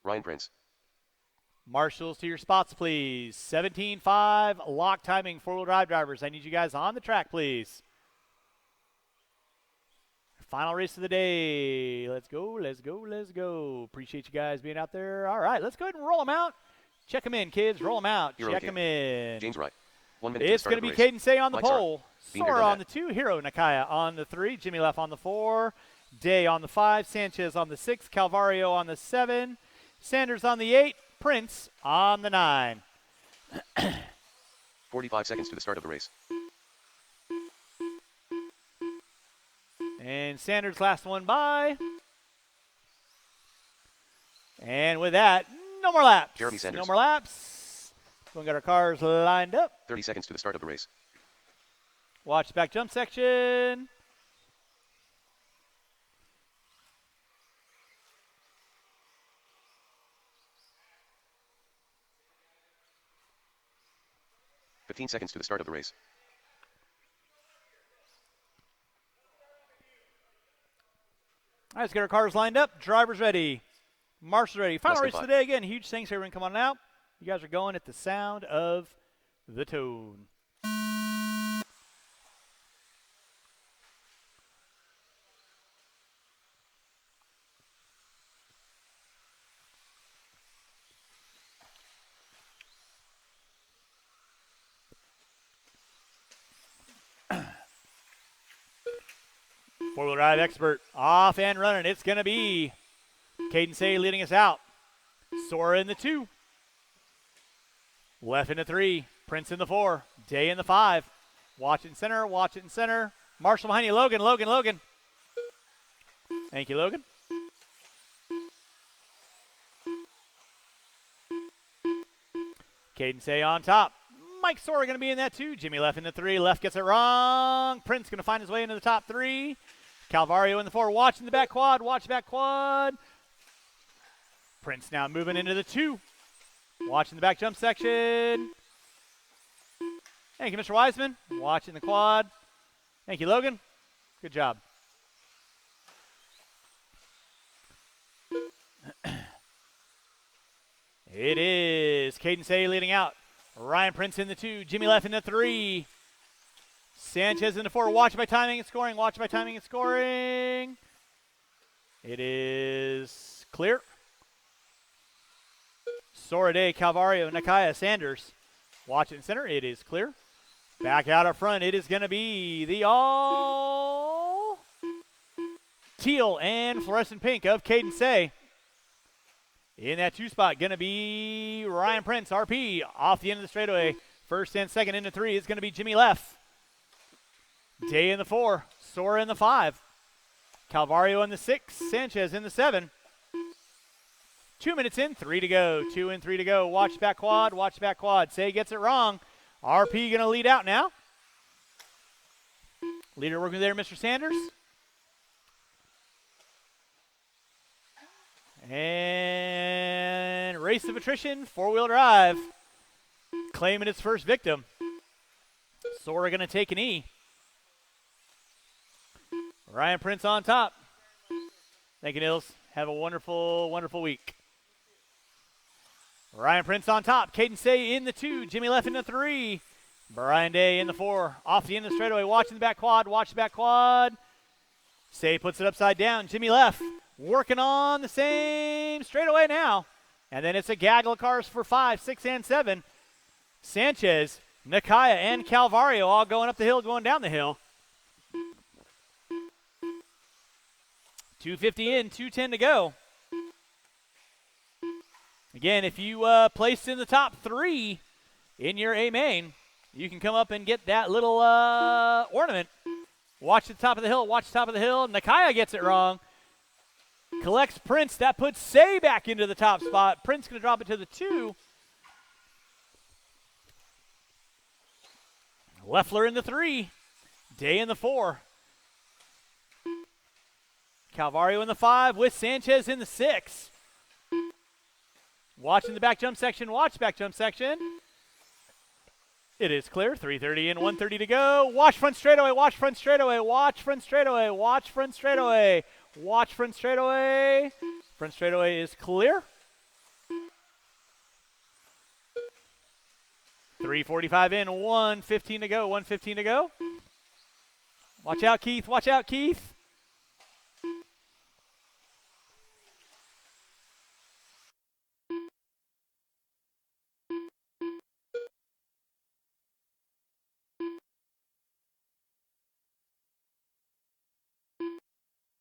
Ryan Prince. Marshals to your spots, please. 17-5, lock timing, 4-wheel drive drivers. I need you guys on the track, please. Final race of the day. Let's go, let's go, let's go. Appreciate you guys being out there. All right, let's go ahead and roll them out. Check them in, kids. Roll them out. Hero Check King. them in. James Wright. 1 minute to the It's start going to of be the race. Caden Say on the Lights are pole. Beaner Sora than on that. the 2. Hero Nakaya on the 3. Jimmy Leff on the 4. Day on the 5. Sanchez on the 6. Calvario on the 7. Sanders on the 8. Prince on the 9. 45 seconds to the start of the race. And Sanders last one by. And with that, no more laps. Jeremy Sanders. No more laps. We'll get our cars lined up. 30 seconds to the start of the race. Watch back jump section. Fifteen seconds to the start of the race. All right, let's get our cars lined up. Drivers ready. Marshall's ready. Final Less than race of 5. the day again. Huge thanks everyone come on out. You guys are going at the sound of the tone. Four-wheel drive expert off and running. It's going to be Caden Say leading us out. Sora in the 2. Left in the 3. Prince in the 4. Day in the 5. Watch it in center. Watch it in center. Marshall behind you. Logan. Thank you, Logan. Caden Say on top. Mike Sora going to be in that 2. Jimmy left in the 3. Left gets it wrong. Prince going to find his way into the top 3. Calvario in the 4. Watching the back quad. Watch the back quad. Prince now moving into the 2. Watching the back jump section. Thank you, Mr. Wiseman. Watching the quad. Thank you, Logan. Good job. It is Caden Say leading out. Ryan Prince in the 2. Jimmy left in the 3. Sanchez in the 4. Watch by timing and scoring. Watch by timing and scoring. It is clear. Sora Day, Calvario, Nakaya, Sanders. Watch it in center. It is clear. Back out up front. It is going to be the all teal and fluorescent pink of Caden Say. In that 2 spot, going to be Ryan Prince, RP, off the end of the straightaway. First and second into 3 is going to be Jimmy Leff. Day in the 4, Sora in the 5. Calvario in the 6, Sanchez in the 7. 2 minutes in, 3 to go. 2 and 3 to go. Watch back quad, watch back quad. Say gets it wrong. RP going to lead out now. Leader working there, Mr. Sanders. And race of attrition, 4-wheel drive. Claiming its first victim. Sora going to take an E. Ryan Prince on top. Thank you, Nils. Have a wonderful, wonderful week. Ryan Prince on top. Caden Say in the 2. Jimmy Leff in the 3. Brian Day in the 4. Off the end of the straightaway. Watching the back quad. Watch the back quad. Say puts it upside down. Jimmy Leff working on the same straightaway now. And then it's a gaggle of cars for 5, 6, and 7. Sanchez, Nakaya, and Calvario all going up the hill, going down the hill. 2:50 in, 2:10 to go. Again, if you placed in the top 3 in your A main, you can come up and get that little ornament. Watch the top of the hill. Watch the top of the hill. Nakaya gets it wrong. Collects Prince. That puts Say back into the top spot. Prince going to drop it to the 2. Leffler in the 3. Day in the 4. Calvario in the 5 with Sanchez in the 6. Watching the back jump section. Watch back jump section. It is clear. 3:30 in, 1:30 to go. Watch front straightaway. Watch front straightaway. Watch front straightaway. Watch front straightaway. Watch front straightaway. Front straightaway is clear. 3:45 in, 1:15 to go. 1:15 to go. Watch out, Keith. Watch out, Keith.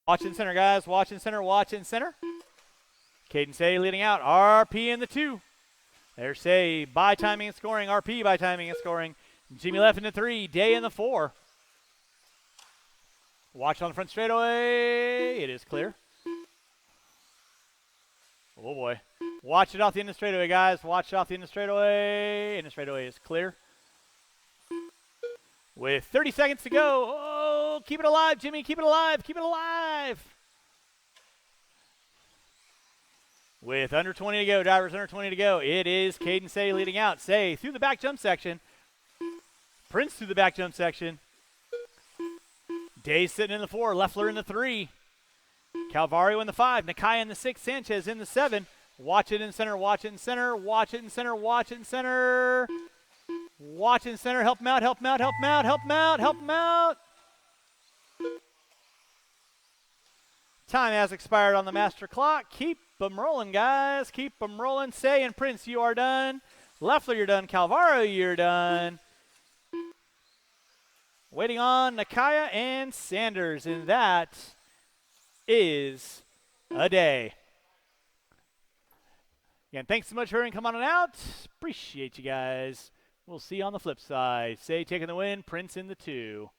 Watch in center, guys. Watch in center. Watch in center. Caden Say leading out. RP in the 2. There's Say by timing and scoring. RP by timing and scoring. Jimmy Leff in the 3. Day in the 4. Watch on the front straightaway. It is clear. Oh, boy. Watch it off the end of the straightaway, guys. Watch it off the end of the straightaway. And the straightaway is clear. With 30 seconds to go. Oh, keep it alive, Jimmy. Keep it alive. Keep it alive. With under 20 to go, drivers under 20 to go. It is Caden Say leading out. Say through the back jump section. Prince through the back jump section. Day sitting in the 4. Leffler in the 3. Calvario in the 5. Nakai in the 6. Sanchez in the 7. Watch it in center. Watch it in center. Watch it in center. Watch it in center. Watch it in center. Help him out. Help him out. Help him out. Help him out. Help him out. Time has expired on the master clock. Keep them rolling, guys. Keep them rolling. Say and Prince, you are done. Leffler, you're done. Calvario, you're done. Waiting on Nakaya and Sanders, and that is a day. Again, thanks so much for coming on out. Appreciate you guys. We'll see you on the flip side. Say taking the win, Prince in the 2.